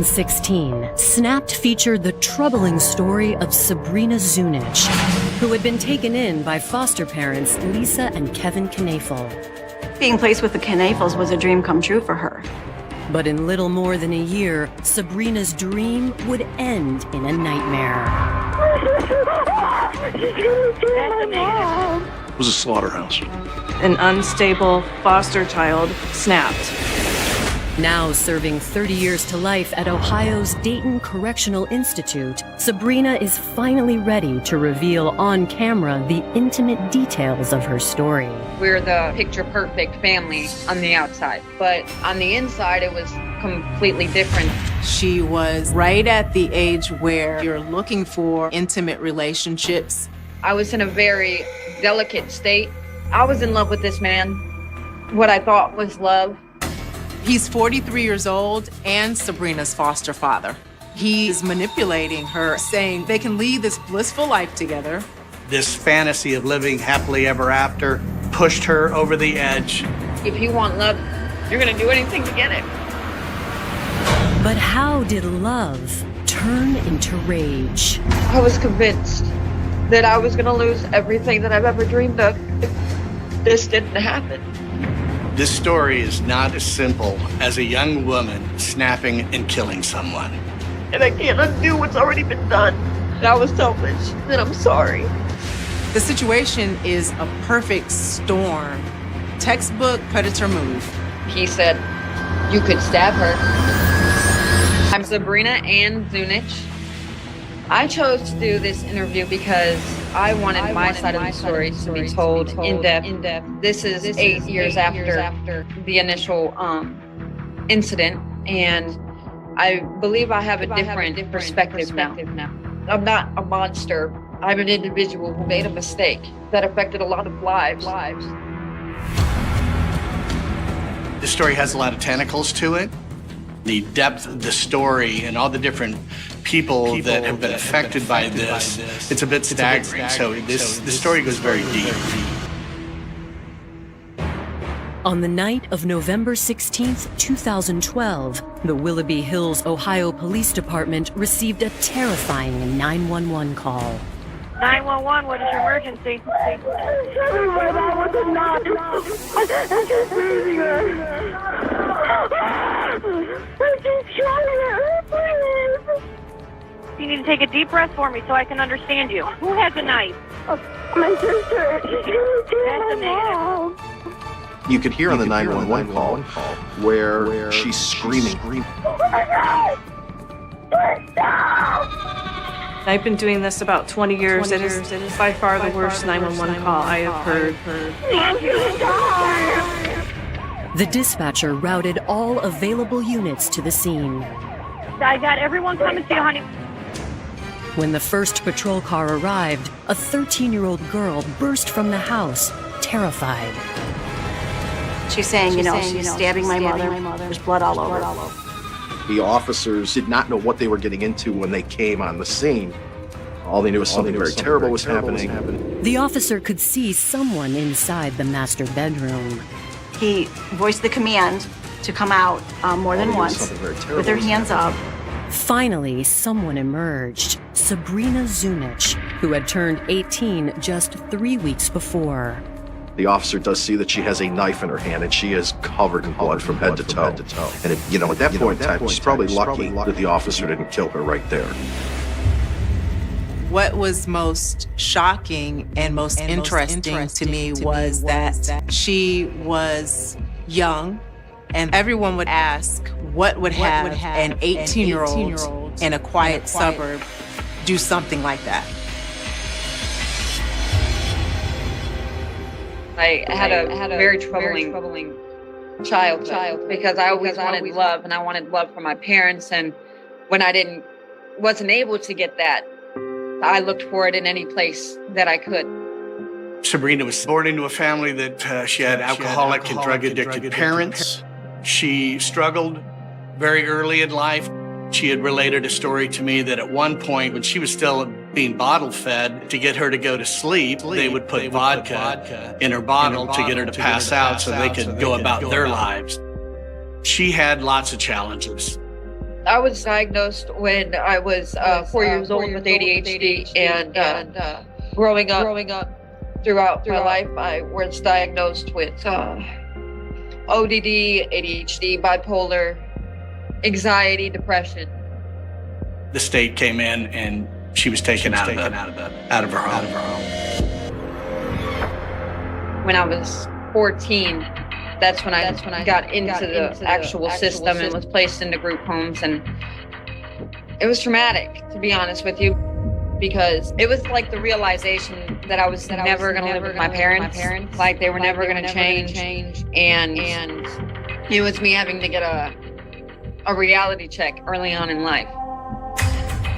2016, Snapped featured the troubling story of Sabrina Zunich, who had been taken in by foster parents Lisa and Kevin Knafel. Being placed with the Knafels was a dream come true for her. But in little more than a year, Sabrina's dream would end in a nightmare. It was a slaughterhouse. An unstable foster child snapped. Now serving 30 years to life at Ohio's Dayton Correctional Institute, Sabrina is finally ready to reveal on camera the intimate details of her story. We're the picture-perfect family on the outside, but on the inside, it was completely different. She was right at the age where you're looking for intimate relationships. I was in a very delicate state. I was in love with this man, what I thought was love. He's 43 years old and Sabrina's foster father. He's manipulating her, saying they can lead this blissful life together. This fantasy of living happily ever after pushed her over the edge. If you want love, you're gonna do anything to get it. But how did love turn into rage? I was convinced that I was gonna lose everything that I've ever dreamed of if this didn't happen. This story is not as simple as a young woman snapping and killing someone. And I can't undo what's already been done. I was selfish, and I'm sorry. The situation is a perfect storm. Textbook predator move. He said, you could stab her. I'm Sabrina Ann Zunich. I chose to do this interview because I wanted my side of the story to be told in depth. This is 8 years after the initial incident, and I believe I have a different perspective now. I'm not a monster. I'm an individual who made a mistake that affected a lot of lives. This story has a lot of tentacles to it. The depth of the story and all the different people that have been affected by this, it's a bit staggering. So the story goes very deep. On the night of November 16th, 2012, the Willoughby Hills, Ohio Police Department received a terrifying 911 call. 911, what is your emergency? My mom was a knife. I'm just losing her. I'm just trying her, please. You need to take a deep breath for me so I can understand you. Who has a knife? My sister. That's a negative. You could hear on the 911 call where she's screaming. Oh my God! Stop! I've been doing this about 20 years. It is by far the worst 911 call I have heard. I'm gonna die! The dispatcher routed all available units to the scene. I got everyone coming to you, honey. When the first patrol car arrived, a 13-year-old girl burst from the house, terrified. She's saying, she's stabbing my mother. There's blood all over. The officers did not know what they were getting into when they came on the scene. All they knew was something very terrible was happening. The officer could see someone inside the master bedroom. He voiced the command to come out more than once with their hands up. Finally, someone emerged. Sabrina Zunich, who had turned 18 just 3 weeks before. The officer does see that she has a knife in her hand and she is covered in blood from head to toe. And at that point in time, she's probably lucky that the officer didn't kill her right there. What was most shocking and most interesting to me was that she was young, and everyone would ask what would have an 18-year-old in a quiet suburb do something like that. I had a very troubling childhood because I always wanted love, and I wanted love from my parents. And when I wasn't able to get that, I looked for it in any place that I could. Sabrina was born into a family that she had alcoholic and drug-addicted parents. She struggled very early in life. She had related a story to me that at one point, when she was still being bottle fed, to get her to go to sleep, they would put vodka in her bottle to get her to pass out so they could go about their lives. She had lots of challenges. I was diagnosed when I was 4 years old with ADHD, and growing up throughout my life, I was diagnosed with ODD, ADHD, bipolar, anxiety, depression. The state came in and she was taken out of her home. When I was 14, that's when I got into the actual system and was placed into group homes, and it was traumatic, to be honest with you, because it was like the realization that I was never going to live with my parents, like they were never going to change, and it was me having to get a reality check early on in life.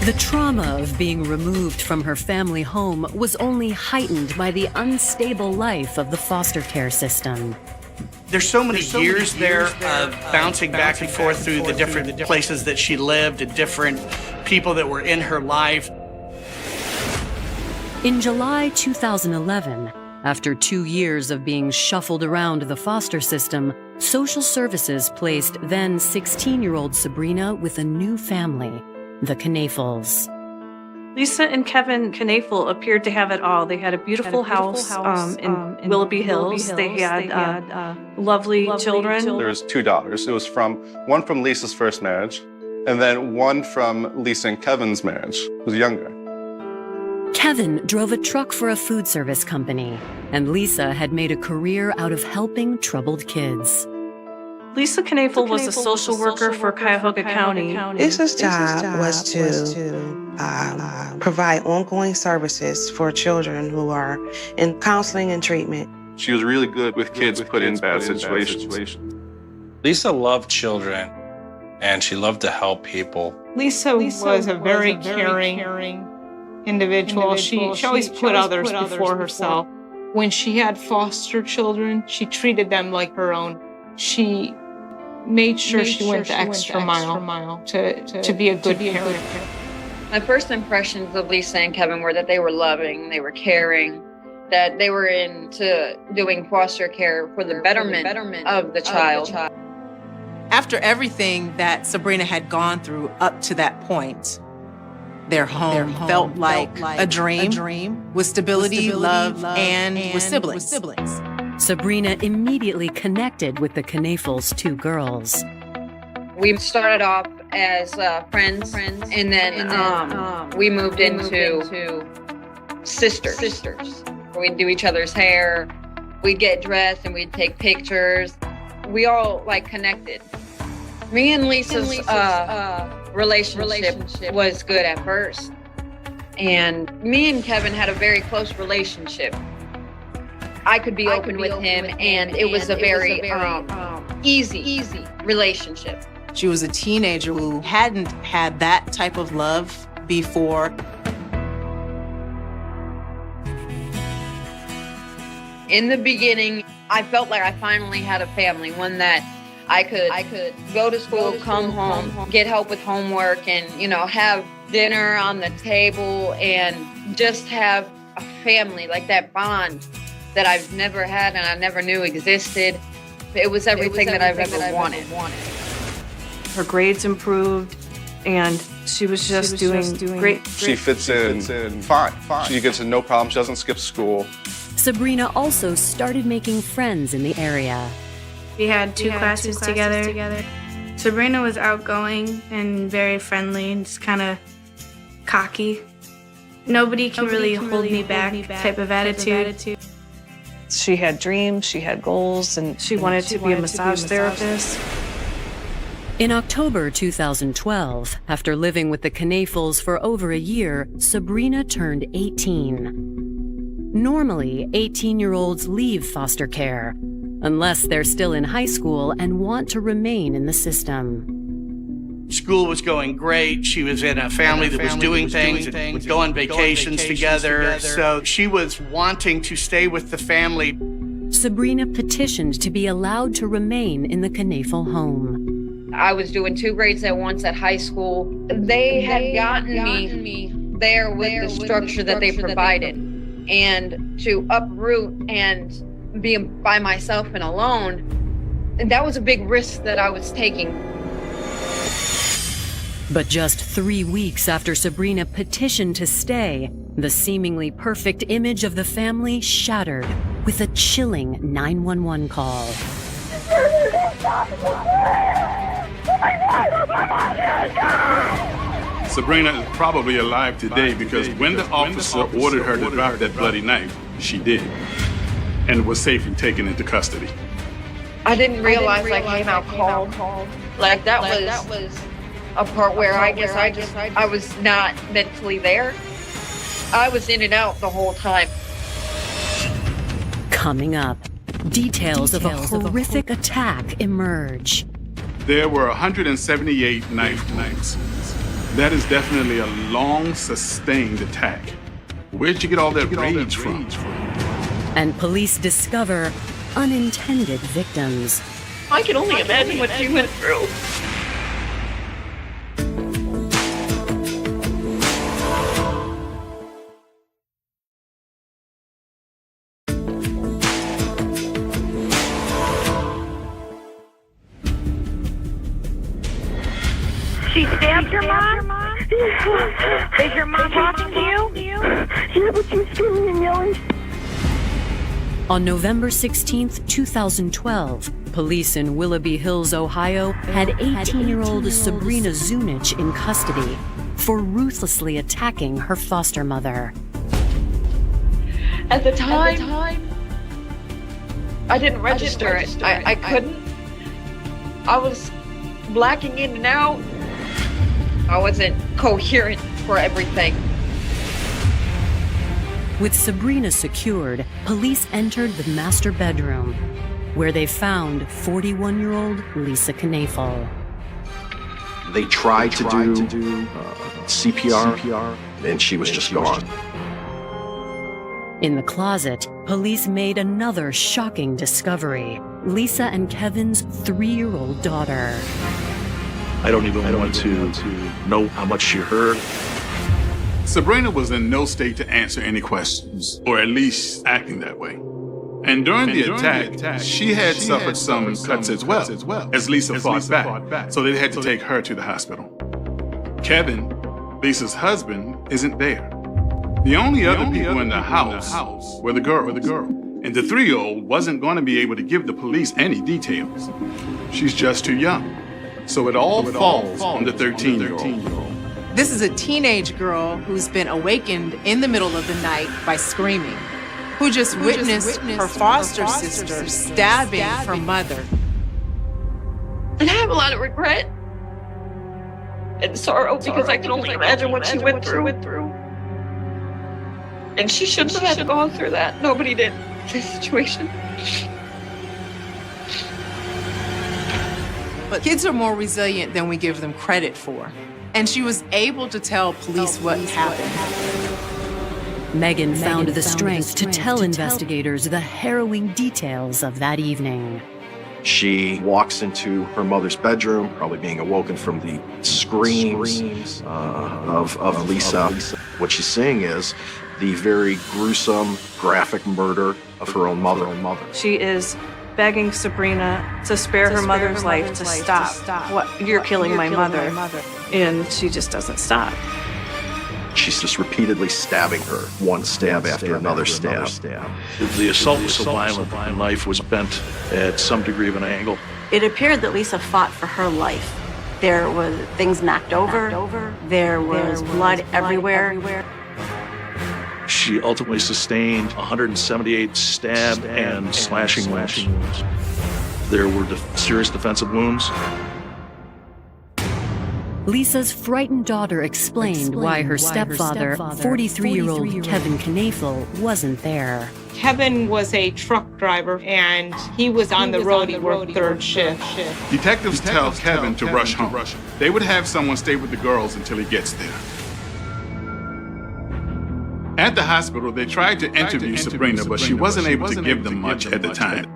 The trauma of being removed from her family home was only heightened by the unstable life of the foster care system. There's so many years there of bouncing back and forth through the different places that she lived and different people that were in her life. In July 2011, after 2 years of being shuffled around the foster system, social services placed then 16-year-old Sabrina with a new family, the Knafels. Lisa and Kevin Knafel appeared to have it all. They had a beautiful house in Willoughby Hills. They had lovely children. There was 2 daughters. It was one from Lisa's first marriage, and then one from Lisa and Kevin's marriage, who was younger. Kevin drove a truck for a food service company, and Lisa had made a career out of helping troubled kids. Lisa Knafel was a social worker for Cuyahoga County. Lisa's job was to provide ongoing services for children who are in counseling and treatment. She was really good with kids put in bad situations. Lisa loved children, and she loved to help people. Lisa was a very caring individual. She always put others before herself. When she had foster children, she treated them like her own. She made sure she went the extra mile to be a good parent. My first impressions of Lisa and Kevin were that they were loving, they were caring, that they were into doing foster care for the betterment of the child. After everything that Sabrina had gone through up to that point, their home felt like a dream with stability, love, and with siblings. Sabrina immediately connected with the Knafels' 2 girls. We started off as friends, and then we moved into sisters. We'd do each other's hair, we'd get dressed, and we'd take pictures. We all connected. Me and Lisa's relationship was good at first, and me and Kevin had a very close relationship. I could be open with him, and it was a very easy relationship. She was a teenager who hadn't had that type of love before. In the beginning, I felt like I finally had a family, one that I could go to school, come home, get help with homework, and have dinner on the table, and just have a family, like that bond that I've never had and I never knew existed. It was everything that I've ever wanted. Her grades improved, and she was just doing great. She fits in fine. She gets in no problem. She doesn't skip school. Sabrina also started making friends in the area. We had 2 classes together. Sabrina was outgoing and very friendly and just kind of cocky. Nobody can really hold me back type of attitude. She had dreams, she had goals, and she wanted to be a massage therapist. In October 2012, after living with the Knafels for over a year, Sabrina turned 18. Normally, 18-year-olds leave foster care, unless they're still in high school and want to remain in the system. School was going great. She was in a family that was doing things and would go on vacations together. So she was wanting to stay with the family. Sabrina petitioned to be allowed to remain in the Knafel home. I was doing 2 grades at once at high school. They had gotten me there with the structure that they provided. And to uproot and be by myself and alone, that was a big risk that I was taking. But just 3 weeks after Sabrina petitioned to stay, the seemingly perfect image of the family shattered with a chilling 911 call. Sabrina is probably alive today because when the officer ordered her to drop that bloody knife, she did, and was safely taken into custody. I didn't realize I came out cold. Like that was a part where I guess I was not mentally there. I was in and out the whole time. Coming up, details of a horrific attack emerge. There were 178 knife wounds. That is definitely a long, sustained attack. Where'd you get all that rage from? And police discover unintended victims. I can only imagine what she went through. She stabbed your mom? Is your mom talking to you? Yeah, but she's screaming and yelling. On November 16th, 2012, police in Willoughby Hills, Ohio, had 18-year-old Sabrina Zunich in custody for ruthlessly attacking her foster mother. At the time, I didn't register it. I couldn't. I was blacking in and out. I wasn't coherent for everything. With Sabrina secured, police entered the master bedroom, where they found 41-year-old Lisa Knafel. They tried to do CPR, and she was just gone. In the closet, police made another shocking discovery: Lisa and Kevin's 3-year-old daughter. I don't even want to know how much she heard. Sabrina was in no state to answer any questions, or at least acting that way. And during the attack, she had suffered some cuts as well, as Lisa fought back, so they had to take her to the hospital. Kevin, Lisa's husband, isn't there. The only other people in the house were the girl, and the 3-year-old wasn't going to be able to give the police any details. She's just too young. So it all falls on the 13-year-old. This is a teenage girl who's been awakened in the middle of the night by screaming, who just witnessed her foster sister stabbing her mother. And I have a lot of regret and sorrow because I can only imagine what she went through. And she shouldn't have had to go through that. Nobody did. This situation. But kids are more resilient than we give them credit for. And she was able to tell police what happened. Megan found the strength to tell investigators the harrowing details of that evening. She walks into her mother's bedroom, probably being awoken from the screams of Lisa. What she's seeing is the very gruesome, graphic murder of her own mother. She is begging Sabrina to spare her mother's life, to stop. What? You're killing my mother. And she just doesn't stop. She's just repeatedly stabbing her, one stab after another stab. The assault was so violent, the knife was bent at some degree of an angle. It appeared that Lisa fought for her life. There was things knocked over. There was blood everywhere. She ultimately sustained 178 stab and slashing wounds. There were serious defensive wounds. Lisa's frightened daughter explained why her stepfather, 43-year-old Kevin Knafel, wasn't there. Kevin was a truck driver, and he was on the road. He worked third shift. Detectives tell Kevin to rush home. They would have someone stay with the girls until he gets there. At the hospital, they tried to interview Sabrina, but she wasn't able to give them much at the time.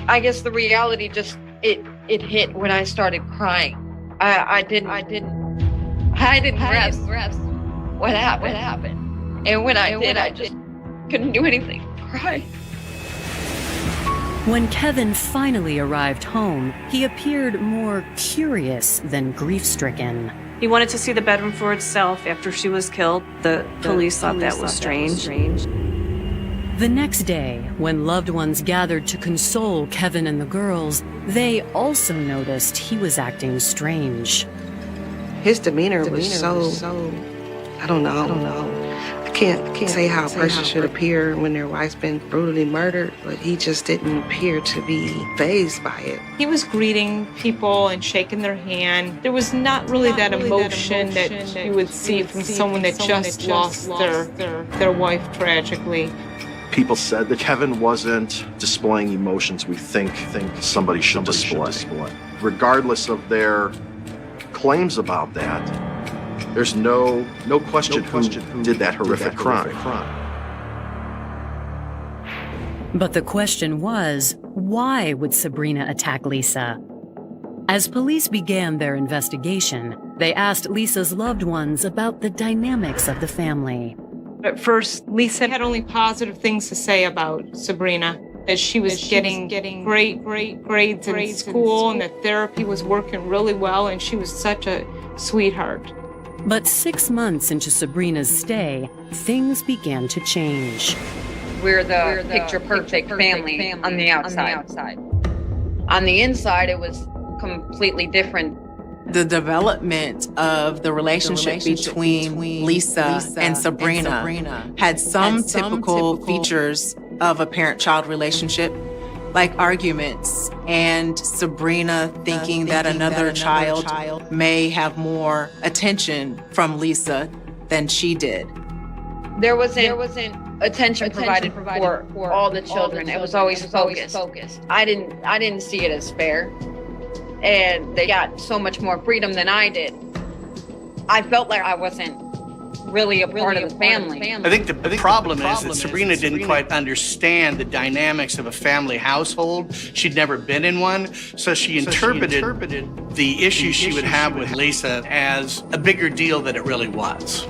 I guess the reality just, it hit when I started crying. I didn't grasp what happened. And when I did, I just couldn't do anything. Cry. When Kevin finally arrived home, he appeared more curious than grief-stricken. He wanted to see the bedroom for itself after she was killed. The police thought that was strange. The next day, when loved ones gathered to console Kevin and the girls, they also noticed he was acting strange. His demeanor was so, I don't know. I can't say how a person should appear when their wife's been brutally murdered, but he just didn't appear to be fazed by it. He was greeting people and shaking their hand. There was not really that emotion that you would see from someone that just lost their wife tragically. People said that Kevin wasn't displaying emotions we think somebody should display. Regardless of their claims about that, there's no question who did that horrific crime. But the question was, why would Sabrina attack Lisa? As police began their investigation, they asked Lisa's loved ones about the dynamics of the family. At first, Lisa had only positive things to say about Sabrina. That she was getting great grades in school, and that therapy was working really well, and she was such a sweetheart. But 6 months into Sabrina's stay, things began to change. We're the picture-perfect family on the outside. On the inside, it was completely different. The development of the relationship between Lisa and Sabrina had some typical features of a parent-child relationship, like arguments and Sabrina thinking that another child may have more attention from Lisa than she did. There wasn't attention provided for all the children. It was always focused. I didn't see it as fair. And they got so much more freedom than I did. I felt like I wasn't really a part of the family. I think the problem is that Sabrina didn't quite understand the dynamics of a family household. She'd never been in one, so she interpreted the issues she would have with Lisa as a bigger deal than it really was.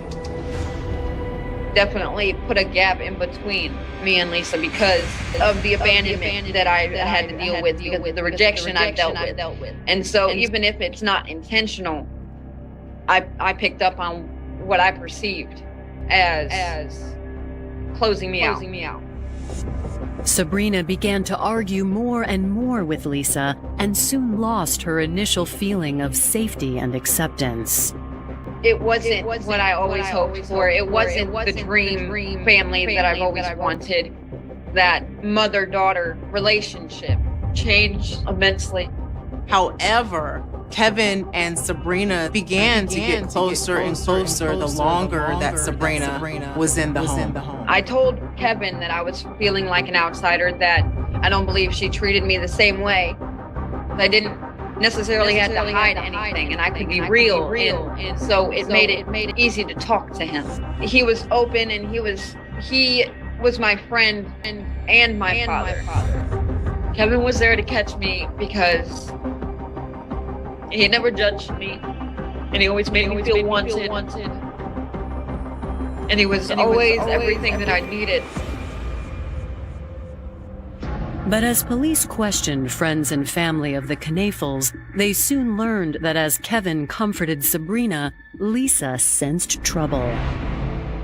Definitely put a gap in between me and Lisa because of the abandonment that I had to deal with, because of the rejection I dealt with. And so even if it's not intentional, I picked up on what I perceived as closing me out. Sabrina began to argue more and more with Lisa and soon lost her initial feeling of safety and acceptance. It wasn't what I always hoped for. It wasn't the dream family that I've always wanted. That mother-daughter relationship changed immensely. However, Kevin and Sabrina began to get closer and closer the longer that Sabrina was in the home. I told Kevin that I was feeling like an outsider, that I don't believe she treated me the same way. I didn't necessarily had to hide anything, and I could be real, and so it made it easy to talk to him. He was open, and he was my friend and my father. Kevin was there to catch me because he never judged me, and he always made me feel wanted. And he was always everything that I needed. But as police questioned friends and family of the Knafels, they soon learned that as Kevin comforted Sabrina, Lisa sensed trouble.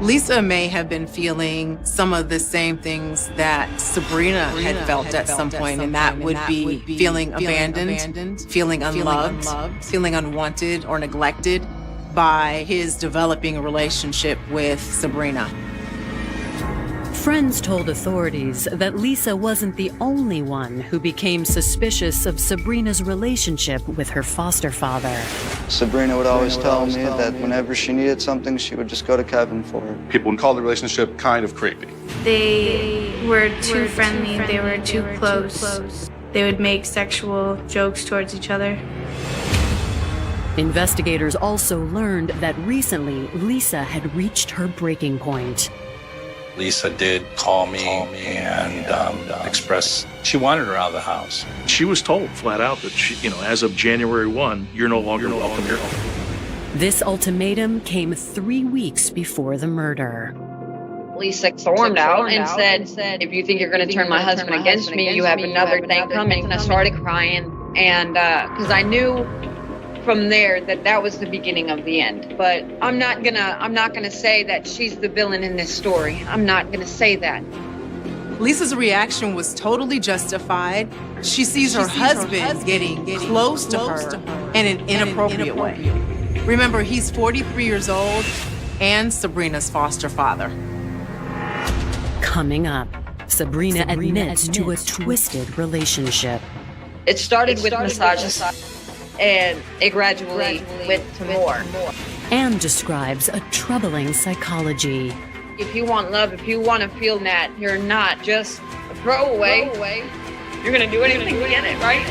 Lisa may have been feeling some of the same things that Sabrina had felt at some point, and that would be feeling abandoned, feeling unloved, feeling unwanted or neglected by his developing a relationship with Sabrina. Friends told authorities that Lisa wasn't the only one who became suspicious of Sabrina's relationship with her foster father. Sabrina would always tell me that whenever she needed something, she would just go to Kevin for it. People would call the relationship kind of creepy. They were too friendly, they were too close. They would make sexual jokes towards each other. Investigators also learned that recently Lisa had reached her breaking point. Lisa did call me and express she wanted her out of the house. She was told flat out that she, as of January 1, you're no longer welcome here. This ultimatum came 3 weeks before the murder. Lisa stormed out and said, if you think you're going to turn my husband against me, you have another thing coming. And I started crying, and because I knew from there that was the beginning of the end. But I'm not gonna say that she's the villain in this story. I'm not gonna say that. Lisa's reaction was totally justified. She sees her husband getting close to her in an inappropriate way. Remember, he's 43 years old and Sabrina's foster father. Coming up, Sabrina admits to a twisted relationship. It started with massages, and it gradually went to more. And describes a troubling psychology. If you want love, if you want to feel that you're not just a throwaway, you're going to do anything to get it, right?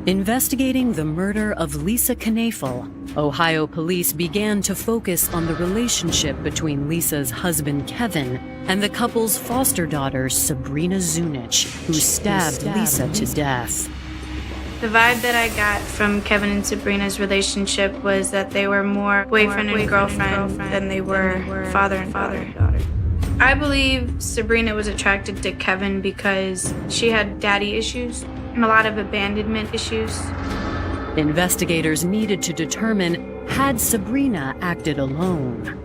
Investigating the murder of Lisa Knaefel, Ohio police began to focus on the relationship between Lisa's husband Kevin and the couple's foster daughter Sabrina Zunich, who stabbed Lisa to death. The vibe that I got from Kevin and Sabrina's relationship was that they were more boyfriend and girlfriend than they were father and daughter. I believe Sabrina was attracted to Kevin because she had daddy issues and a lot of abandonment issues. Investigators needed to determine, had Sabrina acted alone?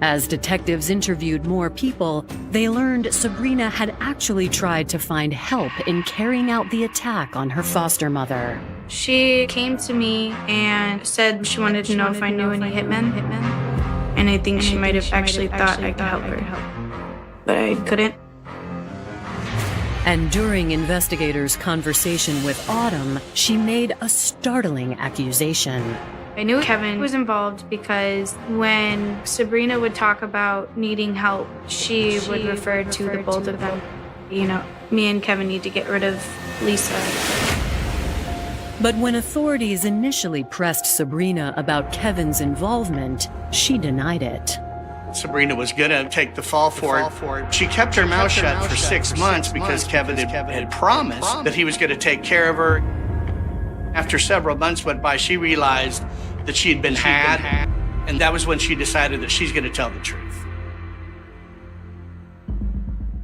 As detectives interviewed more people, they learned Sabrina had actually tried to find help in carrying out the attack on her foster mother. She came to me and said she wanted to know if I knew any hitmen. And I think she might have actually thought I could help her. But I couldn't. And during investigators' conversation with Autumn, she made a startling accusation. I knew Kevin was involved because when Sabrina would talk about needing help, she would refer to the both of them. You know, me and Kevin need to get rid of Lisa. But when authorities initially pressed Sabrina about Kevin's involvement, she denied it. Sabrina was going to take the fall for it. She kept her mouth shut for 6 months because Kevin had promised that he was going to take care of her. After several months went by, she realized that she had been had, and that was when she decided that she's going to tell the truth.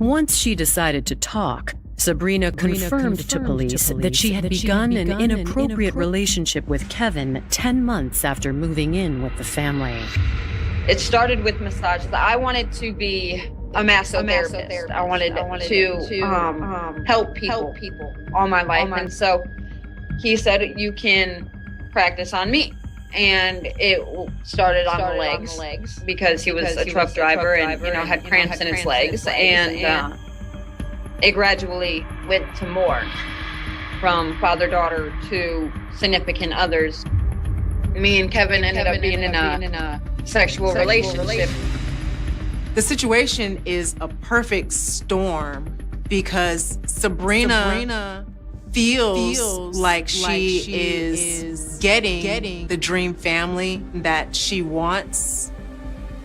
Once she decided to talk, Sabrina confirmed to police that she had begun an inappropriate relationship with Kevin 10 months after moving in with the family. It started with massages. I wanted to be a massotherapist. I wanted to help people all my life. And so he said, you can practice on me. And it started on the legs because he was a truck driver and, had cramps in his legs. And it gradually went to more, from father-daughter to significant others. Me and Kevin ended up being in a sexual relationship. The situation is a perfect storm because Sabrina feels like she is getting the dream family that she wants,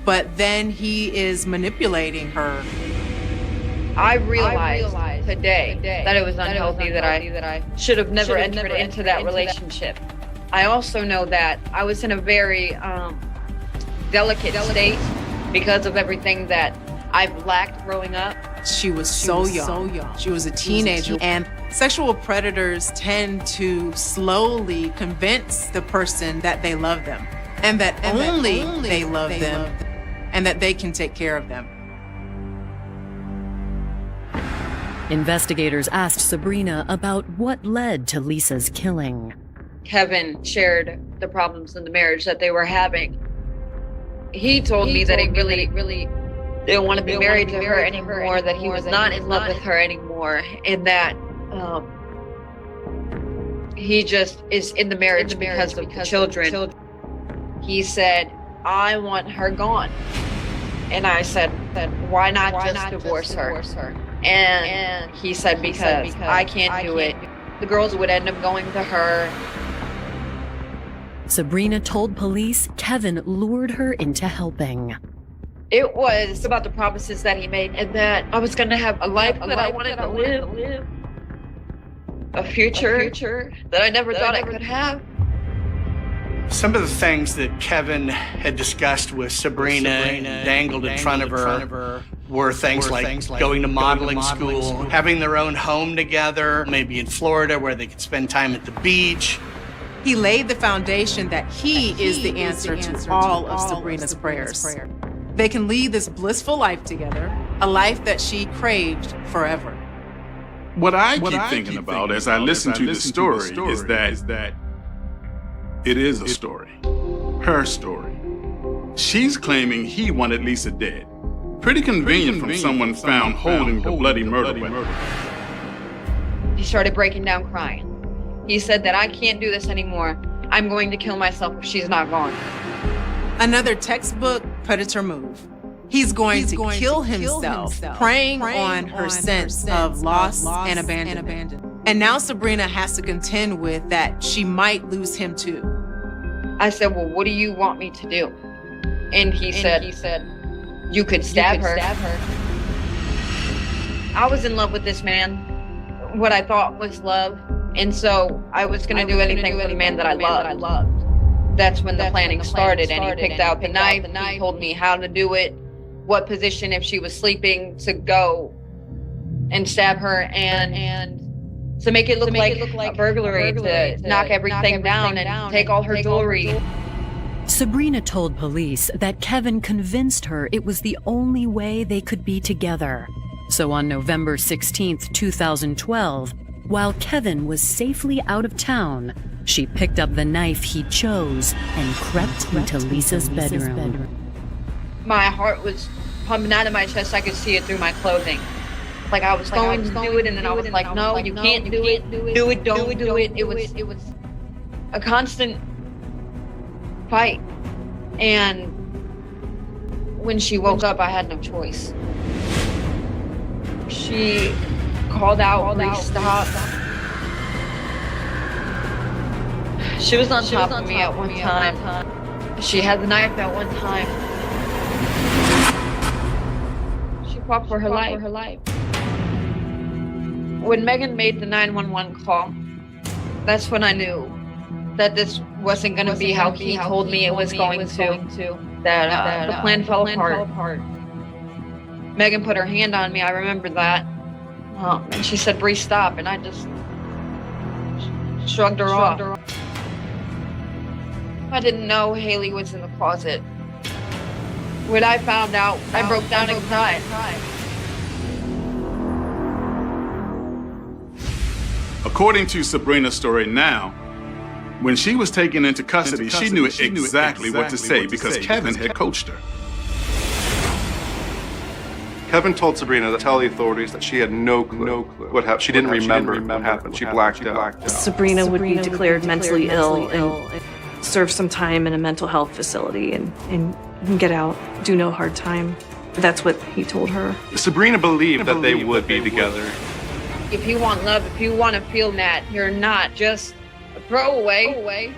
but then he is manipulating her. I realized today that it was unhealthy, that I should have never entered into that relationship. I also know that I was in a very delicate state because of everything that I've lacked growing up. She was so young. She was a teenager. And sexual predators tend to slowly convince the person that they love them and that only they love them and that they can take care of them. Investigators asked Sabrina about what led to Lisa's killing. Kevin shared the problems in the marriage that they were having. He told me that he really didn't want to be married to her anymore, that he was not in love with her anymore, and that he just is in the marriage because of the children. He said, I want her gone. And I said, why not just divorce her? And he said, because I can't do it. The girls would end up going to her. Sabrina told police Kevin lured her into helping. It was about the promises that he made and that I was going to have a life that I wanted to live. A future that I never thought I could have. Some of the things that Kevin had discussed with Sabrina and dangled in front of her were things like going to modeling school, having their own home together, maybe in Florida where they could spend time at the beach. He laid the foundation that he is the answer to all of Sabrina's prayers. They can lead this blissful life together, a life that she craved forever. What I keep thinking about as I listen to the story is that it is a story, her story. She's claiming he wanted Lisa dead. Pretty convenient from someone found holding the bloody murder weapon. He started breaking down crying. He said that I can't do this anymore. I'm going to kill myself if she's not gone. Another textbook predator move. He's going to kill himself, preying on her sense of loss and abandonment. And now Sabrina has to contend with that she might lose him too. I said, well, what do you want me to do? And he said, you could stab her. I was in love with this man, what I thought was love. And so I was going to do anything for the man that I loved. That's when the planning started, and he picked out the knife. He told me how to do it, what position if she was sleeping to go and stab her, and to make it look like a burglary, to knock everything down and take all her jewelry. Sabrina told police that Kevin convinced her it was the only way they could be together. So on November 16th, 2012, while Kevin was safely out of town, she picked up the knife he chose and crept into Lisa's bedroom. My heart was pumping out of my chest. I could see it through my clothing. Like I was going to do it, and then I was like, no, you can't do it. Do it, don't do it. It was a constant fight. And when she woke up, I had no choice. She called out, please stop. She was on top of me at one time. She had the knife at one time. She fought for her life. When Megan made the 911 call, that's when I knew that this wasn't going to be how he told me it was going to. That the plan fell apart. Megan put her hand on me, I remember that. And she said, Bree, stop. And I just shrugged her off. I didn't know Haley was in the closet. When I found out, I broke down and cried. According to Sabrina's story now, when she was taken into custody, she knew exactly what to say because Kevin had coached her. Kevin told Sabrina to tell the authorities that she had no clue what happened. She didn't remember what happened. She blacked out. Sabrina would be declared mentally ill and serve some time in a mental health facility and get out, do no hard time. That's what he told her. Sabrina believed that they would be together. If you want love, if you want to feel that you're not just a throwaway,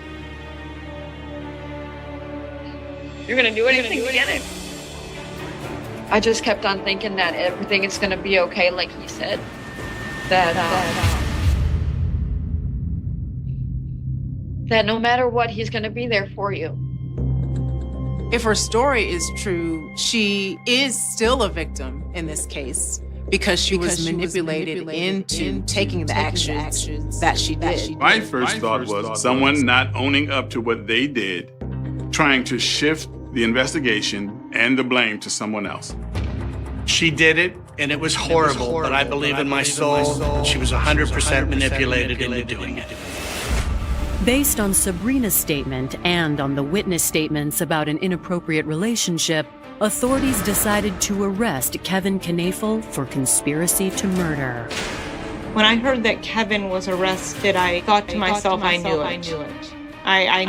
you're going to do anything to get it. I just kept on thinking that everything is going to be okay, like he said. That no matter what, he's going to be there for you. If her story is true, she is still a victim in this case because she was manipulated into taking the actions that she did. My first thought was someone not owning up to what they did, trying to shift the investigation and the blame to someone else. She did it, and it was horrible, but I believe in my soul she was 100% manipulated into doing it. Based on Sabrina's statement and on the witness statements about an inappropriate relationship, authorities decided to arrest Kevin Knaefel for conspiracy to murder. When I heard that Kevin was arrested, I thought to myself, I knew it. I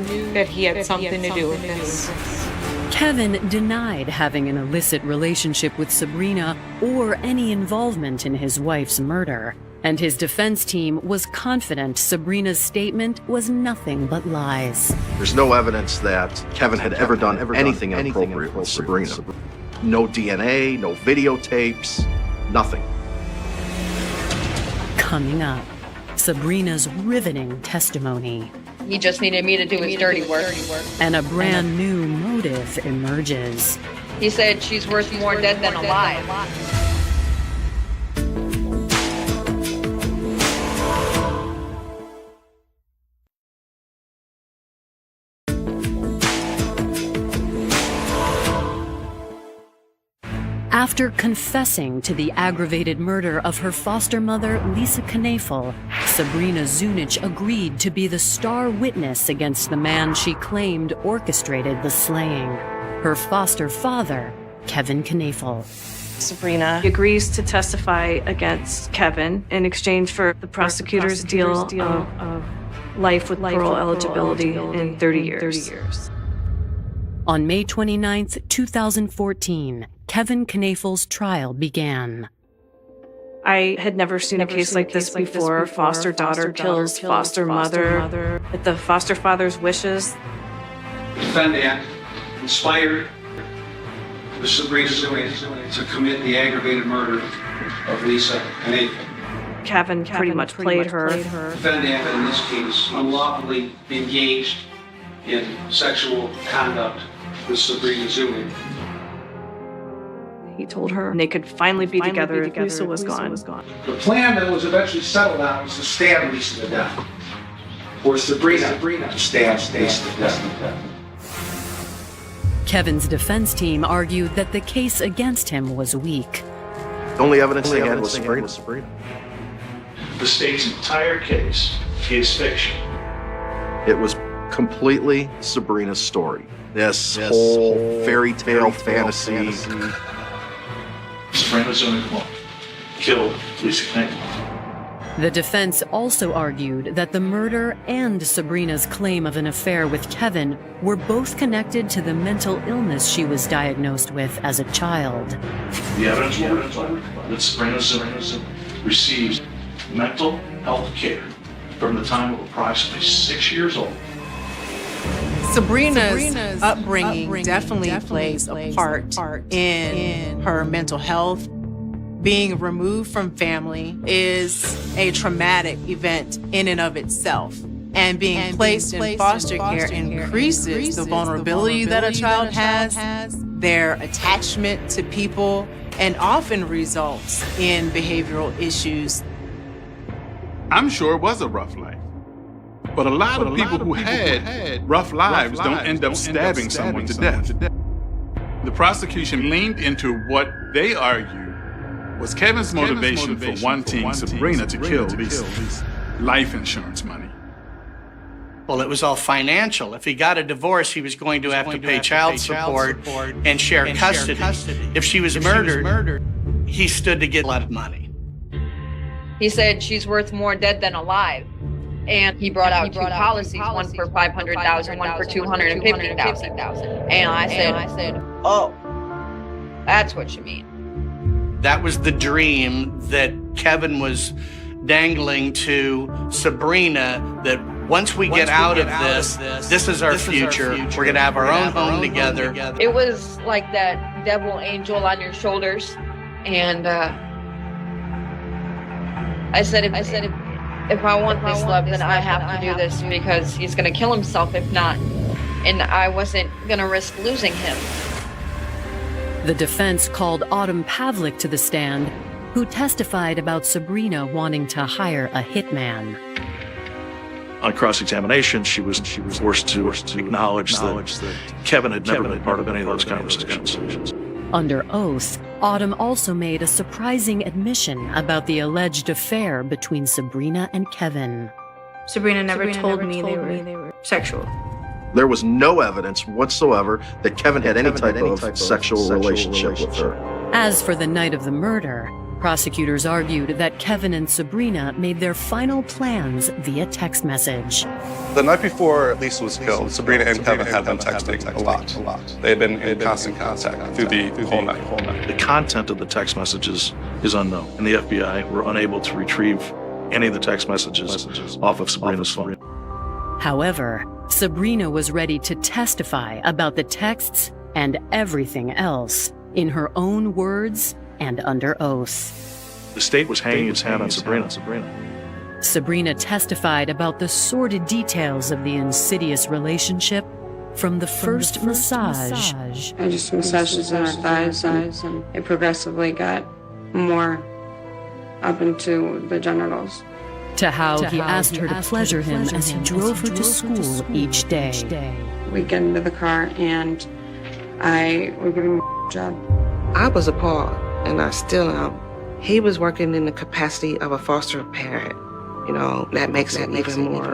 knew that he had something to do with this. Kevin denied having an illicit relationship with Sabrina or any involvement in his wife's murder, and his defense team was confident Sabrina's statement was nothing but lies. There's no evidence that Kevin had ever done anything inappropriate with Sabrina. No DNA, no videotapes, nothing. Coming up, Sabrina's riveting testimony. He just needed me to do his dirty work. And a brand new motive emerges. He said she's worth more dead than alive. After confessing to the aggravated murder of her foster mother, Lisa Knafel, Sabrina Zunich agreed to be the star witness against the man she claimed orchestrated the slaying, her foster father, Kevin Knafel. Sabrina agrees to testify against Kevin in exchange for the prosecutor's deal of life with parole eligibility in 30 years. On May 29th, 2014, Kevin Knafel's trial began. I had never seen a case like this before. Foster daughter kills foster mother at the foster father's wishes. Defendant inspired the Sabrina Zunich to commit the aggravated murder of Lisa Knafel. Kevin pretty much played her. Defendant, in this case, unlawfully engaged in sexual conduct with Sabrina Zunich. He told her they could finally be together if Lisa was gone. The plan that was eventually settled on was to stab Lisa to death, or Sabrina to stab Lisa to death. Kevin's defense team argued that the case against him was weak. The only evidence they had was Sabrina. The state's entire case is fiction. It was completely Sabrina's story. This whole fairy tale fantasy. Sabrina Zunich killed Lisa Knafel. The defense also argued that the murder and Sabrina's claim of an affair with Kevin were both connected to the mental illness she was diagnosed with as a child. The evidence will reflect that Sabrina Zunich received mental health care from the time of approximately 6 years old. Sabrina's upbringing definitely plays a part in her mental health. Being removed from family is a traumatic event in and of itself. And being placed in foster care increases the vulnerability that a child has, their attachment to people, and often results in behavioral issues. I'm sure it was a rough life. But a lot of people who had rough lives don't end up stabbing someone to death. The prosecution leaned into what they argued was Kevin's motivation for wanting Sabrina to kill Lisa. Life insurance money. Well, it was all financial. If he got a divorce, he was going to have to pay child support and share custody. If she was murdered, he stood to get a lot of money. He said she's worth more dead than alive. And he brought out two policies, one for $500,000, one for $250,000. And I said, oh, that's what you mean. That was the dream that Kevin was dangling to Sabrina, that once we get out of this, this is our future. We're going to have our own home together. It was like that devil angel on your shoulders. And I said, if I want this love, then I have to do this, because he's going to kill himself if not. And I wasn't going to risk losing him. The defense called Autumn Pavlik to the stand, who testified about Sabrina wanting to hire a hitman. On cross-examination, she was forced to acknowledge that Kevin had never been part of any of those conversations. Under oath, Autumn also made a surprising admission about the alleged affair between Sabrina and Kevin. Sabrina never told me they were sexual. There was no evidence whatsoever that Kevin had any type of sexual relationship with her. As for the night of the murder, prosecutors argued that Kevin and Sabrina made their final plans via text message. The night before Lisa was killed, Sabrina and Kevin had been texting a lot. They had been in constant contact through the whole night. The content of the text messages is unknown, and the FBI were unable to retrieve any of the text messages off of Sabrina's phone. However, Sabrina was ready to testify about the texts and everything else in her own words and under oath. The state was hanging its hat on Sabrina. Sabrina testified about the sordid details of the insidious relationship from the first massage. I just massaged his inner thighs, and it progressively got more up into the genitals. To how he asked her to pleasure him as he drove her to school each day. We get into the car, and we give him a job. I was appalled, and I still am. He was working in the capacity of a foster parent. You know, that makes it even more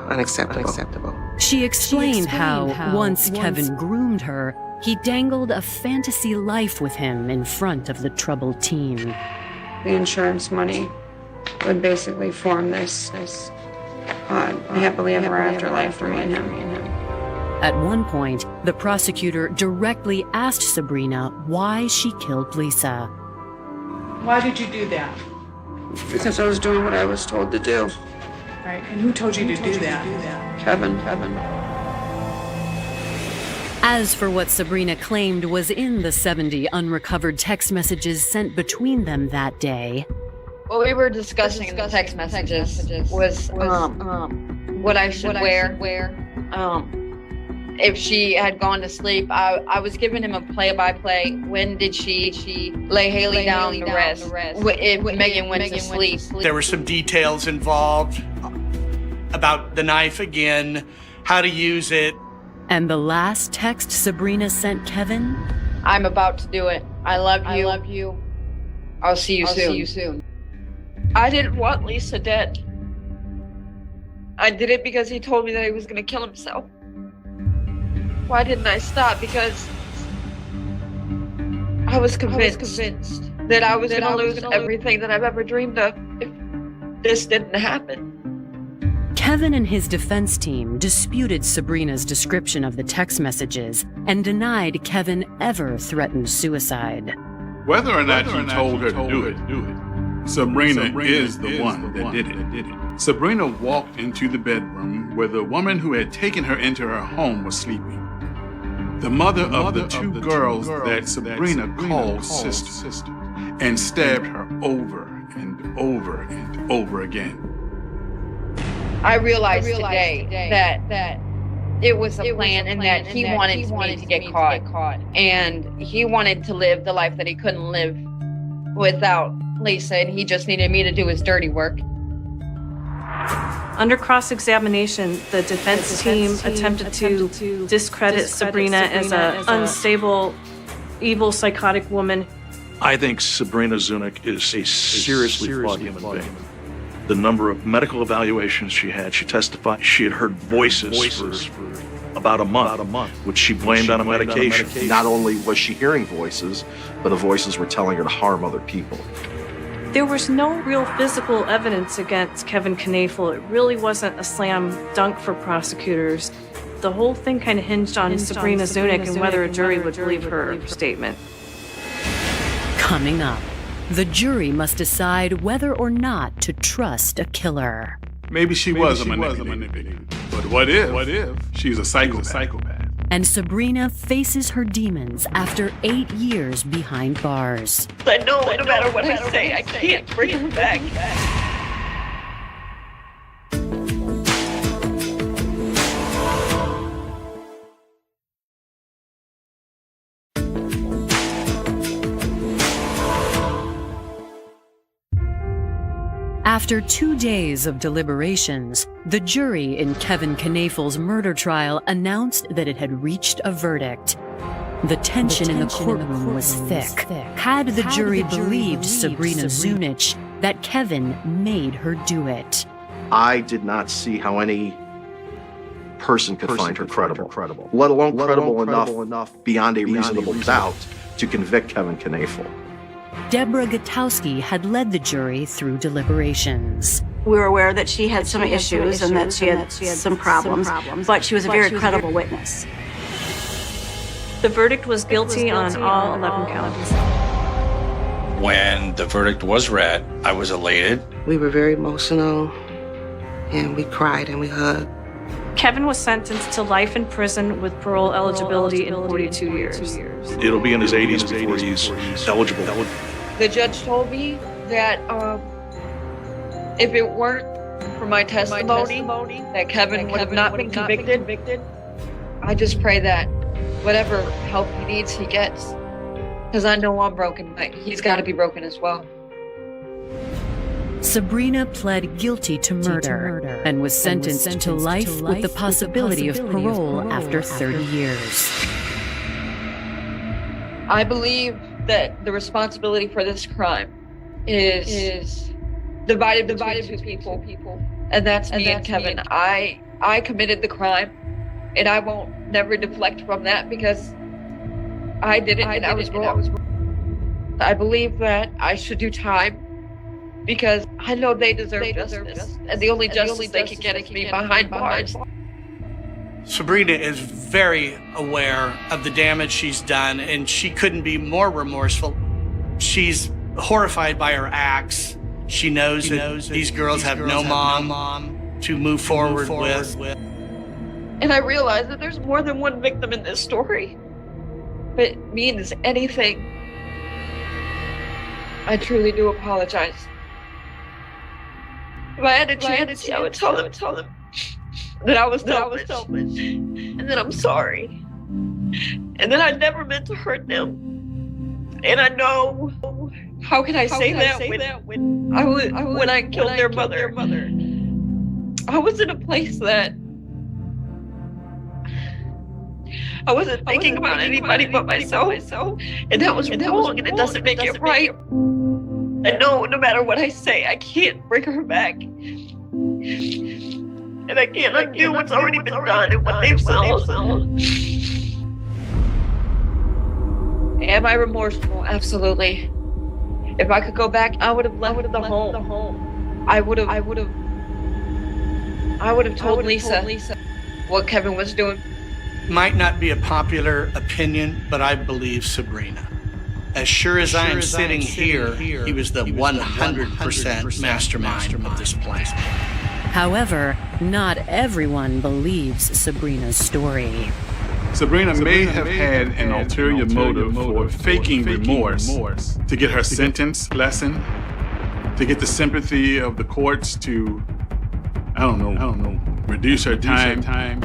unacceptable. She explained how, once Kevin groomed her, he dangled a fantasy life with him in front of the troubled teen. The insurance money would basically form this happily ever after life for me and him. At one point, the prosecutor directly asked Sabrina why she killed Lisa. Why did you do that? Because I was doing what I was told to do. Right, and who told you to do that? Kevin. As for what Sabrina claimed was in the 70 unrecovered text messages sent between them that day. What we were discussing in the text messages was what I should wear. If she had gone to sleep, I was giving him a play-by-play. When did she lay Haley down to rest? If Megan went to sleep. There were some details involved about the knife again, how to use it. And the last text Sabrina sent Kevin? I'm about to do it. I love you. I'll see you soon. I didn't want Lisa dead. I did it because he told me that he was going to kill himself. Why didn't I stop? Because I was convinced that I was going to lose everything that I've ever dreamed of if this didn't happen. Kevin and his defense team disputed Sabrina's description of the text messages and denied Kevin ever threatened suicide. Whether or not you told her to do it, Sabrina is the one that did it. Sabrina walked into the bedroom where the woman who had taken her into her home was sleeping. The mother of the two girls that Sabrina called sister, and stabbed her over and over and over again. I realized today that it was a plan and that he wanted me to get caught. And he wanted to live the life that he couldn't live without Lisa, and he just needed me to do his dirty work. Under cross-examination, the defense team attempted to discredit Sabrina as an unstable, evil, psychotic woman. I think Sabrina Zunich is a seriously flawed human being. The number of medical evaluations she had, she testified she had heard voices for about a month, which she blamed on a medication. Not only was she hearing voices, but the voices were telling her to harm other people. There was no real physical evidence against Kevin Knafel. It really wasn't a slam dunk for prosecutors. The whole thing kind of hinged on Sabrina Zunich and whether a jury would believe her statement. Coming up, the jury must decide whether or not to trust a killer. Maybe she was a manipulator. But what if she's a psychopath? And Sabrina faces her demons after 8 years behind bars. I know no matter what I say, I can't bring her back. After 2 days of deliberations, the jury in Kevin Knafel's murder trial announced that it had reached a verdict. The tension in the courtroom was thick. Had the jury believed Sabrina Zunich that Kevin made her do it? I did not see how any person could find her credible, let alone credible enough beyond a reasonable doubt to convict Kevin Knafel. Deborah Gutowski had led the jury through deliberations. We were aware that she had some issues and that she had some problems, but she was a very credible witness. The verdict was guilty on all 11 counts. When the verdict was read, I was elated. We were very emotional, and we cried and we hugged. Kevin was sentenced to life in prison with parole eligibility in 42 years. It'll be in his 80s before he's eligible. The judge told me that If it weren't for my testimony that Kevin would have not been convicted, I just pray that whatever help he needs, he gets. Because I know I'm broken, but he's got to be broken as well. Sabrina pled guilty to murder and was sentenced to life with the possibility of parole after 30 years. I believe that the responsibility for this crime is divided between two people. And that's me and Kevin. I committed the crime, and I won't never deflect from that because I did it and I was wrong. I believe that I should do time because I know they deserve justice. And the only justice they can get is me behind bars. Sabrina is very aware of the damage she's done, and she couldn't be more remorseful. She's horrified by her acts. She knows that these girls have no mom to move forward with. And I realize that there's more than one victim in this story. If it means anything, I truly do apologize. If I had a chance, I would tell them that I was selfish, and that I'm sorry, and that I never meant to hurt them. And I know, how can I say that when I killed their mother? I was in a place that I wasn't thinking about anybody but myself, and that was wrong, and it doesn't make it right. I know no matter what I say, I can't bring her back. And I can't undo what's already been done and what they've done. Am I remorseful? Absolutely. If I could go back, I would have left the home. I would have told Lisa what Kevin was doing. Might not be a popular opinion, but I believe Sabrina. As sure as I am sitting here, he was the 100% mastermind of this plan. However, not everyone believes Sabrina's story. Sabrina may have had an ulterior motive for faking remorse to get her sentence lessened, to get the sympathy of the courts to, I don't know, reduce her time.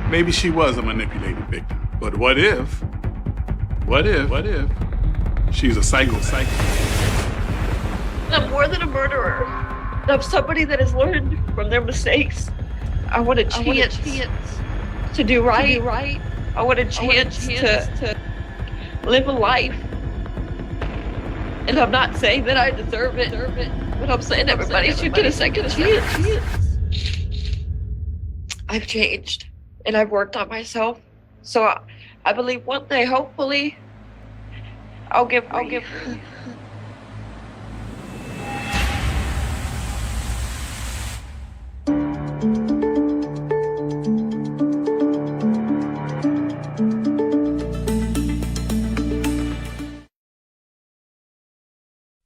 Maybe she was a manipulated victim. But what if she's a psychopath? I'm more than a murderer. I'm somebody that has learned from their mistakes. I want a chance to do right. I want a chance to live a life. And I'm not saying that I deserve it, but I'm saying everybody should get a second chance. I've changed, and I've worked on myself. So I believe one day, hopefully, I'll give.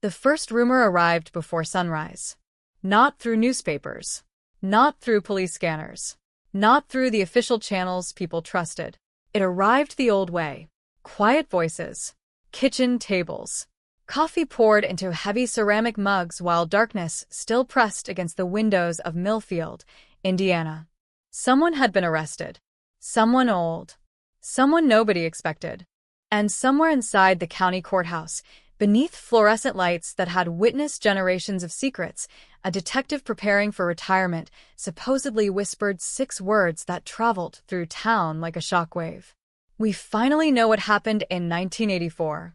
The first rumor arrived before sunrise. Not through newspapers. Not through police scanners. Not through the official channels people trusted. It arrived the old way. Quiet voices. Kitchen tables. Coffee poured into heavy ceramic mugs while darkness still pressed against the windows of Millfield, Indiana. Someone had been arrested. Someone old. Someone nobody expected. And somewhere inside the county courthouse, beneath fluorescent lights that had witnessed generations of secrets, a detective preparing for retirement supposedly whispered 6 words that traveled through town like a shockwave. We finally know what happened in 1984.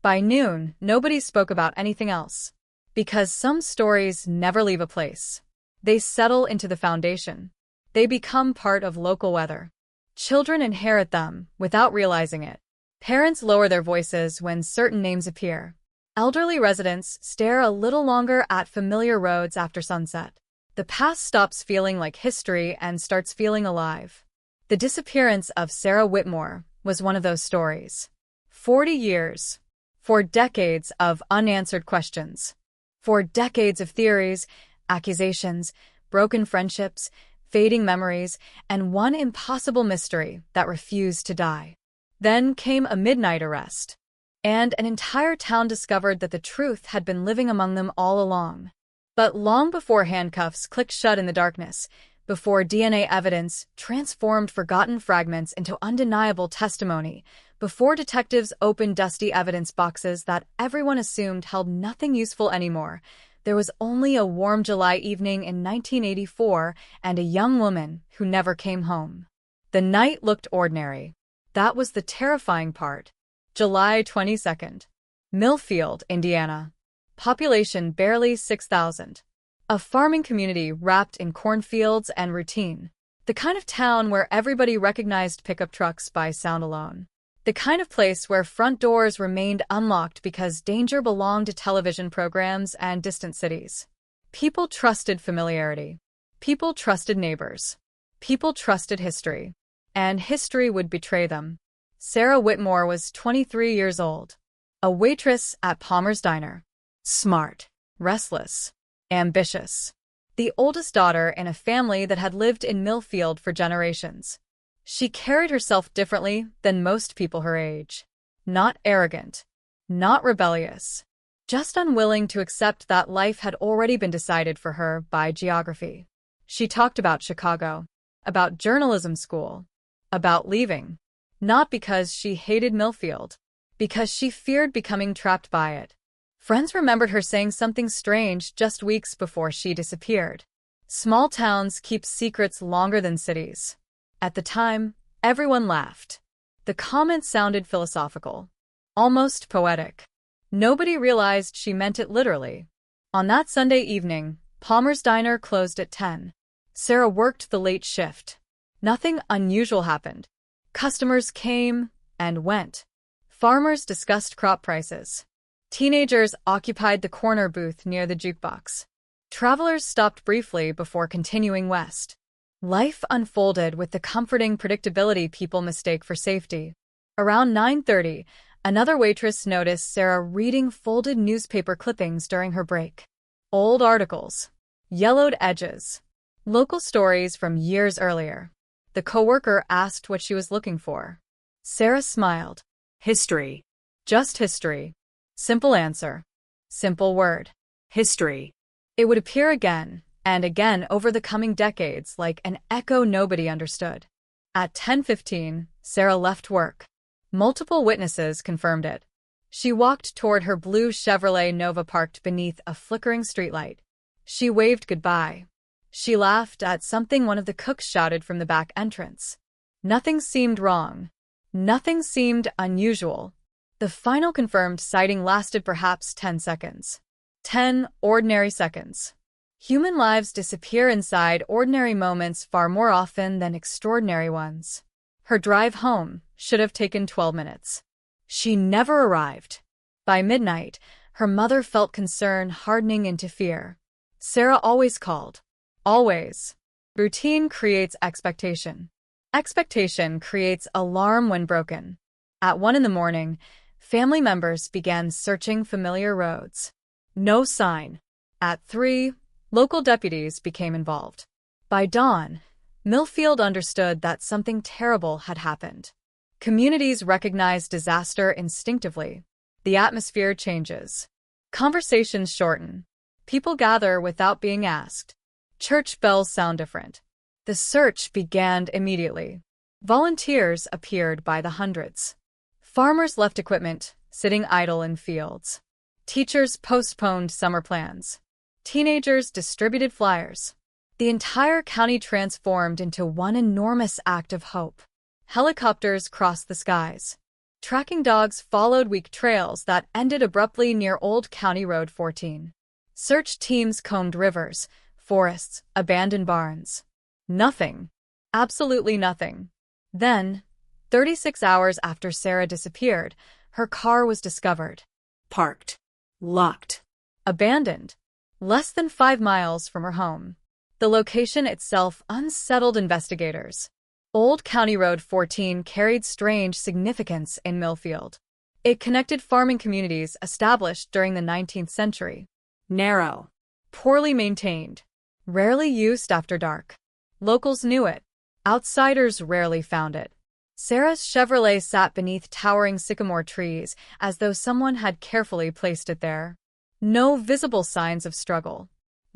By noon, nobody spoke about anything else. Because some stories never leave a place. They settle into the foundation. They become part of local weather. Children inherit them without realizing it. Parents lower their voices when certain names appear. Elderly residents stare a little longer at familiar roads after sunset. The past stops feeling like history and starts feeling alive. The disappearance of Sarah Whitmore was one of those stories. 40 years. 4 decades of unanswered questions. 4 decades of theories, accusations, broken friendships, fading memories, and one impossible mystery that refused to die. Then came a midnight arrest, and an entire town discovered that the truth had been living among them all along. But long before handcuffs clicked shut in the darkness, before DNA evidence transformed forgotten fragments into undeniable testimony, before detectives opened dusty evidence boxes that everyone assumed held nothing useful anymore, there was only a warm July evening in 1984 and a young woman who never came home. The night looked ordinary. That was the terrifying part. July 22nd. Millfield, Indiana. Population barely 6,000. A farming community wrapped in cornfields and routine. The kind of town where everybody recognized pickup trucks by sound alone. The kind of place where front doors remained unlocked because danger belonged to television programs and distant cities. People trusted familiarity. People trusted neighbors. People trusted history. And history would betray them. Sarah Whitmore was 23 years old. A waitress at Palmer's Diner. Smart. Restless. Ambitious. The oldest daughter in a family that had lived in Millfield for generations. She carried herself differently than most people her age. Not arrogant. Not rebellious. Just unwilling to accept that life had already been decided for her by geography. She talked about Chicago. About journalism school. About leaving. Not because she hated Millfield. Because she feared becoming trapped by it. Friends remembered her saying something strange just weeks before she disappeared. Small towns keep secrets longer than cities. At the time, everyone laughed. The comment sounded philosophical. Almost poetic. Nobody realized she meant it literally. On that Sunday evening, Palmer's Diner closed at 10. Sarah worked the late shift. Nothing unusual happened. Customers came and went. Farmers discussed crop prices. Teenagers occupied the corner booth near the jukebox. Travelers stopped briefly before continuing west. Life unfolded with the comforting predictability people mistake for safety. Around 9:30, another waitress noticed Sarah reading folded newspaper clippings during her break. Old articles. Yellowed edges. Local stories from years earlier. The coworker asked what she was looking for. Sarah smiled. History. Just history. Simple answer. Simple word. History. It would appear again and again over the coming decades like an echo nobody understood. At 10:15, Sarah left work. Multiple witnesses confirmed it. She walked toward her blue Chevrolet Nova parked beneath a flickering streetlight. She waved goodbye. She laughed at something one of the cooks shouted from the back entrance. Nothing seemed wrong. Nothing seemed unusual. The final confirmed sighting lasted perhaps 10 seconds. 10 ordinary seconds. Human lives disappear inside ordinary moments far more often than extraordinary ones. Her drive home should have taken 12 minutes. She never arrived. By midnight, her mother felt concern hardening into fear. Sarah always called. Always. Routine creates expectation. Expectation creates alarm when broken. At 1 a.m, family members began searching familiar roads. No sign. At 3, local deputies became involved. By dawn, Millfield understood that something terrible had happened. Communities recognize disaster instinctively. The atmosphere changes. Conversations shorten. People gather without being asked. Church bells sound different. The search began immediately. Volunteers appeared by the hundreds. Farmers left equipment, sitting idle in fields. Teachers postponed summer plans. Teenagers distributed flyers. The entire county transformed into one enormous act of hope. Helicopters crossed the skies. Tracking dogs followed weak trails that ended abruptly near Old County Road 14. Search teams combed rivers, forests, abandoned barns. Nothing. Absolutely nothing. Then, 36 hours after Sarah disappeared, her car was discovered. Parked. Locked. Abandoned. Less than 5 miles from her home. The location itself unsettled investigators. Old County Road 14 carried strange significance in Millfield. It connected farming communities established during the 19th century. Narrow. Poorly maintained. Rarely used after dark. Locals knew it. Outsiders rarely found it. Sarah's Chevrolet sat beneath towering sycamore trees as though someone had carefully placed it there. No visible signs of struggle.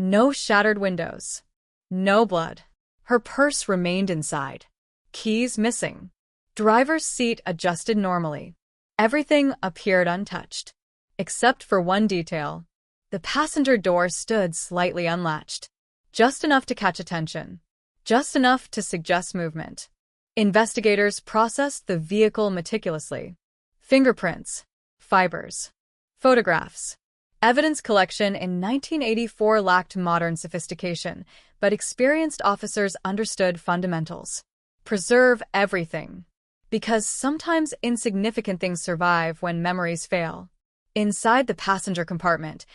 No shattered windows. No blood. Her purse remained inside. Keys missing. Driver's seat adjusted normally. Everything appeared untouched. Except for one detail. The passenger door stood slightly unlatched. Just enough to catch attention. Just enough to suggest movement. Investigators processed the vehicle meticulously. Fingerprints. Fibers. Photographs. Evidence collection in 1984 lacked modern sophistication, but experienced officers understood fundamentals. Preserve everything. Because sometimes insignificant things survive when memories fail. Inside the passenger compartment,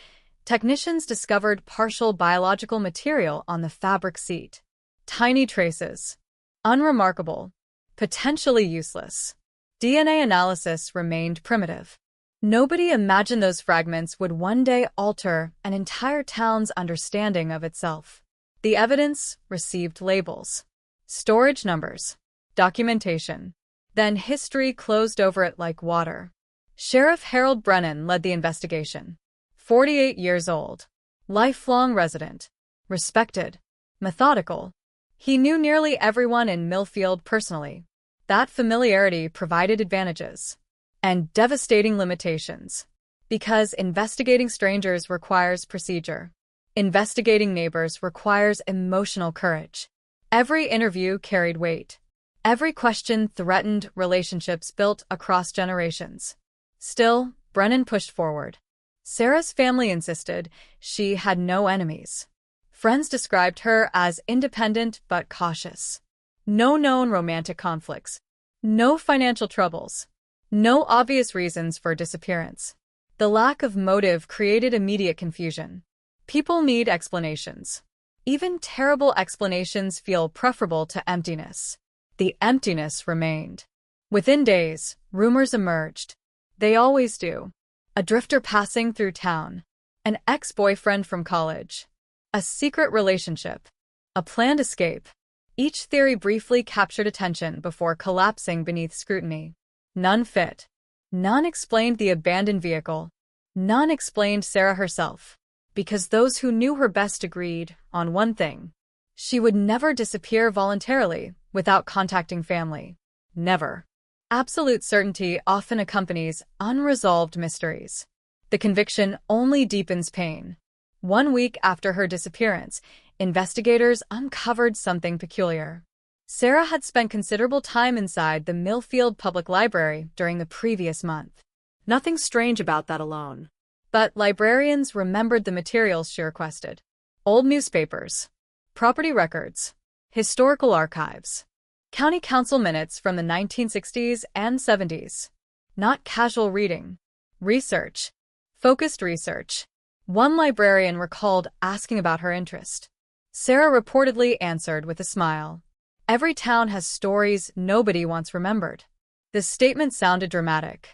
technicians discovered partial biological material on the fabric seat. Tiny traces. Unremarkable. Potentially useless. DNA analysis remained primitive. Nobody imagined those fragments would one day alter an entire town's understanding of itself. The evidence received labels. Storage numbers. Documentation. Then history closed over it like water. Sheriff Harold Brennan led the investigation. 48 years old. Lifelong resident. Respected. Methodical. He knew nearly everyone in Millfield personally. That familiarity provided advantages. And devastating limitations. Because investigating strangers requires procedure. Investigating neighbors requires emotional courage. Every interview carried weight. Every question threatened relationships built across generations. Still, Brennan pushed forward. Sarah's family insisted she had no enemies. Friends described her as independent but cautious. No known romantic conflicts. No financial troubles. No obvious reasons for disappearance. The lack of motive created immediate confusion. People need explanations. Even terrible explanations feel preferable to emptiness. The emptiness remained. Within days, rumors emerged. They always do. A drifter passing through town. An ex-boyfriend from college. A secret relationship. A planned escape. Each theory briefly captured attention before collapsing beneath scrutiny. None fit. None explained the abandoned vehicle. None explained Sarah herself. Because those who knew her best agreed on one thing. She would never disappear voluntarily without contacting family. Never. Absolute certainty often accompanies unresolved mysteries. The conviction only deepens pain. 1 week after her disappearance, investigators uncovered something peculiar. Sarah had spent considerable time inside the Millfield Public Library during the previous month. Nothing strange about that alone. But librarians remembered the materials she requested. Old newspapers, property records, historical archives, county council minutes from the 1960s and 70s. Not casual reading. Research. Focused research. One librarian recalled asking about her interest. Sarah reportedly answered with a smile. Every town has stories nobody wants remembered. The statement sounded dramatic.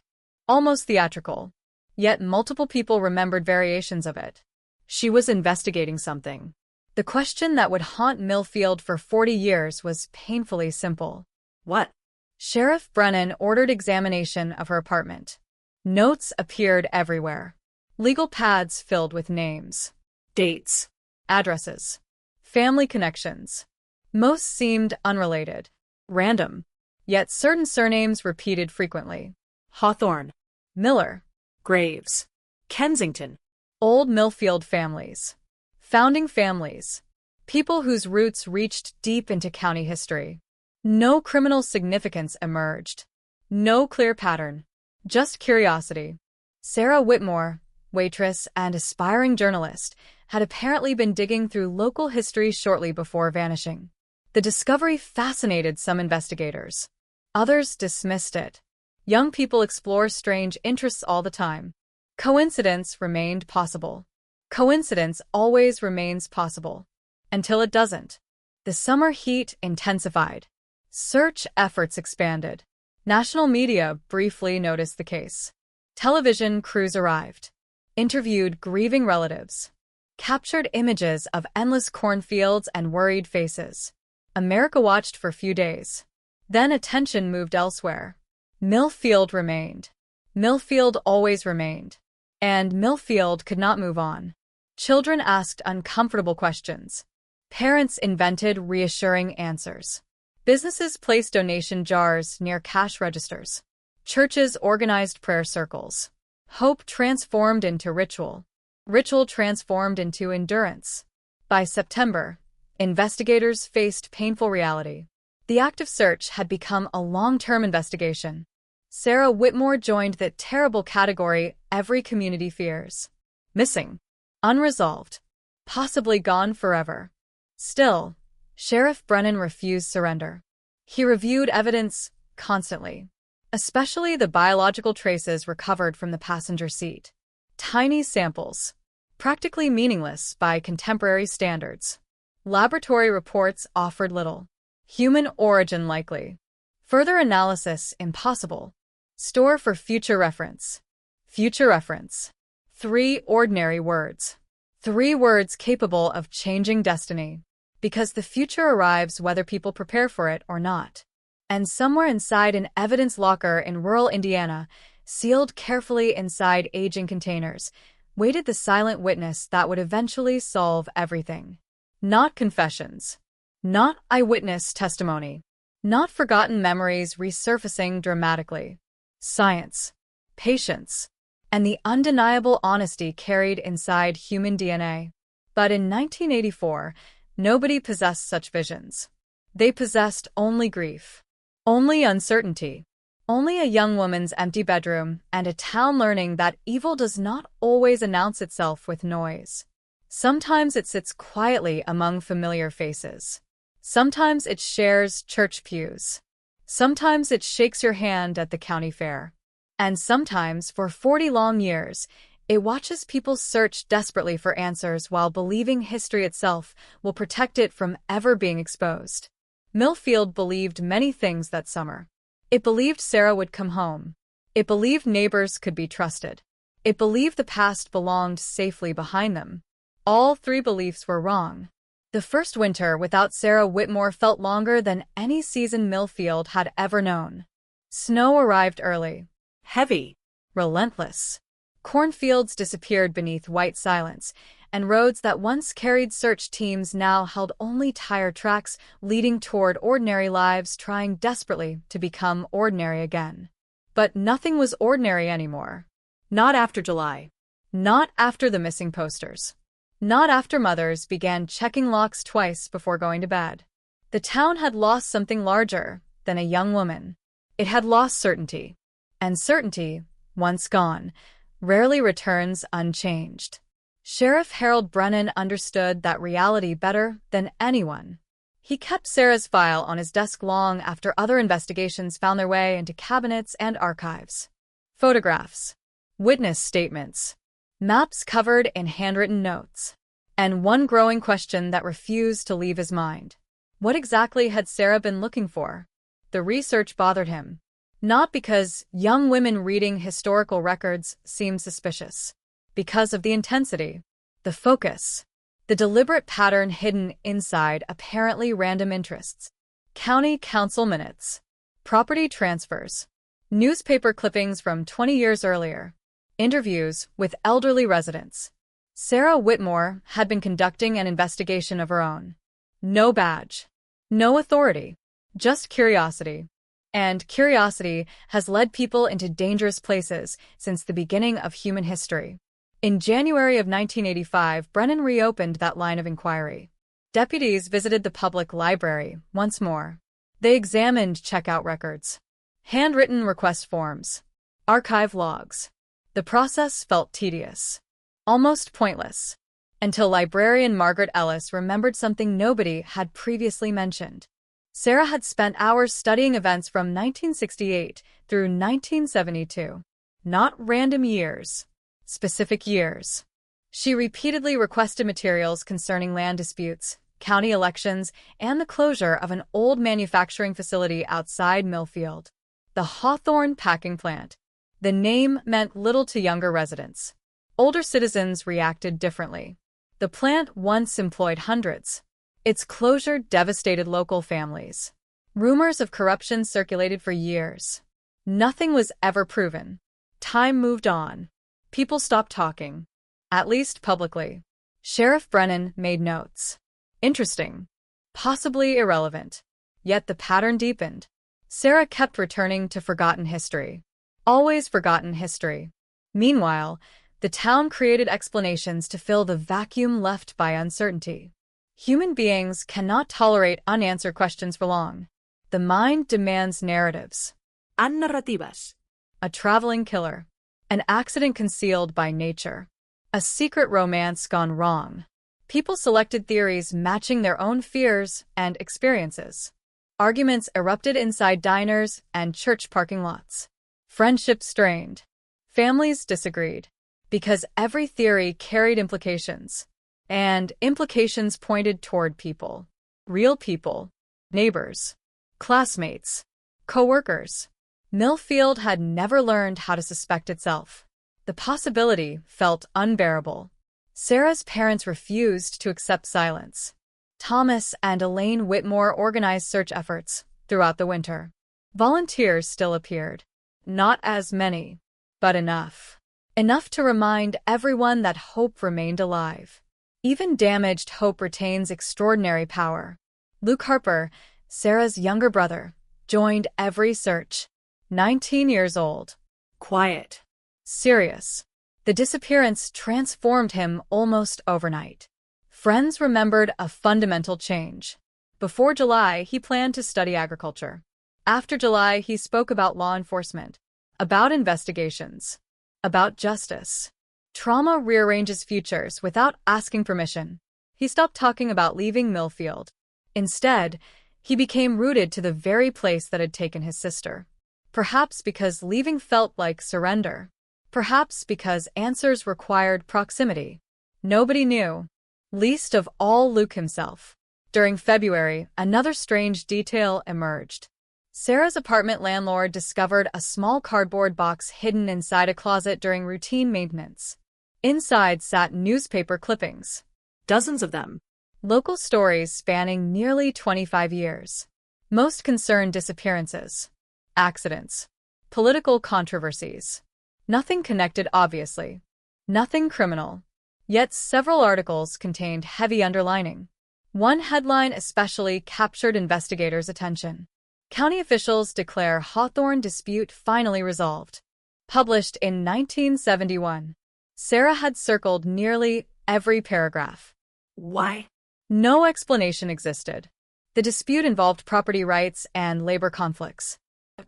Almost theatrical. Yet multiple people remembered variations of it. She was investigating something. The question that would haunt Millfield for 40 years was painfully simple. What? Sheriff Brennan ordered examination of her apartment. Notes appeared everywhere. Legal pads filled with names, dates, addresses, family connections. Most seemed unrelated, random. Yet certain surnames repeated frequently. Hawthorne, Miller, Graves, Kensington. Old Millfield families. Founding families. People whose roots reached deep into county history. No criminal significance emerged. No clear pattern. Just curiosity. Sarah Whitmore, waitress and aspiring journalist, had apparently been digging through local history shortly before vanishing. The discovery fascinated some investigators. Others dismissed it. Young people explore strange interests all the time. Coincidence remained possible. Coincidence always remains possible. Until it doesn't. The summer heat intensified. Search efforts expanded. National media briefly noticed the case. Television crews arrived. Interviewed grieving relatives. Captured images of endless cornfields and worried faces. America watched for a few days. Then attention moved elsewhere. Millfield remained. Millfield always remained. And Millfield could not move on. Children asked uncomfortable questions. Parents invented reassuring answers. Businesses placed donation jars near cash registers. Churches organized prayer circles. Hope transformed into ritual. Ritual transformed into endurance. By September, investigators faced painful reality. The active search had become a long-term investigation. Sarah Whitmore joined the terrible category every community fears. Missing. Unresolved. Possibly gone forever. Still, Sheriff Brennan refused surrender. He reviewed evidence constantly, especially the biological traces recovered from the passenger seat. Tiny samples, practically meaningless by contemporary standards. Laboratory reports offered little. Human origin likely. Further analysis impossible. Store for future reference. Future reference. 3 ordinary words. 3 words capable of changing destiny. Because the future arrives whether people prepare for it or not. And somewhere inside an evidence locker in rural Indiana, sealed carefully inside aging containers, waited the silent witness that would eventually solve everything. Not confessions. Not eyewitness testimony. Not forgotten memories resurfacing dramatically. Science. Patience. And the undeniable honesty carried inside human DNA. But in 1984, nobody possessed such visions. They possessed only grief. Only uncertainty. Only a young woman's empty bedroom and a town learning that evil does not always announce itself with noise. Sometimes it sits quietly among familiar faces. Sometimes it shares church pews. Sometimes it shakes your hand at the county fair. And sometimes, for 40 long years, it watches people search desperately for answers while believing history itself will protect it from ever being exposed. Millfield believed many things that summer. It believed Sarah would come home. It believed neighbors could be trusted. It believed the past belonged safely behind them. All 3 beliefs were wrong. The first winter without Sarah Whitmore felt longer than any season Millfield had ever known. Snow arrived early. Heavy. Relentless. Cornfields disappeared beneath white silence, and roads that once carried search teams now held only tire tracks leading toward ordinary lives trying desperately to become ordinary again. But nothing was ordinary anymore. Not after July. Not after the missing posters. Not after mothers began checking locks twice before going to bed. The town had lost something larger than a young woman. It had lost certainty. And certainty, once gone, rarely returns unchanged. Sheriff Harold Brennan understood that reality better than anyone. He kept Sarah's file on his desk long after other investigations found their way into cabinets and archives. Photographs, witness statements, maps covered in handwritten notes, and one growing question that refused to leave his mind. What exactly had Sarah been looking for? The research bothered him. Not because young women reading historical records seemed suspicious. Because of the intensity, the focus, the deliberate pattern hidden inside apparently random interests. County council minutes, property transfers, newspaper clippings from 20 years earlier, interviews with elderly residents. Sarah Whitmore had been conducting an investigation of her own. No badge, no authority, just curiosity. And curiosity has led people into dangerous places since the beginning of human history. In January of 1985, Brennan reopened that line of inquiry. Deputies visited the public library once more. They examined checkout records, handwritten request forms, archive logs. The process felt tedious, almost pointless, until librarian Margaret Ellis remembered something nobody had previously mentioned. Sarah had spent hours studying events from 1968 through 1972. Not random years, specific years. She repeatedly requested materials concerning land disputes, county elections, and the closure of an old manufacturing facility outside Millfield. The Hawthorne Packing Plant. The name meant little to younger residents. Older citizens reacted differently. The plant once employed hundreds. Its closure devastated local families. Rumors of corruption circulated for years. Nothing was ever proven. Time moved on. People stopped talking, at least publicly. Sheriff Brennan made notes. Interesting. Possibly irrelevant. Yet the pattern deepened. Sarah kept returning to forgotten history. Always forgotten history. Meanwhile, the town created explanations to fill the vacuum left by uncertainty. Human beings cannot tolerate unanswered questions for long. The mind demands narratives. Narrativas. A traveling killer. An accident concealed by nature. A secret romance gone wrong. People selected theories matching their own fears and experiences. Arguments erupted inside diners and church parking lots. Friendships strained. Families disagreed. Because every theory carried implications. And implications pointed toward people. Real people. Neighbors. Classmates. Co-workers. Millfield had never learned how to suspect itself. The possibility felt unbearable. Sarah's parents refused to accept silence. Thomas and Elaine Whitmore organized search efforts throughout the winter. Volunteers still appeared. Not as many, but enough. Enough to remind everyone that hope remained alive. Even damaged hope retains extraordinary power. Luke Harper, Sarah's younger brother, joined every search. 19 years old. Quiet. Serious. The disappearance transformed him almost overnight. Friends remembered a fundamental change. Before July, he planned to study agriculture. After July, he spoke about law enforcement, about investigations, about justice. Trauma rearranges futures without asking permission. He stopped talking about leaving Millfield. Instead, he became rooted to the very place that had taken his sister. Perhaps because leaving felt like surrender. Perhaps because answers required proximity. Nobody knew, least of all Luke himself. During February, another strange detail emerged. Sarah's apartment landlord discovered a small cardboard box hidden inside a closet during routine maintenance. Inside sat newspaper clippings. Dozens of them. Local stories spanning nearly 25 years. Most concerned disappearances. Accidents. Political controversies. Nothing connected, obviously. Nothing criminal. Yet several articles contained heavy underlining. One headline especially captured investigators' attention. County officials declare Hawthorne dispute finally resolved. Published in 1971. Sarah had circled nearly every paragraph. Why? No explanation existed. The dispute involved property rights and labor conflicts.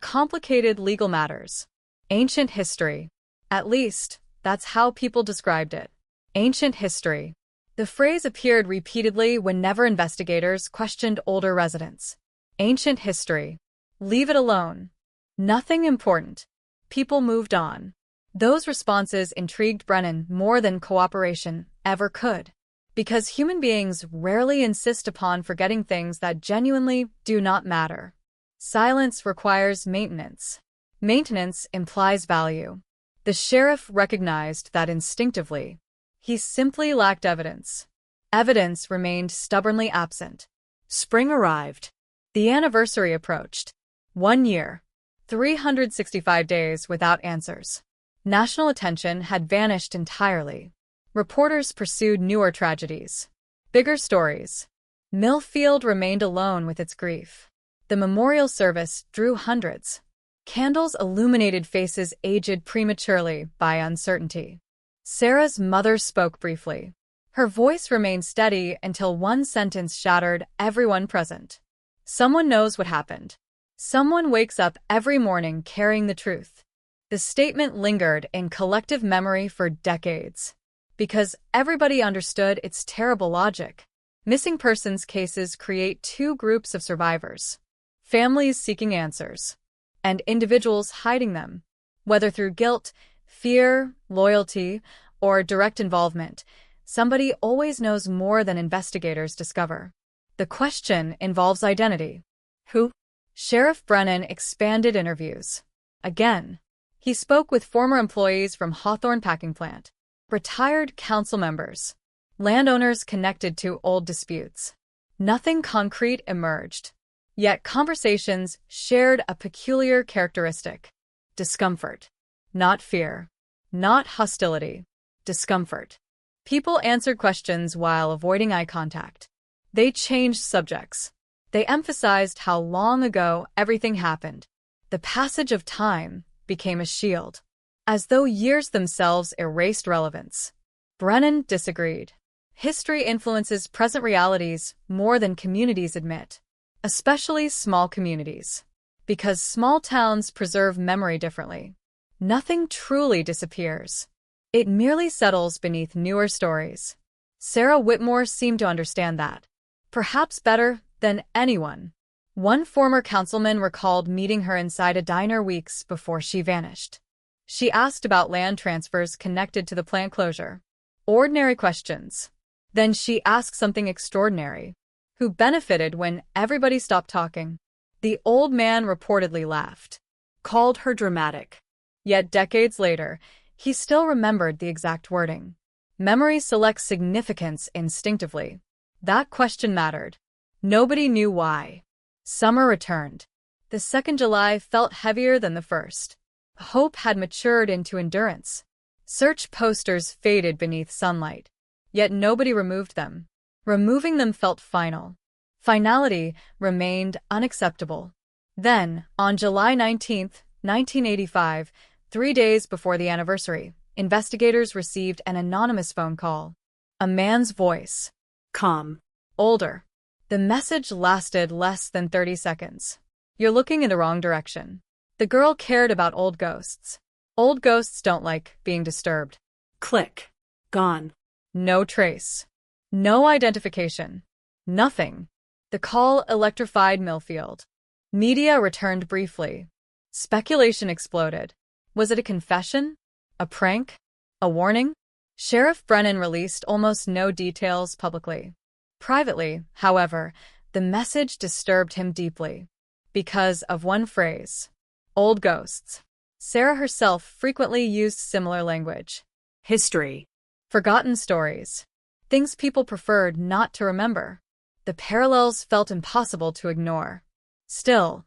Complicated legal matters. Ancient history. At least, that's how people described it. Ancient history. The phrase appeared repeatedly whenever investigators questioned older residents. Ancient history. Leave it alone. Nothing important. People moved on. Those responses intrigued Brennan more than cooperation ever could. Because human beings rarely insist upon forgetting things that genuinely do not matter. Silence requires maintenance. Maintenance implies value. The sheriff recognized that instinctively. He simply lacked evidence. Evidence remained stubbornly absent. Spring arrived. The anniversary approached. 1 year. 365 days without answers. National attention had vanished entirely. Reporters pursued newer tragedies. Bigger stories. Millfield remained alone with its grief. The memorial service drew hundreds. Candles illuminated faces aged prematurely by uncertainty. Sarah's mother spoke briefly. Her voice remained steady until one sentence shattered everyone present. Someone knows what happened. Someone wakes up every morning carrying the truth. The statement lingered in collective memory for decades. Because everybody understood its terrible logic. Missing persons cases create two groups of survivors. Families seeking answers. And individuals hiding them. Whether through guilt, fear, loyalty, or direct involvement, somebody always knows more than investigators discover. The question involves identity. Who? Sheriff Brennan expanded interviews. Again, he spoke with former employees from Hawthorne Packing Plant, retired council members, landowners connected to old disputes. Nothing concrete emerged. Yet conversations shared a peculiar characteristic. Discomfort. Not fear. Not hostility. Discomfort. People answered questions while avoiding eye contact. They changed subjects. They emphasized how long ago everything happened. The passage of time became a shield, as though years themselves erased relevance. Brennan disagreed. History influences present realities more than communities admit, especially small communities. Because small towns preserve memory differently. Nothing truly disappears. It merely settles beneath newer stories. Sarah Whitmore seemed to understand that, perhaps better than anyone. One former councilman recalled meeting her inside a diner weeks before she vanished. She asked about land transfers connected to the plant closure. Ordinary questions. Then she asked something extraordinary. Who benefited when everybody stopped talking? The old man reportedly laughed, called her dramatic. Yet decades later, he still remembered the exact wording. Memory selects significance instinctively. That question mattered. Nobody knew why. Summer returned. The second July felt heavier than the first. Hope had matured into endurance. Search posters faded beneath sunlight. Yet nobody removed them. Removing them felt final. Finality remained unacceptable. Then, on July 19, 1985, 3 days before the anniversary, investigators received an anonymous phone call. A man's voice. Calm. Older. The message lasted less than 30 seconds. You're looking in the wrong direction. The girl cared about old ghosts. Old ghosts don't like being disturbed. Click. Gone. No trace. No identification. Nothing. The call electrified Millfield. Media returned briefly. Speculation exploded. Was it a confession? A prank? A warning? Sheriff Brennan released almost no details publicly. Privately, however, the message disturbed him deeply. Because of one phrase. Old ghosts. Sarah herself frequently used similar language. History. Forgotten stories. Things people preferred not to remember. The parallels felt impossible to ignore. Still,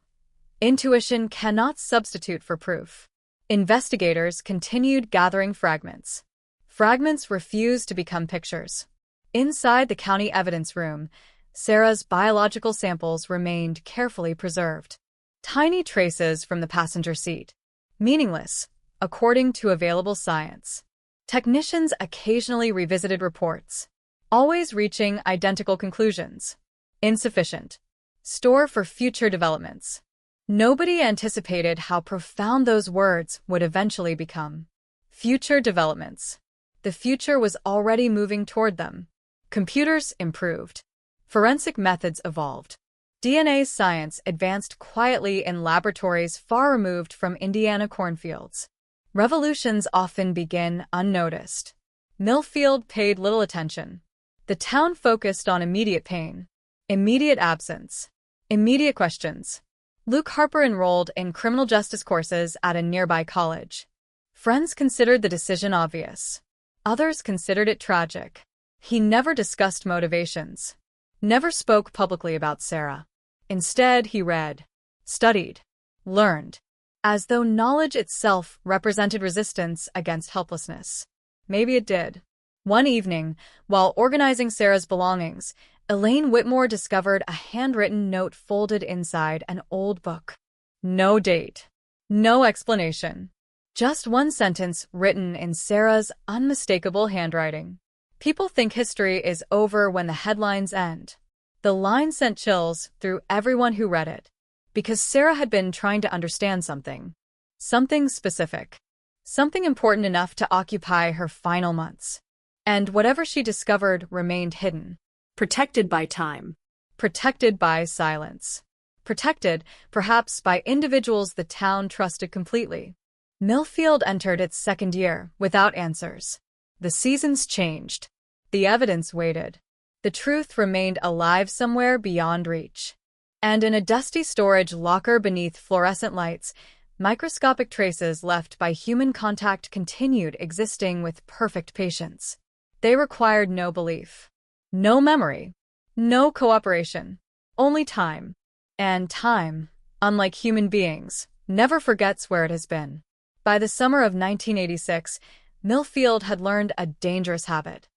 intuition cannot substitute for proof. Investigators continued gathering fragments. Fragments refused to become pictures. Inside the county evidence room, Sarah's biological samples remained carefully preserved. Tiny traces from the passenger seat. Meaningless, according to available science. Technicians occasionally revisited reports, always reaching identical conclusions. Insufficient. Store for future developments. Nobody anticipated how profound those words would eventually become. Future developments. The future was already moving toward them. Computers improved. Forensic methods evolved. DNA science advanced quietly in laboratories far removed from Indiana cornfields. Revolutions often begin unnoticed. Millfield paid little attention. The town focused on immediate pain, immediate absence, immediate questions. Luke Harper enrolled in criminal justice courses at a nearby college. Friends considered the decision obvious. Others considered it tragic. He never discussed motivations. Never spoke publicly about Sarah. Instead, he read, studied, learned, as though knowledge itself represented resistance against helplessness. Maybe it did. One evening, while organizing Sarah's belongings, Elaine Whitmore discovered a handwritten note folded inside an old book. No date. No explanation. Just one sentence written in Sarah's unmistakable handwriting. People think history is over when the headlines end. The line sent chills through everyone who read it. Because Sarah had been trying to understand something. Something specific. Something important enough to occupy her final months. And whatever she discovered remained hidden. Protected by time. Protected by silence. Protected, perhaps, by individuals the town trusted completely. Millfield entered its second year without answers. The seasons changed. The evidence waited. The truth remained alive somewhere beyond reach. And in a dusty storage locker beneath fluorescent lights, microscopic traces left by human contact continued existing with perfect patience. They required no belief. No memory. No cooperation. Only time. And time, unlike human beings, never forgets where it has been. By the summer of 1986, Millfield had learned a dangerous habit.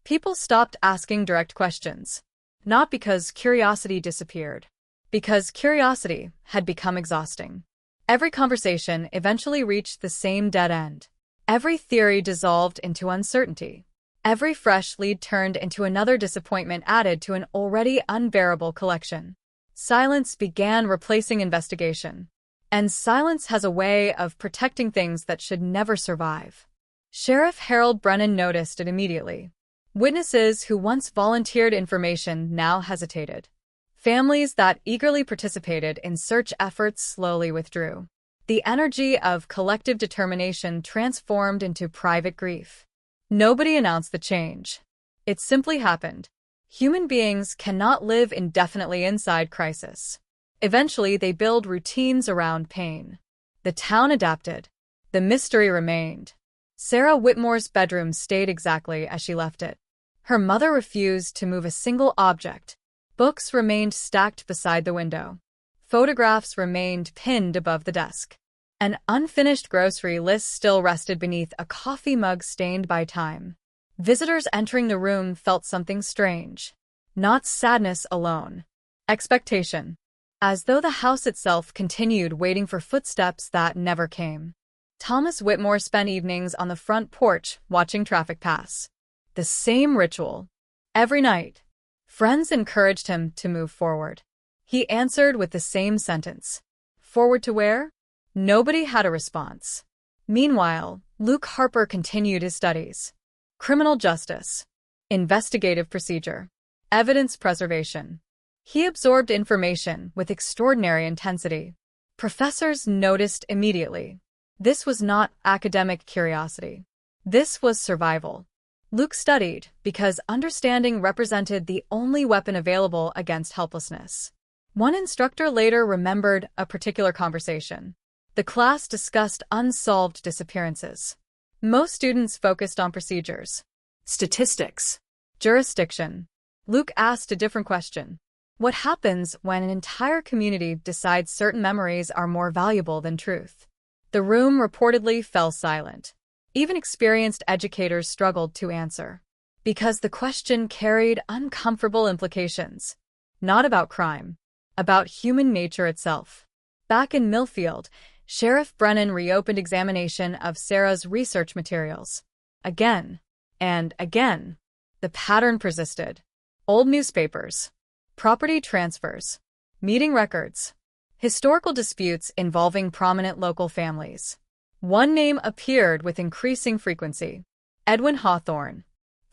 People stopped asking direct questions, not because curiosity disappeared, because curiosity had become exhausting. Every conversation eventually reached the same dead end. Every theory dissolved into uncertainty. Every fresh lead turned into another disappointment added to an already unbearable collection. Silence began replacing investigation. And silence has a way of protecting things that should never survive. Sheriff Harold Brennan noticed it immediately. Witnesses who once volunteered information now hesitated. Families that eagerly participated in search efforts slowly withdrew. The energy of collective determination transformed into private grief. Nobody announced the change. It simply happened. Human beings cannot live indefinitely inside crisis. Eventually, they build routines around pain. The town adapted. The mystery remained. Sarah Whitmore's bedroom stayed exactly as she left it. Her mother refused to move a single object. Books remained stacked beside the window. Photographs remained pinned above the desk. An unfinished grocery list still rested beneath a coffee mug stained by time. Visitors entering the room felt something strange. Not sadness alone. Expectation. As though the house itself continued waiting for footsteps that never came. Thomas Whitmore spent evenings on the front porch watching traffic pass. The same ritual. Every night. Friends encouraged him to move forward. He answered with the same sentence. Forward to where? Nobody had a response. Meanwhile, Luke Harper continued his studies. Criminal justice. Investigative procedure. Evidence preservation. He absorbed information with extraordinary intensity. Professors noticed immediately. This was not academic curiosity. This was survival. Luke studied because understanding represented the only weapon available against helplessness. One instructor later remembered a particular conversation. The class discussed unsolved disappearances. Most students focused on procedures, statistics, jurisdiction. Luke asked a different question. What happens when an entire community decides certain memories are more valuable than truth? The room reportedly fell silent. Even experienced educators struggled to answer. Because the question carried uncomfortable implications. Not about crime, about human nature itself. Back in Millfield, Sheriff Brennan reopened examination of Sarah's research materials. Again and again, the pattern persisted. Old newspapers, property transfers, meeting records, historical disputes involving prominent local families. One name appeared with increasing frequency. Edwin Hawthorne,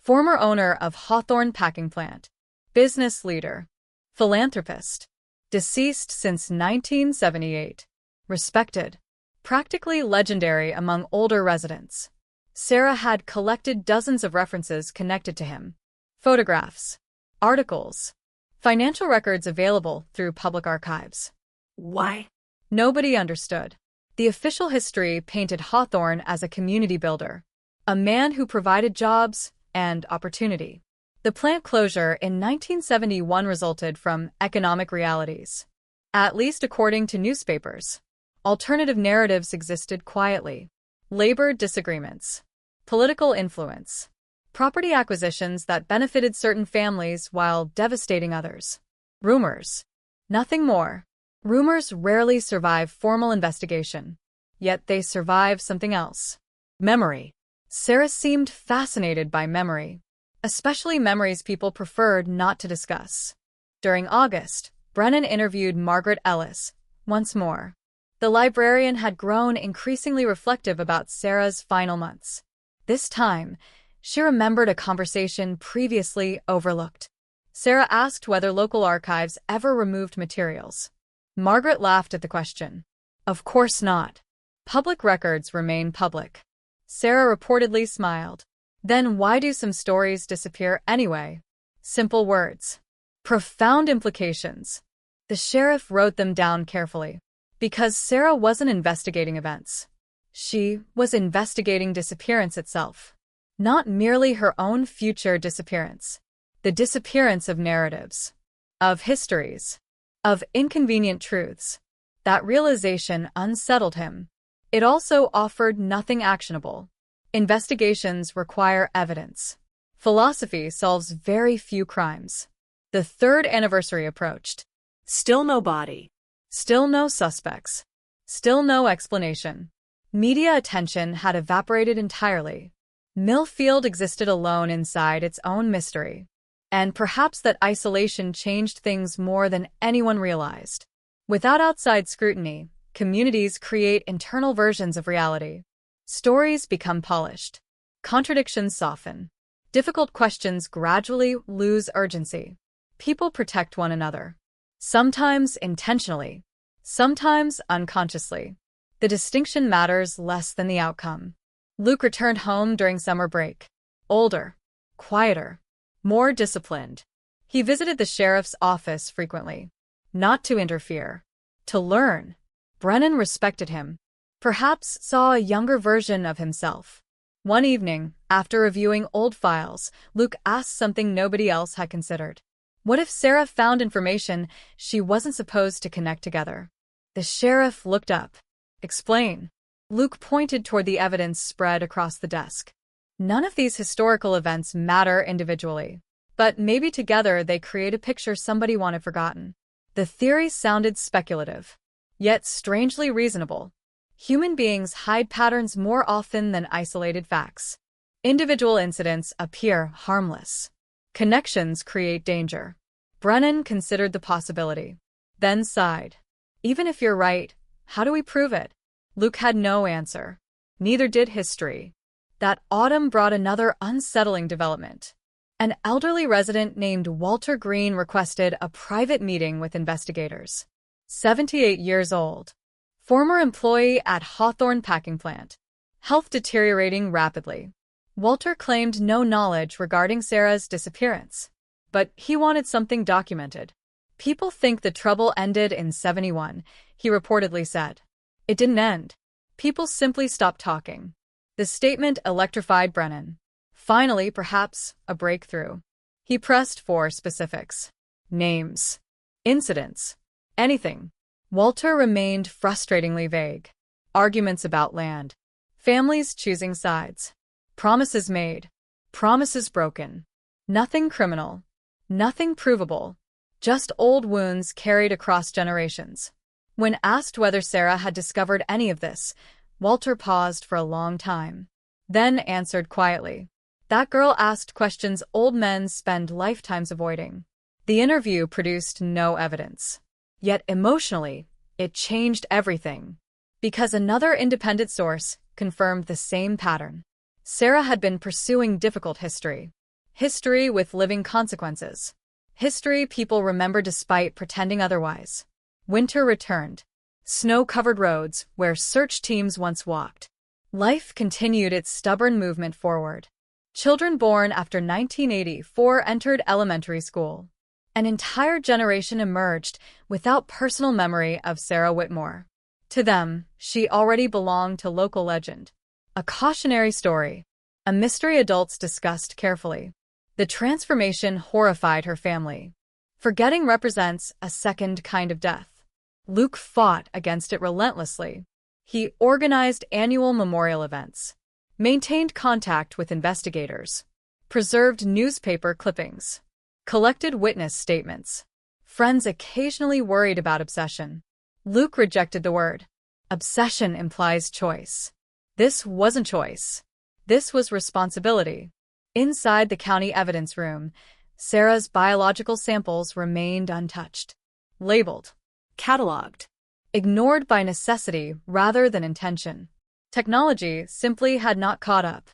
former owner of Hawthorne Packing Plant, business leader, philanthropist, deceased since 1978. Respected, practically legendary among older residents. Sarah had collected dozens of references connected to him. Photographs, articles, financial records available through public archives. Why? Nobody understood. The official history painted Hawthorne as a community builder, a man who provided jobs and opportunity. The plant closure in 1971 resulted from economic realities, at least according to newspapers. Alternative narratives existed quietly. Labor disagreements, political influence, property acquisitions that benefited certain families while devastating others. Rumors. Nothing more. Rumors rarely survive formal investigation, yet they survive something else. Memory. Sarah seemed fascinated by memory, especially memories people preferred not to discuss. During August, Brennan interviewed Margaret Ellis once more. The librarian had grown increasingly reflective about Sarah's final months. This time, she remembered a conversation previously overlooked. Sarah asked whether local archives ever removed materials. Margaret laughed at the question. Of course not. Public records remain public. Sarah reportedly smiled. Then why do some stories disappear anyway? Simple words. Profound implications. The sheriff wrote them down carefully. Because Sarah wasn't investigating events. She was investigating disappearance itself. Not merely her own future disappearance. The disappearance of narratives. Of histories. Of inconvenient truths. That realization unsettled him. It also offered nothing actionable. Investigations require evidence. Philosophy solves very few crimes. The third anniversary approached. Still no body. Still no suspects. Still no explanation. Media attention had evaporated entirely. Millfield existed alone inside its own mystery. And perhaps that isolation changed things more than anyone realized. Without outside scrutiny, communities create internal versions of reality. Stories become polished. Contradictions soften. Difficult questions gradually lose urgency. People protect one another. Sometimes intentionally, sometimes unconsciously. The distinction matters less than the outcome. Luke returned home during summer break. Older, quieter, more disciplined. He visited the sheriff's office frequently. Not to interfere. To learn. Brennan respected him. Perhaps saw a younger version of himself. One evening, after reviewing old files, Luke asked something nobody else had considered. What if Sarah found information she wasn't supposed to connect together? The sheriff looked up. Explain. Luke pointed toward the evidence spread across the desk. None of these historical events matter individually, but maybe together they create a picture somebody wanted forgotten. The theory sounded speculative, yet strangely reasonable. Human beings hide patterns more often than isolated facts. Individual incidents appear harmless. Connections create danger. Brennan considered the possibility, then sighed. Even if you're right, how do we prove it? Luke had no answer. Neither did history. That autumn brought another unsettling development. An elderly resident named Walter Green requested a private meeting with investigators. 78 years old. Former employee at Hawthorne Packing Plant. Health deteriorating rapidly. Walter claimed no knowledge regarding Sarah's disappearance. But he wanted something documented. People think the trouble ended in '71, he reportedly said. It didn't end. People simply stopped talking. The statement electrified Brennan. Finally, perhaps, a breakthrough. He pressed for specifics. Names. Incidents. Anything. Walter remained frustratingly vague. Arguments about land. Families choosing sides. Promises made. Promises broken. Nothing criminal. Nothing provable. Just old wounds carried across generations. When asked whether Sarah had discovered any of this, Walter paused for a long time. Then answered quietly. That girl asked questions old men spend lifetimes avoiding. The interview produced no evidence. Yet emotionally, it changed everything. Because another independent source confirmed the same pattern. Sarah had been pursuing difficult history. History with living consequences. History people remember despite pretending otherwise. Winter returned. Snow-covered roads where search teams once walked. Life continued its stubborn movement forward. Children born after 1984 entered elementary school. An entire generation emerged without personal memory of Sarah Whitmore. To them, she already belonged to local legend. A cautionary story. A mystery adults discussed carefully. The transformation horrified her family. Forgetting represents a second kind of death. Luke fought against it relentlessly. He organized annual memorial events, maintained contact with investigators, preserved newspaper clippings, collected witness statements. Friends occasionally worried about obsession. Luke rejected the word. Obsession implies choice. This wasn't choice. This was responsibility. Inside the county evidence room, Sarah's biological samples remained untouched. Labeled. Cataloged. Ignored by necessity rather than intention. Technology simply had not caught up.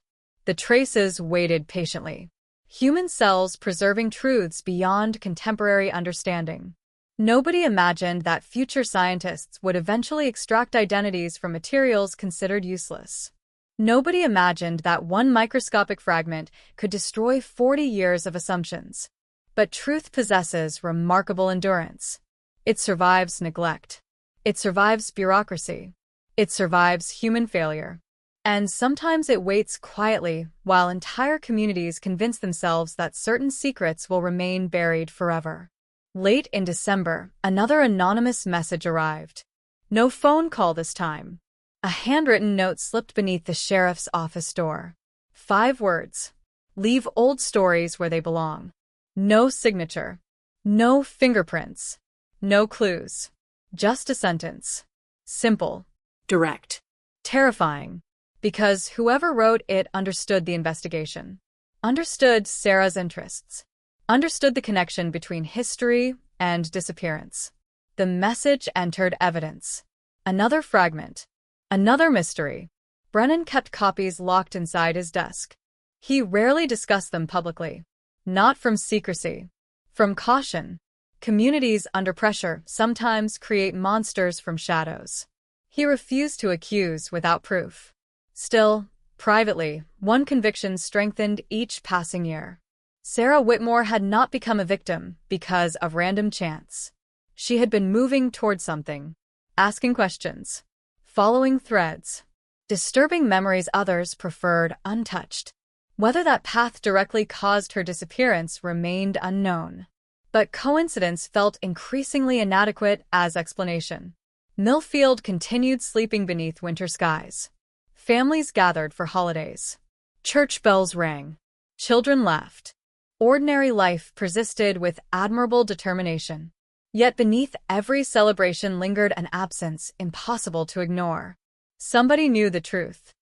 The traces waited patiently. Human cells preserving truths beyond contemporary understanding. Nobody imagined that future scientists would eventually extract identities from materials considered useless. Nobody imagined that one microscopic fragment could destroy 40 years of assumptions. But truth possesses remarkable endurance. It survives neglect. It survives bureaucracy. It survives human failure. And sometimes it waits quietly while entire communities convince themselves that certain secrets will remain buried forever. Late in December, another anonymous message arrived. No phone call this time. A handwritten note slipped beneath the sheriff's office door. 5 words. Leave old stories where they belong. No signature. No fingerprints. No clues. Just a sentence. Simple. Direct. Terrifying. Because whoever wrote it understood the investigation. Understood Sarah's interests. Understood the connection between history and disappearance. The message entered evidence. Another fragment. Another mystery. Brennan kept copies locked inside his desk. He rarely discussed them publicly. Not from secrecy. From caution. Communities under pressure sometimes create monsters from shadows. He refused to accuse without proof. Still, privately, one conviction strengthened each passing year. Sarah Whitmore had not become a victim because of random chance. She had been moving toward something, asking questions, following threads, disturbing memories others preferred untouched. Whether that path directly caused her disappearance remained unknown. But coincidence felt increasingly inadequate as explanation. Millfield continued sleeping beneath winter skies. Families gathered for holidays. Church bells rang. Children laughed. Ordinary life persisted with admirable determination. Yet beneath every celebration lingered an absence impossible to ignore. Somebody knew the truth.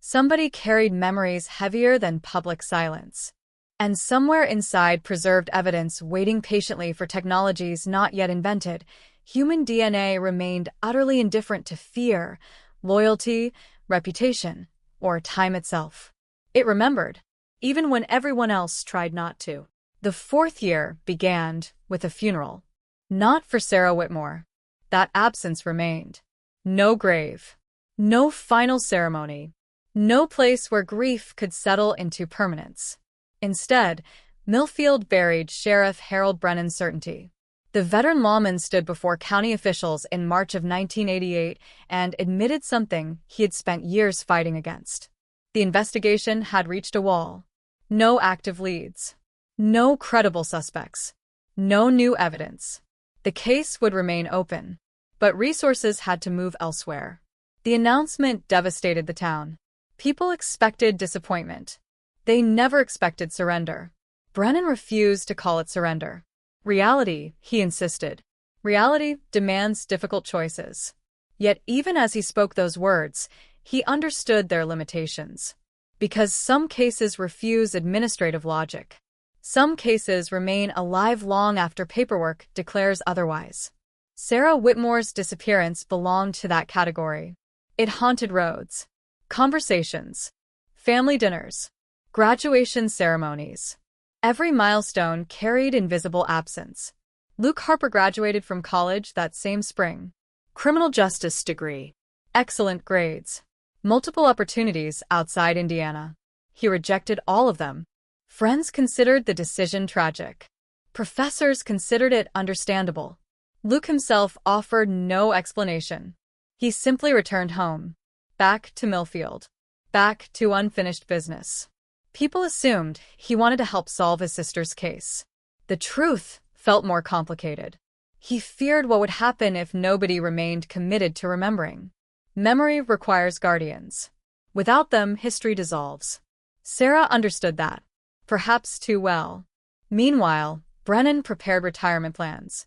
Somebody carried memories heavier than public silence. And somewhere inside preserved evidence waiting patiently for technologies not yet invented, human DNA remained utterly indifferent to fear, loyalty, reputation, or time itself. It remembered, even when everyone else tried not to. The fourth year began with a funeral. Not for Sarah Whitmore. That absence remained. No grave. No final ceremony. No place where grief could settle into permanence. Instead, Millfield buried Sheriff Harold Brennan's certainty. The veteran lawman stood before county officials in March of 1988 and admitted something he had spent years fighting against. The investigation had reached a wall. No active leads. No credible suspects. No new evidence. The case would remain open, but resources had to move elsewhere. The announcement devastated the town. People expected disappointment. They never expected surrender. Brennan refused to call it surrender. Reality, he insisted. Reality demands difficult choices. Yet even as he spoke those words, he understood their limitations. Because some cases refuse administrative logic. Some cases remain alive long after paperwork declares otherwise. Sarah Whitmore's disappearance belonged to that category. It haunted roads, conversations, family dinners, graduation ceremonies. Every milestone carried invisible absence. Luke Harper graduated from college that same spring. Criminal justice degree. Excellent grades. Multiple opportunities outside Indiana. He rejected all of them. Friends considered the decision tragic. Professors considered it understandable. Luke himself offered no explanation. He simply returned home. Back to Millfield. Back to unfinished business. People assumed he wanted to help solve his sister's case. The truth felt more complicated. He feared what would happen if nobody remained committed to remembering. Memory requires guardians. Without them, history dissolves. Sarah understood that, perhaps too well. Meanwhile, Brennan prepared retirement plans.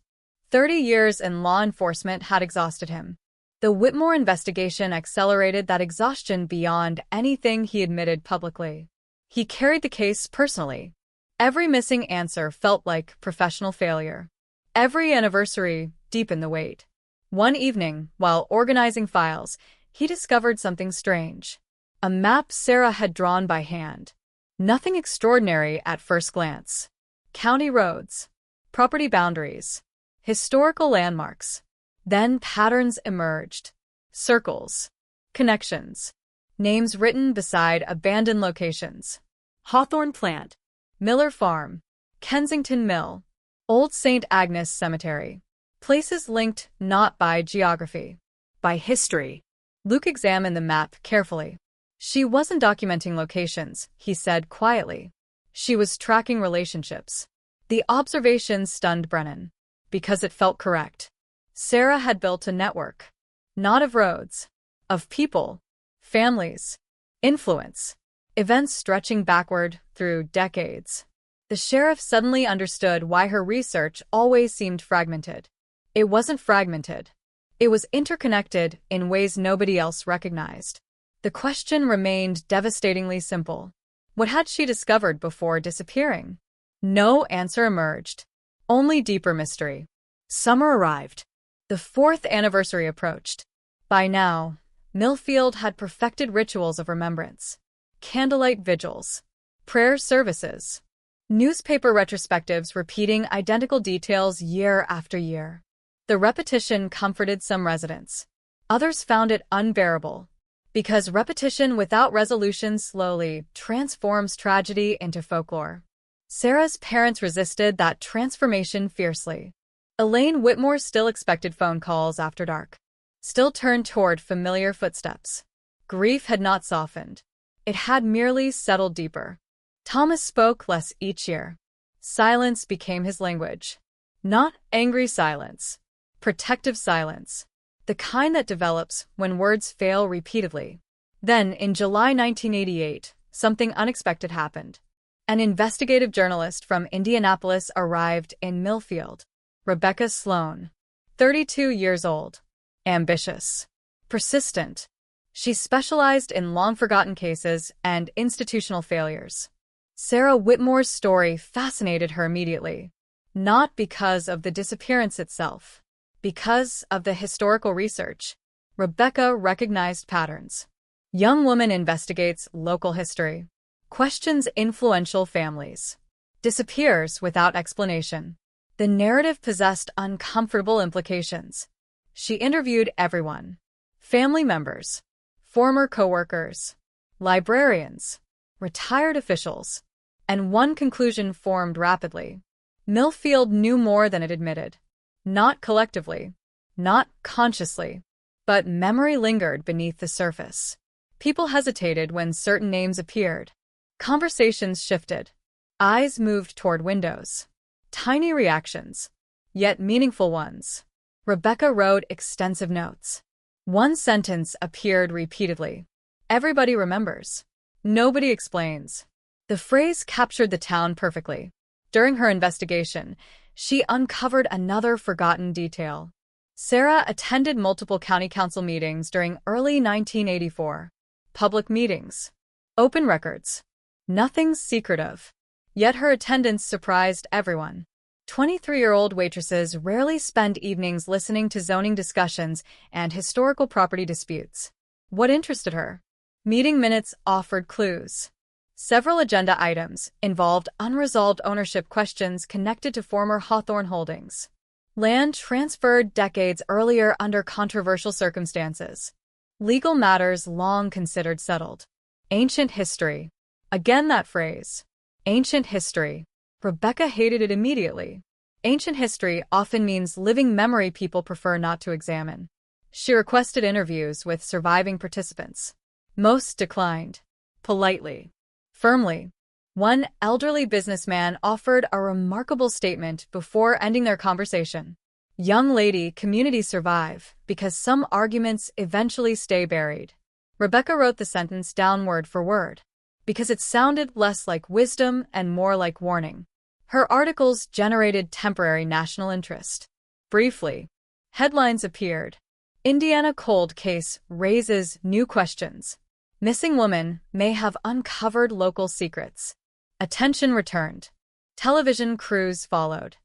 30 years in law enforcement had exhausted him. The Whitmore investigation accelerated that exhaustion beyond anything he admitted publicly. He carried the case personally. Every missing answer felt like professional failure. Every anniversary deepened the weight. One evening, while organizing files, he discovered something strange. A map Sarah had drawn by hand. Nothing extraordinary at first glance. County roads, property boundaries, historical landmarks. Then patterns emerged. Circles, connections, names written beside abandoned locations. Hawthorne Plant, Miller Farm, Kensington Mill, Old St. Agnes Cemetery. Places linked not by geography, by history. Luke examined the map carefully. She wasn't documenting locations, he said quietly. She was tracking relationships. The observation stunned Brennan, because it felt correct. Sarah had built a network, not of roads, of people, families, influence. events stretching backward through decades. The sheriff suddenly understood why her research always seemed fragmented. It wasn't fragmented. It was interconnected in ways nobody else recognized. The question remained devastatingly simple. What had she discovered before disappearing? No answer emerged. Only deeper mystery. Summer arrived. The 4th anniversary approached. By now, Millfield had perfected rituals of remembrance. Candlelight vigils. Prayer services. Newspaper retrospectives repeating identical details year after year. The repetition comforted some residents. Others found it unbearable. Because repetition without resolution slowly transforms tragedy into folklore. Sarah's parents resisted that transformation fiercely. Elaine Whitmore still expected phone calls after dark. Still turned toward familiar footsteps. Grief had not softened. It had merely settled deeper. Thomas spoke less each year. Silence became his language. Not angry silence. Protective silence. The kind that develops when words fail repeatedly. Then, in July 1988, something unexpected happened. An investigative journalist from Indianapolis arrived in Millfield. Rebecca Sloan. 32 years old. Ambitious. Persistent. She specialized in long-forgotten cases and institutional failures. Sarah Whitmore's story fascinated her immediately. Not because of the disappearance itself. Because of the historical research. Rebecca recognized patterns. Young woman investigates local history. Questions influential families. Disappears without explanation. The narrative possessed uncomfortable implications. She interviewed everyone. Family members. Former coworkers. Librarians. Retired officials. And one conclusion formed rapidly. Millfield knew more than it admitted. Not collectively. Not consciously. But memory lingered beneath the surface. People hesitated when certain names appeared. Conversations shifted. Eyes moved toward windows. Tiny reactions, yet meaningful ones. Rebecca wrote extensive notes. One sentence appeared repeatedly. Everybody remembers. Nobody explains. The phrase captured the town perfectly. During her investigation, she uncovered another forgotten detail. Sarah attended multiple county council meetings during early 1984. Public meetings. Open records. Nothing secretive. Yet her attendance surprised everyone. 23-year-old waitresses rarely spend evenings listening to zoning discussions and historical property disputes. What interested her? Meeting minutes offered clues. Several agenda items involved unresolved ownership questions connected to former Hawthorne holdings. Land transferred decades earlier under controversial circumstances. Legal matters long considered settled. Ancient history. Again that phrase. Ancient history. Rebecca hated it immediately. Ancient history often means living memory people prefer not to examine. She requested interviews with surviving participants. Most declined. Politely. Firmly. One elderly businessman offered a remarkable statement before ending their conversation. Young lady, communities survive because some arguments eventually stay buried. Rebecca wrote the sentence down word for word, because it sounded less like wisdom and more like warning. Her articles generated temporary national interest. Briefly, headlines appeared. Indiana cold case raises new questions. Missing woman may have uncovered local secrets. Attention returned. Television crews followed.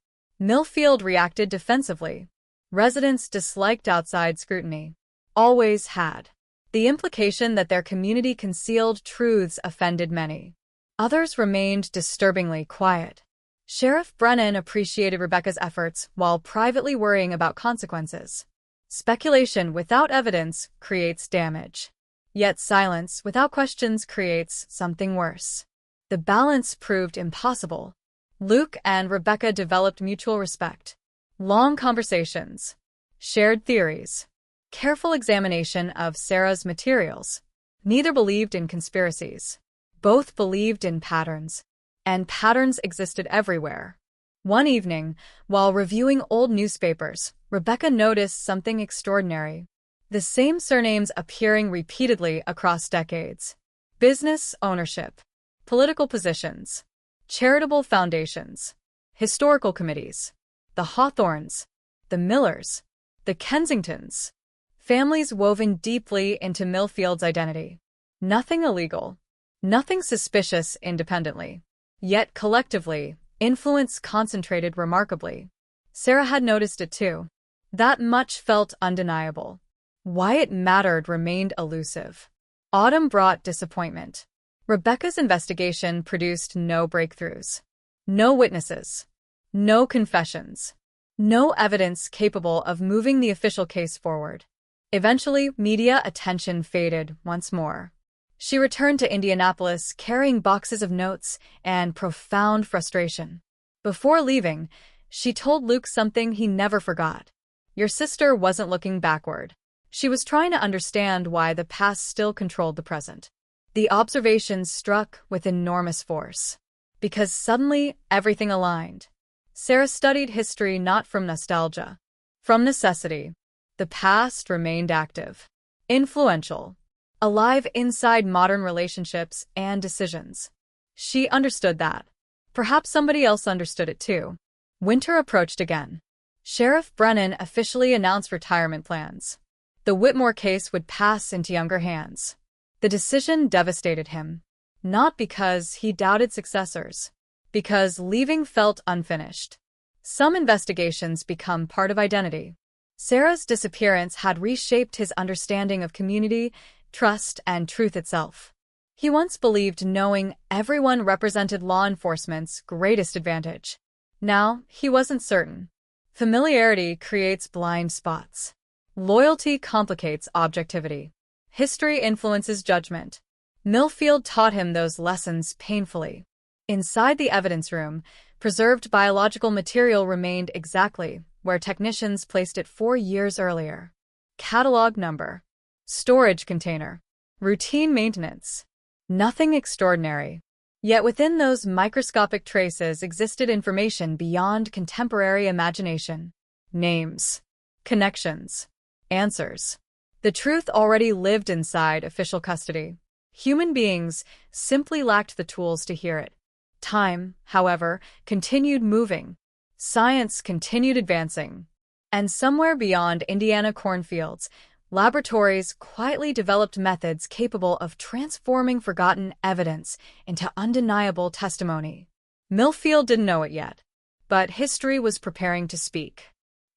Millfield reacted defensively. Residents disliked outside scrutiny. Always had. The implication that their community concealed truths offended many. Others remained disturbingly quiet. Sheriff Brennan appreciated Rebecca's efforts while privately worrying about consequences. Speculation without evidence creates damage. Yet silence without questions creates something worse. The balance proved impossible. Luke and Rebecca developed mutual respect. Long conversations. Shared theories. Careful examination of Sarah's materials. Neither believed in conspiracies. Both believed in patterns. And patterns existed everywhere. One evening, while reviewing old newspapers, Rebecca noticed something extraordinary. The same surnames appearing repeatedly across decades. business ownership, political positions, charitable foundations, historical committees, the Hawthorns, the Millers, the Kensingtons, families woven deeply into Millfield's identity. Nothing illegal, nothing suspicious independently. Yet collectively, influence concentrated remarkably. Sarah had noticed it too. That much felt undeniable. Why it mattered remained elusive. Autumn brought disappointment. Rebecca's investigation produced no breakthroughs. No witnesses. No confessions. No evidence capable of moving the official case forward. Eventually, media attention faded once more. She returned to Indianapolis carrying boxes of notes and profound frustration. Before leaving, she told Luke something he never forgot. Your sister wasn't looking backward. She was trying to understand why the past still controlled the present. The observation struck with enormous force. Because suddenly, everything aligned. Sarah studied history not from nostalgia. From necessity. The past remained active. Influential. Alive inside modern relationships and decisions. She understood that. Perhaps somebody else understood it too. Winter approached again. Sheriff Brennan officially announced retirement plans. The Whitmore case would pass into younger hands. The decision devastated him. Not because he doubted successors. Because leaving felt unfinished. Some investigations become part of identity. Sarah's disappearance had reshaped his understanding of community, trust, and truth itself. He once believed knowing everyone represented law enforcement's greatest advantage. Now, he wasn't certain. Familiarity creates blind spots. Loyalty complicates objectivity. History influences judgment. Millfield taught him those lessons painfully. Inside the evidence room, preserved biological material remained exactly where technicians placed it 4 years earlier. Catalog number. Storage container. Routine maintenance. Nothing extraordinary. Yet within those microscopic traces existed information beyond contemporary imagination. Names. Connections. Answers. The truth already lived inside official custody. Human beings simply lacked the tools to hear it. Time, however, continued moving. Science continued advancing. And somewhere beyond Indiana cornfields, laboratories quietly developed methods capable of transforming forgotten evidence into undeniable testimony. Millfield didn't know it yet, but history was preparing to speak.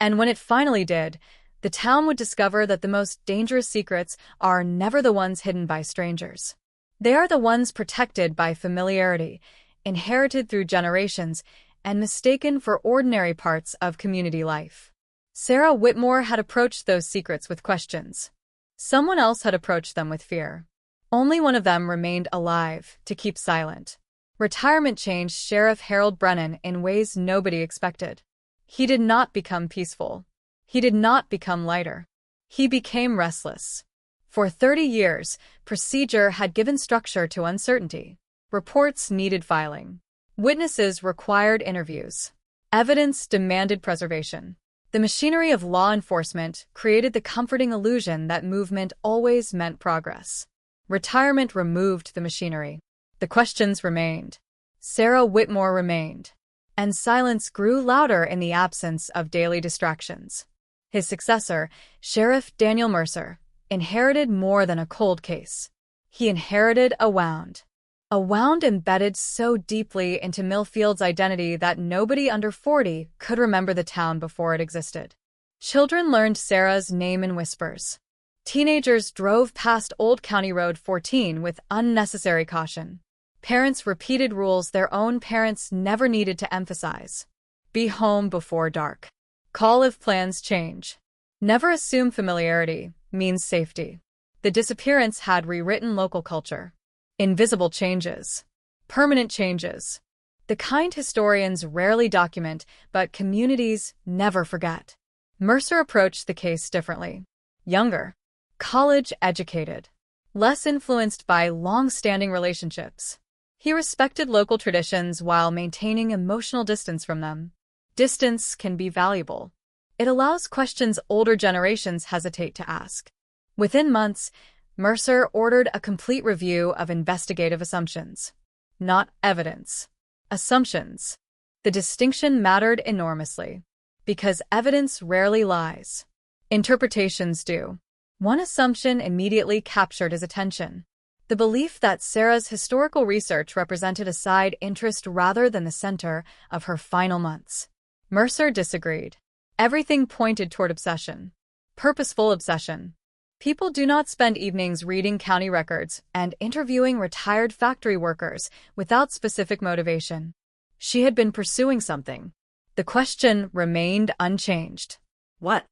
And when it finally did, the town would discover that the most dangerous secrets are never the ones hidden by strangers. They are the ones protected by familiarity, inherited through generations, and mistaken for ordinary parts of community life. Sarah Whitmore had approached those secrets with questions. Someone else had approached them with fear. Only one of them remained alive to keep silent. Retirement changed Sheriff Harold Brennan in ways nobody expected. He did not become peaceful. He did not become lighter. He became restless. For 30 years, procedure had given structure to uncertainty. Reports needed filing. Witnesses required interviews. Evidence demanded preservation. The machinery of law enforcement created the comforting illusion that movement always meant progress. Retirement removed the machinery. The questions remained. Sarah Whitmore remained. And silence grew louder in the absence of daily distractions. His successor, Sheriff Daniel Mercer, inherited more than a cold case. He inherited a wound. A wound embedded so deeply into Millfield's identity that nobody under 40 could remember the town before it existed. Children learned Sarah's name in whispers. Teenagers drove past Old County Road 14 with unnecessary caution. Parents repeated rules their own parents never needed to emphasize. Be home before dark. Call if plans change. Never assume familiarity means safety. The disappearance had rewritten local culture. Invisible changes. Permanent changes. The kind historians rarely document, but communities never forget. Mercer approached the case differently. Younger. College-educated. Less influenced by long-standing relationships. He respected local traditions while maintaining emotional distance from them. Distance can be valuable. It allows questions older generations hesitate to ask. Within months, Mercer ordered a complete review of investigative assumptions. Not evidence. Assumptions. The distinction mattered enormously. Because evidence rarely lies. Interpretations do. One assumption immediately captured his attention. The belief that Sarah's historical research represented a side interest rather than the center of her final months. Mercer disagreed. Everything pointed toward obsession. Purposeful obsession. People do not spend evenings reading county records and interviewing retired factory workers without specific motivation. She had been pursuing something. The question remained unchanged. What?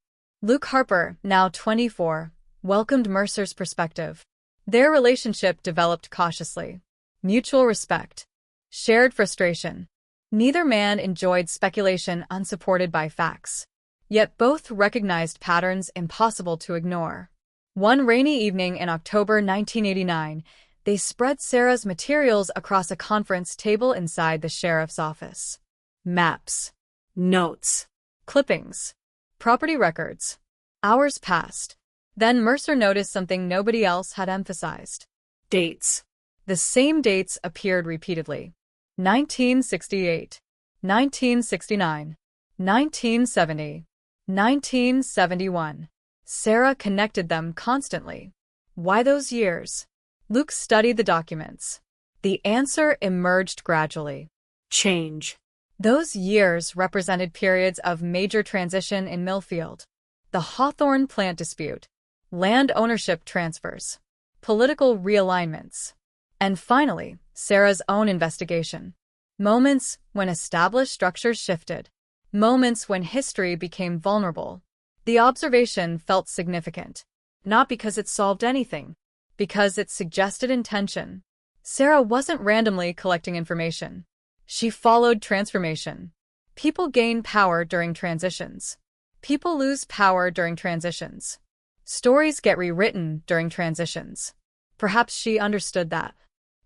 Luke Harper, now 24, welcomed Mercer's perspective. Their relationship developed cautiously. Mutual respect. Shared frustration. Neither man enjoyed speculation unsupported by facts. Yet both recognized patterns impossible to ignore. One rainy evening in October 1989, they spread Sarah's materials across a conference table inside the sheriff's office. Maps. Notes. Clippings. Property records. Hours passed. Then Mercer noticed something nobody else had emphasized. Dates. The same dates appeared repeatedly. 1968, 1969, 1970, 1971. Sarah connected them constantly. Why those years? Luke studied the documents. The answer emerged gradually. Change. Those years represented periods of major transition in Millfield. The Hawthorne plant dispute, land ownership transfers, political realignments, and finally, Sarah's own investigation. Moments when established structures shifted. Moments when history became vulnerable. The observation felt significant, not because it solved anything, because it suggested intention. Sarah wasn't randomly collecting information. She followed transformation. People gain power during transitions. People lose power during transitions. Stories get rewritten during transitions. Perhaps she understood that.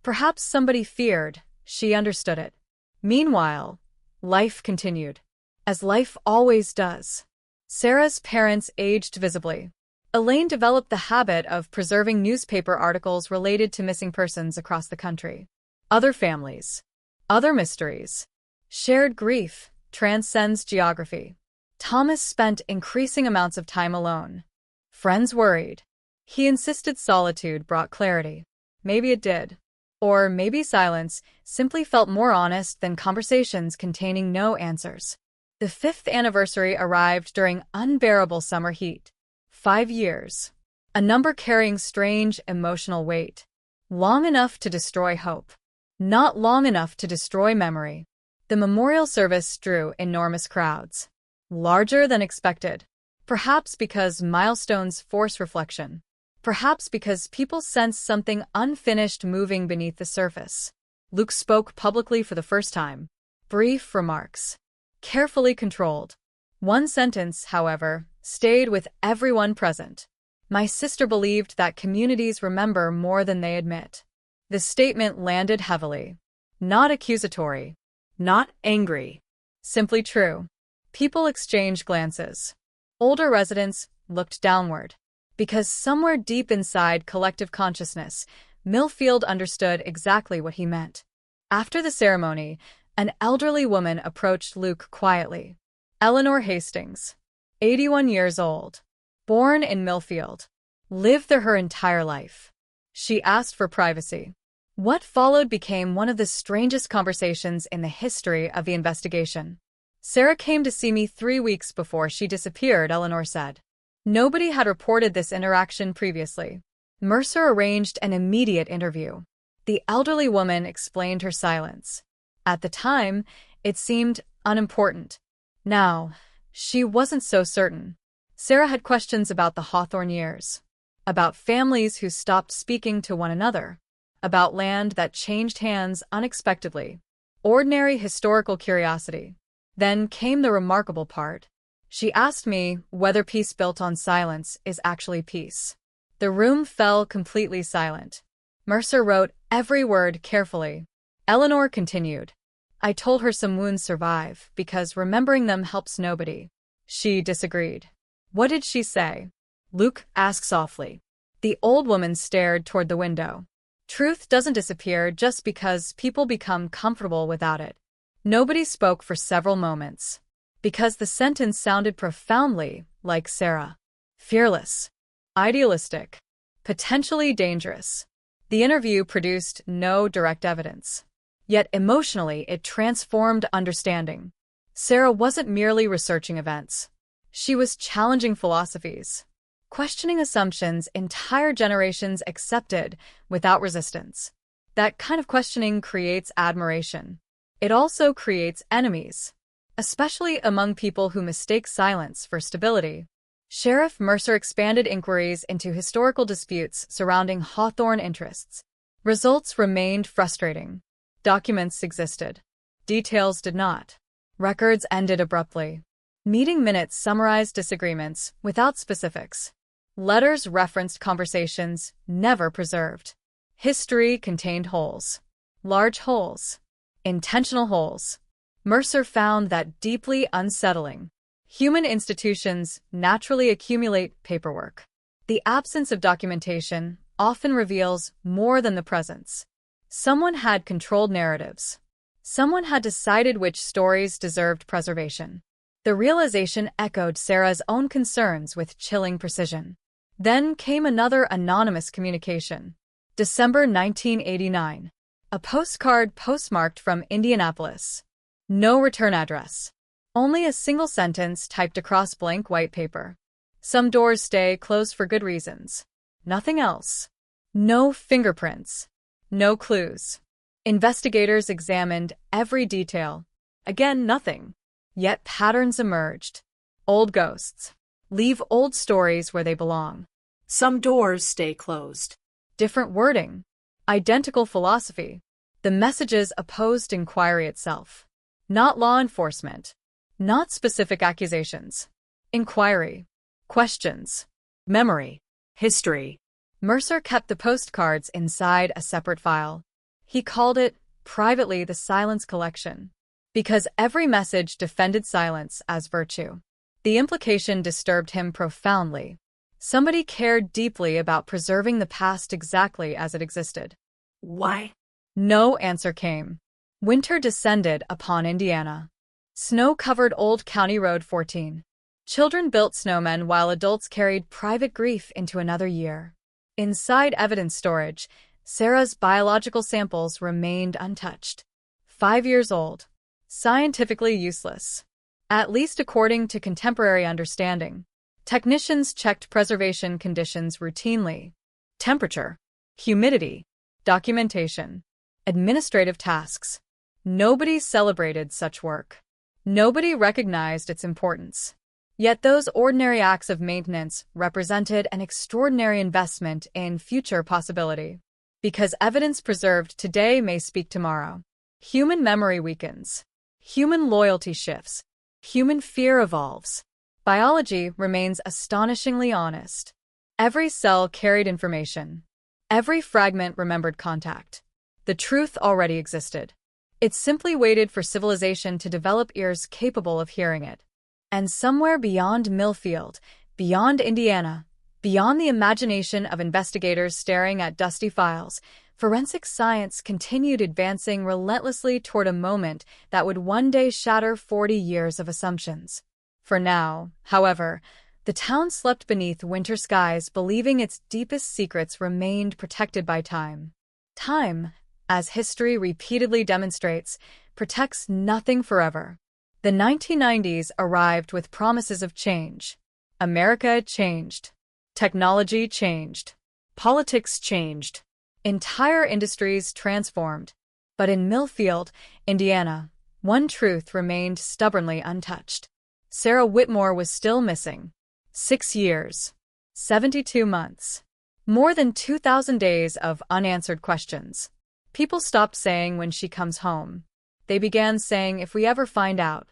Perhaps somebody feared she understood it. Meanwhile, life continued. As life always does. Sarah's parents aged visibly. Elaine developed the habit of preserving newspaper articles related to missing persons across the country. Other families. Other mysteries. Shared grief transcends geography. Thomas spent increasing amounts of time alone. Friends worried. He insisted solitude brought clarity. Maybe it did. Or maybe silence simply felt more honest than conversations containing no answers. The 5th anniversary arrived during unbearable summer heat. 5 years. A number carrying strange emotional weight. Long enough to destroy hope. Not long enough to destroy memory. The memorial service drew enormous crowds. Larger than expected. Perhaps because milestones force reflection. Perhaps because people sense something unfinished moving beneath the surface. Luke spoke publicly for the first time. Brief remarks. Carefully controlled. One sentence, however, stayed with everyone present. My sister believed that communities remember more than they admit. The statement landed heavily. Not accusatory. Not angry. Simply true. People exchanged glances. Older residents looked downward. Because somewhere deep inside collective consciousness, Millfield understood exactly what he meant. After the ceremony, an elderly woman approached Luke quietly. Eleanor Hastings, 81 years old, born in Millfield, lived there her entire life. She asked for privacy. What followed became one of the strangest conversations in the history of the investigation. Sarah came to see me 3 weeks before she disappeared, Eleanor said. Nobody had reported this interaction previously. Mercer arranged an immediate interview. The elderly woman explained her silence. At the time, it seemed unimportant. Now, she wasn't so certain. Sarah had questions about the Hawthorne years. About families who stopped speaking to one another. About land that changed hands unexpectedly. Ordinary historical curiosity. Then came the remarkable part. She asked me whether peace built on silence is actually peace. The room fell completely silent. Mercer wrote every word carefully. Eleanor continued. I told her some wounds survive because remembering them helps nobody. She disagreed. What did she say? Luke asked softly. The old woman stared toward the window. Truth doesn't disappear just because people become comfortable without it. Nobody spoke for several moments, because the sentence sounded profoundly like Sarah. Fearless, idealistic, potentially dangerous. The interview produced no direct evidence. Yet emotionally, it transformed understanding. Sarah wasn't merely researching events. She was challenging philosophies, questioning assumptions entire generations accepted without resistance. That kind of questioning creates admiration. It also creates enemies, especially among people who mistake silence for stability. Sheriff Mercer expanded inquiries into historical disputes surrounding Hawthorne interests. Results remained frustrating. Documents existed. Details did not. Records ended abruptly. Meeting minutes summarized disagreements without specifics. Letters referenced conversations never preserved. History contained holes. Large holes. Intentional holes. Mercer found that deeply unsettling. Human institutions naturally accumulate paperwork. The absence of documentation often reveals more than the presence. Someone had controlled narratives. Someone had decided which stories deserved preservation. The realization echoed Sarah's own concerns with chilling precision. Then came another anonymous communication. December 1989. A postcard postmarked from Indianapolis. No return address. Only a single sentence typed across blank white paper. Some doors stay closed for good reasons. Nothing else. No fingerprints. No clues. Investigators examined every detail. Again, nothing. Yet patterns emerged. Old ghosts. Leave old stories where they belong. Some doors stay closed. Different wording. Identical philosophy. The messages opposed inquiry itself. Not law enforcement. Not specific accusations. Inquiry. Questions. Memory. History. Mercer kept the postcards inside a separate file. He called it, privately, the Silence Collection, because every message defended silence as virtue. The implication disturbed him profoundly. Somebody cared deeply about preserving the past exactly as it existed. Why? No answer came. Winter descended upon Indiana. Snow covered Old County Road 14. Children built snowmen while adults carried private grief into another year. Inside evidence storage, Sarah's biological samples remained untouched. 5 years old. Scientifically useless. At least according to contemporary understanding. Technicians checked preservation conditions routinely. Temperature. Humidity. Documentation. Administrative tasks. Nobody celebrated such work. Nobody recognized its importance. Yet those ordinary acts of maintenance represented an extraordinary investment in future possibility. Because evidence preserved today may speak tomorrow. Human memory weakens. Human loyalty shifts. Human fear evolves. Biology remains astonishingly honest. Every cell carried information. Every fragment remembered contact. The truth already existed. It simply waited for civilization to develop ears capable of hearing it. And somewhere beyond Millfield, beyond Indiana, beyond the imagination of investigators staring at dusty files, forensic science continued advancing relentlessly toward a moment that would one day shatter 40 years of assumptions. For now, however, the town slept beneath winter skies, believing its deepest secrets remained protected by time. Time, as history repeatedly demonstrates, protects nothing forever. The 1990s arrived with promises of change. America changed. Technology changed. Politics changed. Entire industries transformed. But in Millfield, Indiana, one truth remained stubbornly untouched. Sarah Whitmore was still missing. 6 years. 72 months. More than 2,000 days of unanswered questions. People stopped saying when she comes home. They began saying if we ever find out.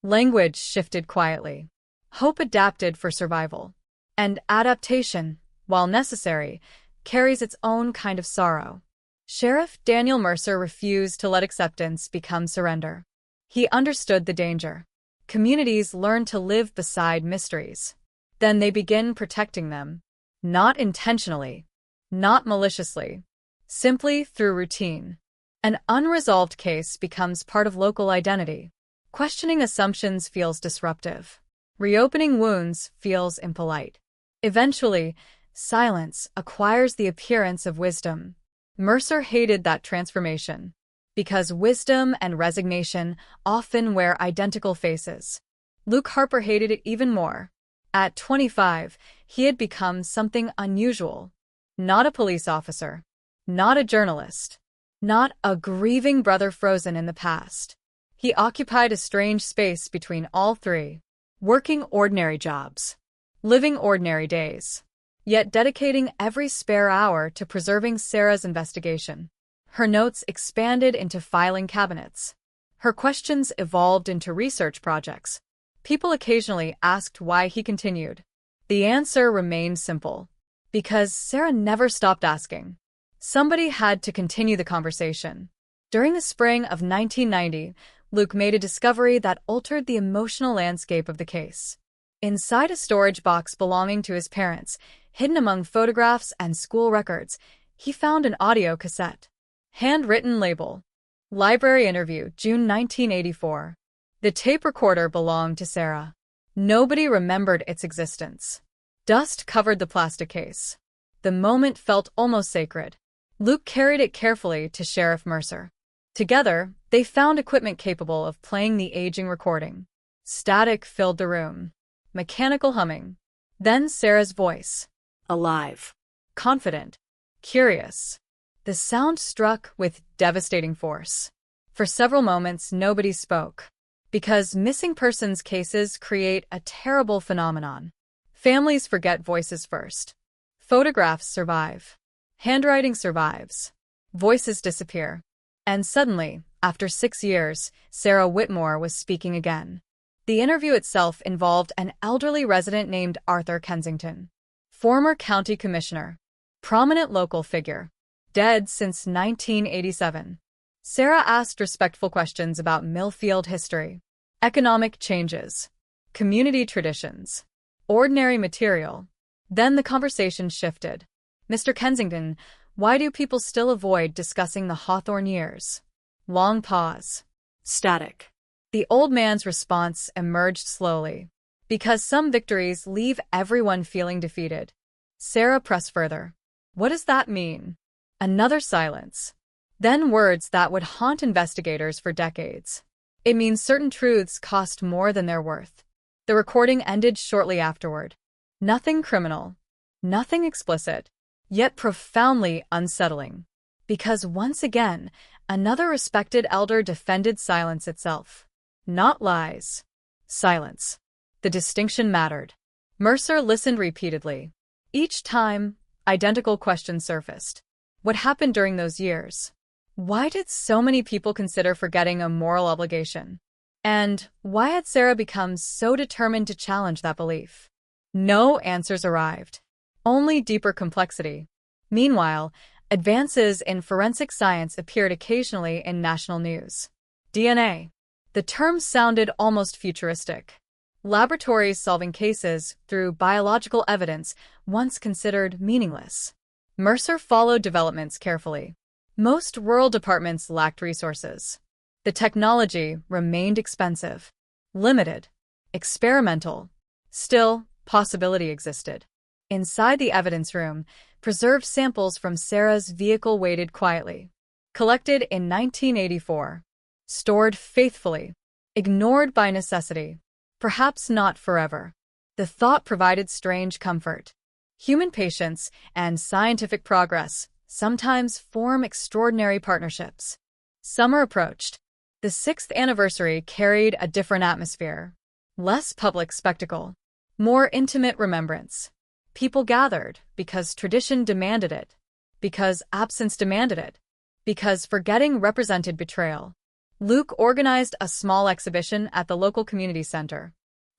Language shifted quietly. Hope adapted for survival. And adaptation, while necessary, carries its own kind of sorrow. Sheriff Daniel Mercer refused to let acceptance become surrender. He understood the danger. Communities learn to live beside mysteries. Then they begin protecting them. Not intentionally, not maliciously, simply through routine. An unresolved case becomes part of local identity. Questioning assumptions feels disruptive. Reopening wounds feels impolite. Eventually, silence acquires the appearance of wisdom. Mercer hated that transformation, because wisdom and resignation often wear identical faces. Luke Harper hated it even more. At 25, he had become something unusual. Not a police officer, not a journalist, not a grieving brother frozen in the past. He occupied a strange space between all three, working ordinary jobs, living ordinary days, yet dedicating every spare hour to preserving Sarah's investigation. Her notes expanded into filing cabinets. Her questions evolved into research projects. People occasionally asked why he continued. The answer remained simple: because Sarah never stopped asking. Somebody had to continue the conversation. During the spring of 1990, Luke made a discovery that altered the emotional landscape of the case. Inside a storage box belonging to his parents, hidden among photographs and school records, he found an audio cassette. Handwritten label: Library interview, June 1984. The tape recorder belonged to Sarah. Nobody remembered its existence. Dust covered the plastic case. The moment felt almost sacred. Luke carried it carefully to Sheriff Mercer. Together, they found equipment capable of playing the aging recording. Static filled the room. Mechanical humming. Then Sarah's voice. Alive. Confident. Curious. The sound struck with devastating force. For several moments, nobody spoke. Because missing persons cases create a terrible phenomenon. Families forget voices first. Photographs survive. Handwriting survives. Voices disappear. And suddenly, after 6 years, Sarah Whitmore was speaking again. The interview itself involved an elderly resident named Arthur Kensington. Former county commissioner. Prominent local figure. Dead since 1987. Sarah asked respectful questions about Millfield history, economic changes, community traditions, ordinary material. Then the conversation shifted. Mr. Kensington, why do people still avoid discussing the Hawthorne years? Long pause. Static. The old man's response emerged slowly. Because some victories leave everyone feeling defeated. Sarah pressed further. What does that mean? Another silence. Then words that would haunt investigators for decades. It means certain truths cost more than their worth. The recording ended shortly afterward. Nothing criminal. Nothing explicit. Yet profoundly unsettling. Because once again, another respected elder defended silence itself. Not lies. Silence. The distinction mattered. Mercer listened repeatedly. Each time, identical questions surfaced. What happened during those years? Why did so many people consider forgetting a moral obligation? And why had Sarah become so determined to challenge that belief? No answers arrived. Only deeper complexity. Meanwhile, advances in forensic science appeared occasionally in national news. DNA. The term sounded almost futuristic. Laboratories solving cases through biological evidence once considered meaningless. Mercer followed developments carefully. Most rural departments lacked resources. The technology remained expensive, limited, experimental. Still, possibility existed. Inside the evidence room, preserved samples from Sarah's vehicle waited quietly. Collected in 1984. Stored faithfully. Ignored by necessity. Perhaps not forever. The thought provided strange comfort. Human patience and scientific progress sometimes form extraordinary partnerships. Summer approached. The 6th anniversary carried a different atmosphere. Less public spectacle. More intimate remembrance. People gathered because tradition demanded it. Because absence demanded it. Because forgetting represented betrayal. Luke organized a small exhibition at the local community center.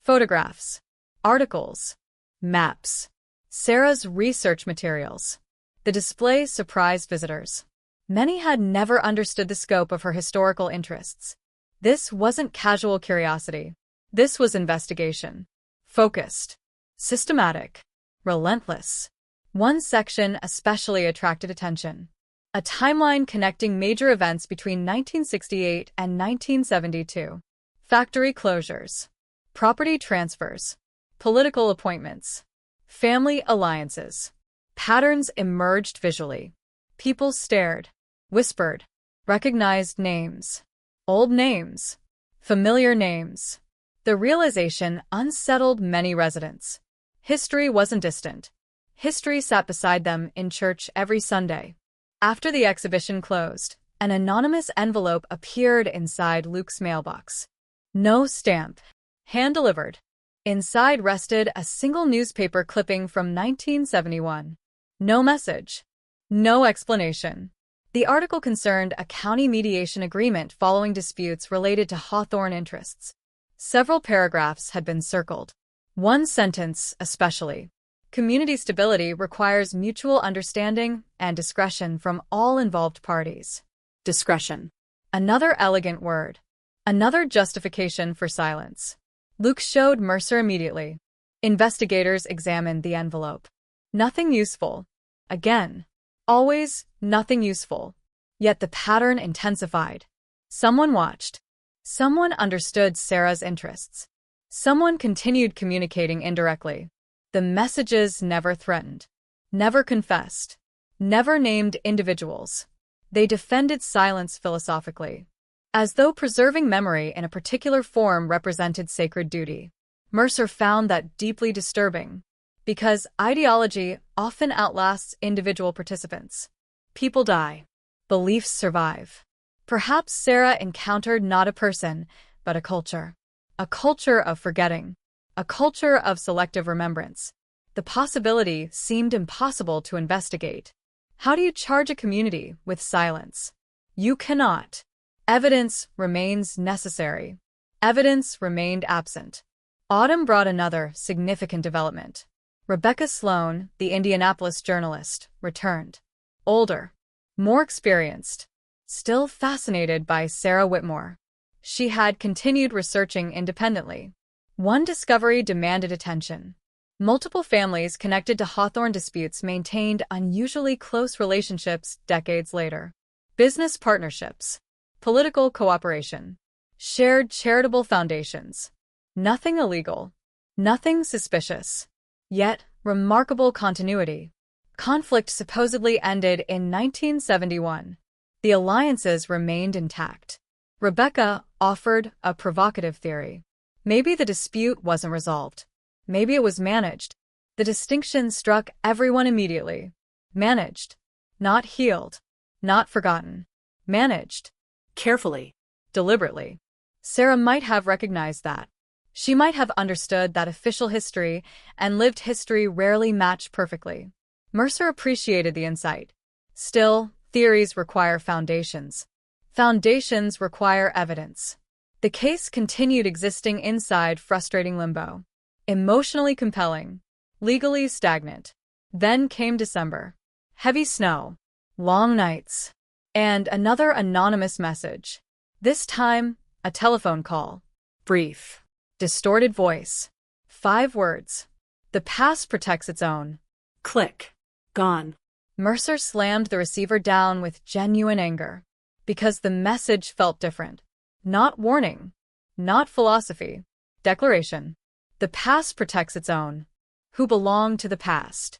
Photographs. Articles. Maps. Sarah's research materials. The display surprised visitors. Many had never understood the scope of her historical interests. This wasn't casual curiosity. This was investigation. Focused. Systematic. Relentless. One section especially attracted attention. A timeline connecting major events between 1968 and 1972. Factory closures, property transfers, political appointments, family alliances. Patterns emerged visually. People stared, whispered, recognized names. Old names, familiar names. The realization unsettled many residents. History wasn't distant. History sat beside them in church every Sunday. After the exhibition closed, an anonymous envelope appeared inside Luke's mailbox. No stamp. Hand-delivered. Inside rested a single newspaper clipping from 1971. No message. No explanation. The article concerned a county mediation agreement following disputes related to Hawthorne interests. Several paragraphs had been circled. One sentence, especially. Community stability requires mutual understanding and discretion from all involved parties. Discretion. Another elegant word. Another justification for silence. Luke showed Mercer immediately. Investigators examined the envelope. Nothing useful. Again. Always nothing useful. Yet the pattern intensified. Someone watched. Someone understood Sarah's interests. Someone continued communicating indirectly. The messages never threatened, never confessed, never named individuals. They defended silence philosophically, as though preserving memory in a particular form represented sacred duty. Mercer found that deeply disturbing, because ideology often outlasts individual participants. People die. Beliefs survive. Perhaps Sarah encountered not a person, but a culture. A culture of forgetting. A culture of selective remembrance. The possibility seemed impossible to investigate. How do you charge a community with silence? You cannot. Evidence remains necessary. Evidence remained absent. Autumn brought another significant development. Rebecca Sloan, the Indianapolis journalist, returned. Older. More experienced. Still fascinated by Sarah Whitmore. She had continued researching independently. One discovery demanded attention. Multiple families connected to Hawthorne disputes maintained unusually close relationships decades later. Business partnerships, political cooperation, shared charitable foundations. Nothing illegal, nothing suspicious. Yet, remarkable continuity. Conflict supposedly ended in 1971. The alliances remained intact. Rebecca offered a provocative theory. Maybe the dispute wasn't resolved. Maybe it was managed. The distinction struck everyone immediately. Managed. Not healed. Not forgotten. Managed. Carefully. Deliberately. Sarah might have recognized that. She might have understood that official history and lived history rarely match perfectly. Mercer appreciated the insight. Still, theories require foundations. Foundations require evidence. The case continued existing inside frustrating limbo. Emotionally compelling. Legally stagnant. Then came December. Heavy snow. Long nights. And another anonymous message. This time, a telephone call. Brief. Distorted voice. 5 words. The past protects its own. Click. Gone. Mercer slammed the receiver down with genuine anger. Because the message felt different. Not warning. Not philosophy. Declaration. The past protects its own. Who belonged to the past?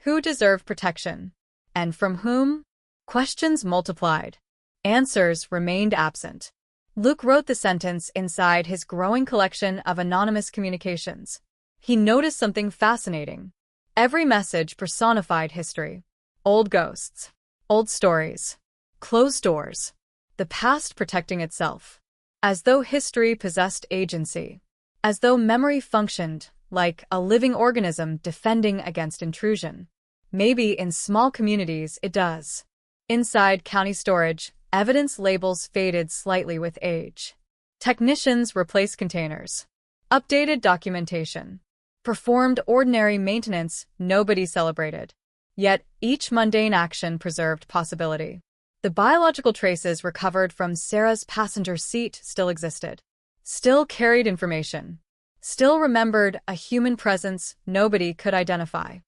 Who deserved protection? And from whom? Questions multiplied. Answers remained absent. Luke wrote the sentence inside his growing collection of anonymous communications. He noticed something fascinating. Every message personified history. Old ghosts. Old stories. Closed doors. The past protecting itself. As though history possessed agency. As though memory functioned like a living organism defending against intrusion. Maybe in small communities it does. Inside county storage, evidence labels faded slightly with age. Technicians replaced containers. Updated documentation. Performed ordinary maintenance nobody celebrated. Yet each mundane action preserved possibility. The biological traces recovered from Sarah's passenger seat still existed. Still carried information. Still remembered a human presence nobody could identify.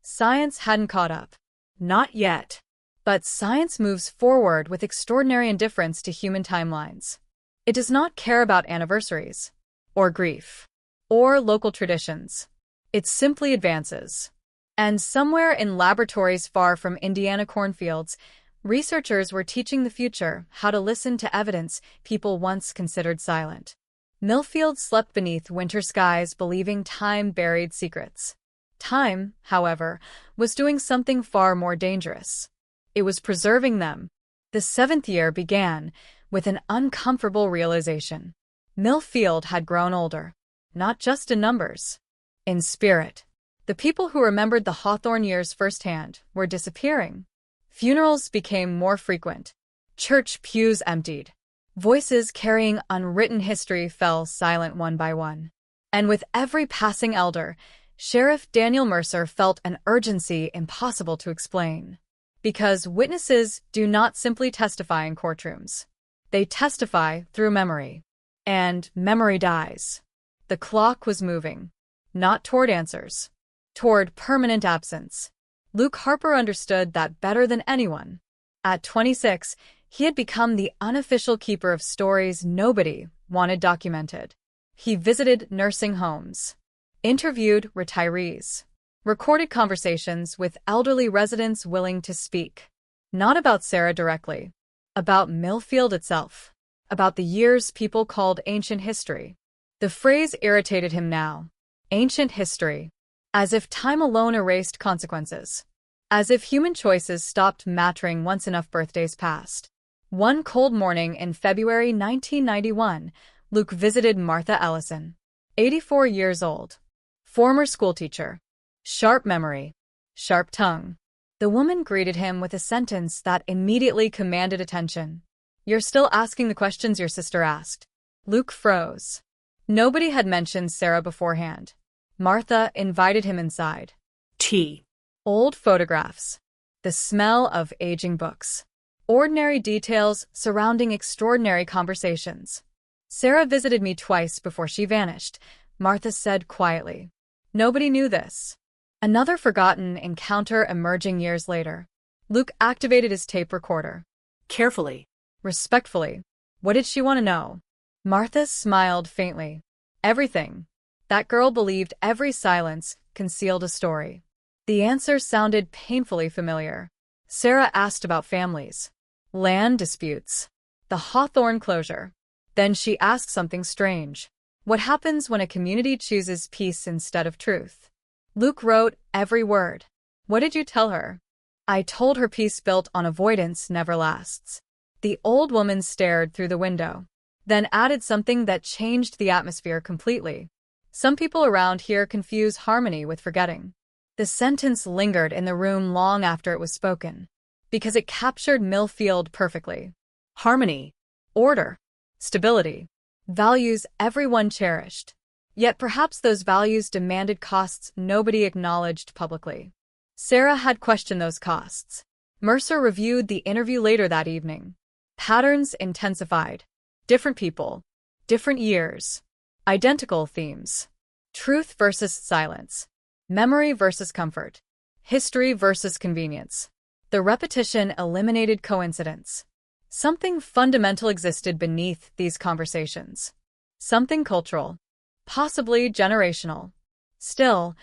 Science hadn't caught up. Not yet. But science moves forward with extraordinary indifference to human timelines. It does not care about anniversaries, or grief, or local traditions. It simply advances. And somewhere in laboratories far from Indiana cornfields, researchers were teaching the future how to listen to evidence people once considered silent. Millfield slept beneath winter skies, believing time buried secrets. Time, however, was doing something far more dangerous. It was preserving them. The 7th year began with an uncomfortable realization. Millfield had grown older, not just in numbers, in spirit. The people who remembered the Hawthorne years firsthand were disappearing. Funerals became more frequent. Church pews emptied. Voices carrying unwritten history fell silent one by one. And with every passing elder, Sheriff Daniel Mercer felt an urgency impossible to explain. Because witnesses do not simply testify in courtrooms. They testify through memory. And memory dies. The clock was moving. Not toward answers. Toward permanent absence. Luke Harper understood that better than anyone. At 26, he had become the unofficial keeper of stories nobody wanted documented. He visited nursing homes, interviewed retirees, recorded conversations with elderly residents willing to speak. Not about Sarah directly, about Millfield itself, about the years people called ancient history. The phrase irritated him now. Ancient history. As if time alone erased consequences. As if human choices stopped mattering once enough birthdays passed. One cold morning in February 1991, Luke visited Martha Ellison, 84 years old. Former schoolteacher. Sharp memory. Sharp tongue. The woman greeted him with a sentence that immediately commanded attention. "You're still asking the questions your sister asked." Luke froze. Nobody had mentioned Sarah beforehand. Martha invited him inside. Tea. Old photographs. The smell of aging books. Ordinary details surrounding extraordinary conversations. "Sarah visited me twice before she vanished," Martha said quietly. Nobody knew this. Another forgotten encounter emerging years later. Luke activated his tape recorder. Carefully. Respectfully. What did she want to know? Martha smiled faintly. Everything. That girl believed every silence concealed a story. The answer sounded painfully familiar. Sarah asked about families. Land disputes. The Hawthorne closure. Then she asked something strange. What happens when a community chooses peace instead of truth? Luke wrote every word. What did you tell her? I told her peace built on avoidance never lasts. The old woman stared through the window, then added something that changed the atmosphere completely. Some people around here confuse harmony with forgetting. The sentence lingered in the room long after it was spoken, because it captured Millfield perfectly. Harmony, order, stability, values everyone cherished. Yet perhaps those values demanded costs nobody acknowledged publicly. Sarah had questioned those costs. Mercer reviewed the interview later that evening. Patterns intensified. Different people, different years, identical themes. Truth versus silence. Memory versus comfort. History versus convenience. The repetition eliminated coincidence. Something fundamental existed beneath these conversations. Something cultural. Possibly generational. Still,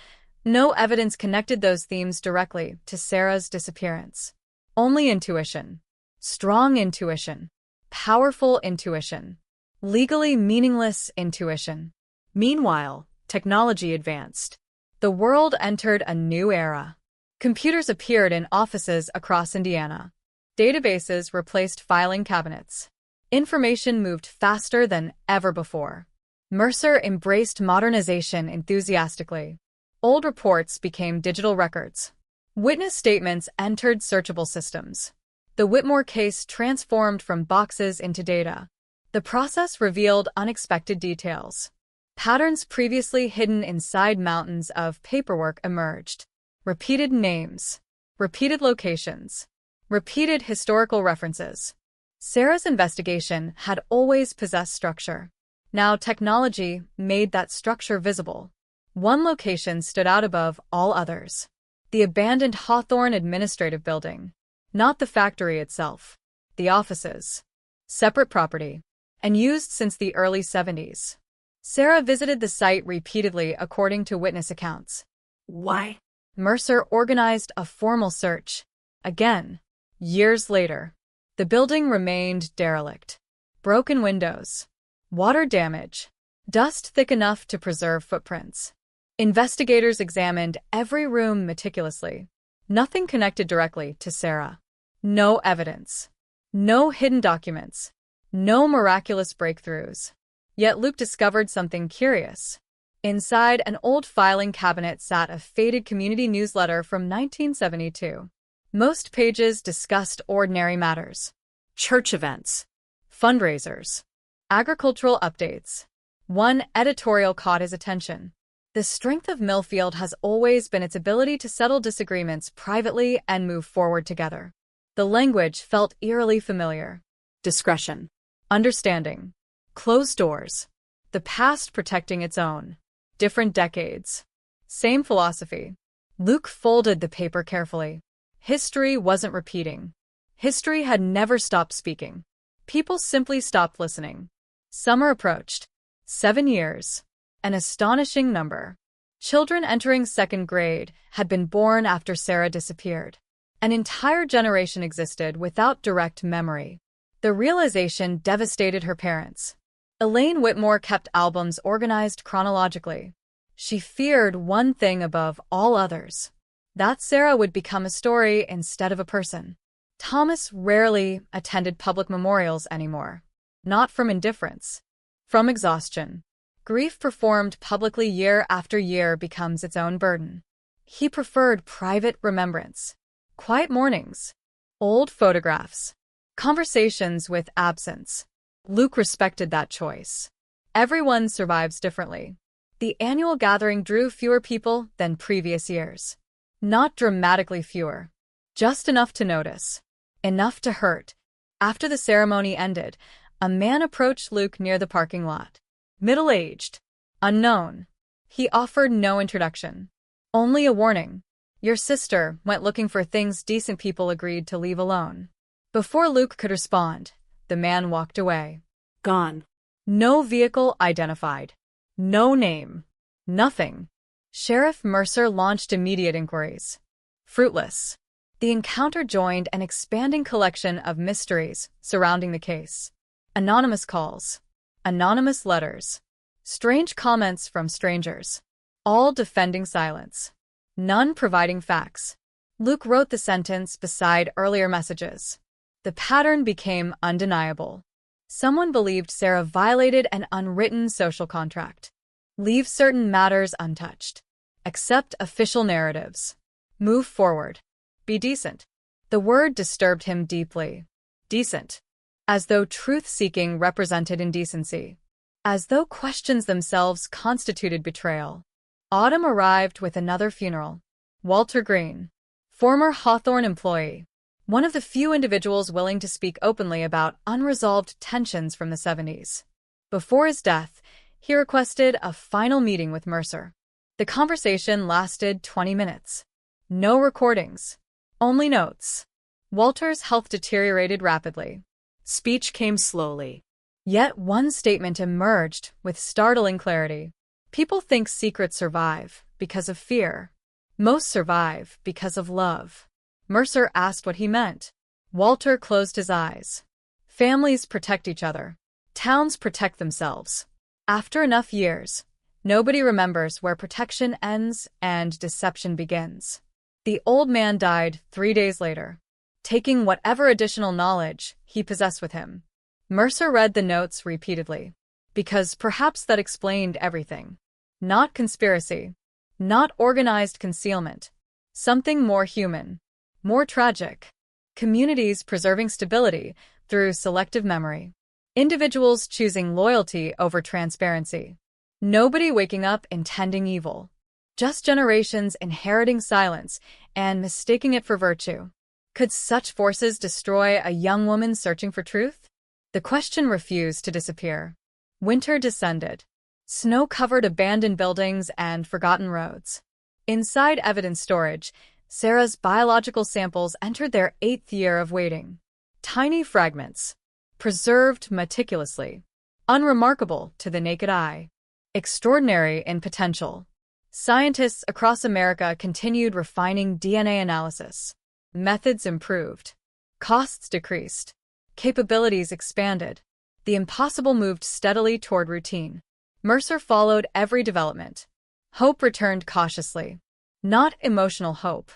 no evidence connected those themes directly to Sarah's disappearance. Only intuition. Strong intuition. Powerful intuition. Legally meaningless intuition. Meanwhile, technology advanced. The world entered a new era. Computers appeared in offices across Indiana. Databases replaced filing cabinets. Information moved faster than ever before. Mercer embraced modernization enthusiastically. Old reports became digital records. Witness statements entered searchable systems. The Whitmore case transformed from boxes into data. The process revealed unexpected details. Patterns previously hidden inside mountains of paperwork emerged. Repeated names. Repeated locations. Repeated historical references. Sarah's investigation had always possessed structure. Now technology made that structure visible. One location stood out above all others. The abandoned Hawthorne Administrative Building. Not the factory itself. The offices. Separate property. And used since the early 70s. Sarah visited the site repeatedly according to witness accounts. Why? Mercer organized a formal search. Again, years later, the building remained derelict. Broken windows. Water damage. Dust thick enough to preserve footprints. Investigators examined every room meticulously. Nothing connected directly to Sarah. No evidence. No hidden documents. No miraculous breakthroughs. Yet Luke discovered something curious. Inside an old filing cabinet sat a faded community newsletter from 1972. Most pages discussed ordinary matters. Church events. Fundraisers. Agricultural updates. One editorial caught his attention. The strength of Millfield has always been its ability to settle disagreements privately and move forward together. The language felt eerily familiar. Discretion. Understanding. Closed doors. The past protecting its own. Different decades. Same philosophy. Luke folded the paper carefully. History wasn't repeating. History had never stopped speaking. People simply stopped listening. Summer approached. 7 years. An astonishing number. Children entering 2nd grade had been born after Sarah disappeared. An entire generation existed without direct memory. The realization devastated her parents. Elaine Whitmore kept albums organized chronologically. She feared one thing above all others. That Sarah would become a story instead of a person. Thomas rarely attended public memorials anymore. Not from indifference. From exhaustion. Grief performed publicly year after year becomes its own burden. He preferred private remembrance. Quiet mornings. Old photographs. Conversations with absence. Luke respected that choice. Everyone survives differently. The annual gathering drew fewer people than previous years. Not dramatically fewer. Just enough to notice. Enough to hurt. After the ceremony ended, a man approached Luke near the parking lot. Middle-aged. Unknown. He offered no introduction. Only a warning. Your sister went looking for things decent people agreed to leave alone. Before Luke could respond, the man walked away. Gone. No vehicle identified. No name. Nothing. Sheriff Mercer launched immediate inquiries. Fruitless. The encounter joined an expanding collection of mysteries surrounding the case. Anonymous calls. Anonymous letters. Strange comments from strangers. All defending silence. None providing facts. Luke wrote the sentence beside earlier messages. The pattern became undeniable. Someone believed Sarah violated an unwritten social contract. Leave certain matters untouched. Accept official narratives. Move forward. Be decent. The word disturbed him deeply. Decent. As though truth-seeking represented indecency. As though questions themselves constituted betrayal. Autumn arrived with another funeral. Walter Green. Former Hawthorne employee. One of the few individuals willing to speak openly about unresolved tensions from the 70s. Before his death, he requested a final meeting with Mercer. The conversation lasted 20 minutes. No recordings. Only notes. Walter's health deteriorated rapidly. Speech came slowly. Yet one statement emerged with startling clarity. People think secrets survive because of fear. Most survive because of love. Mercer asked what he meant. Walter closed his eyes. Families protect each other. Towns protect themselves. After enough years, nobody remembers where protection ends and deception begins. The old man died 3 days later, taking whatever additional knowledge he possessed with him. Mercer read the notes repeatedly, because perhaps that explained everything. Not conspiracy. Not organized concealment. Something more human. More tragic. Communities preserving stability through selective memory. Individuals choosing loyalty over transparency. Nobody waking up intending evil. Just generations inheriting silence and mistaking it for virtue. Could such forces destroy a young woman searching for truth? The question refused to disappear. Winter descended. Snow covered abandoned buildings and forgotten roads. Inside evidence storage, Sarah's biological samples entered their 8th year of waiting. Tiny fragments, preserved meticulously, unremarkable to the naked eye, extraordinary in potential. Scientists across America continued refining DNA analysis. Methods improved. Costs decreased. Capabilities expanded. The impossible moved steadily toward routine. Mercer followed every development. Hope returned cautiously. Not emotional hope.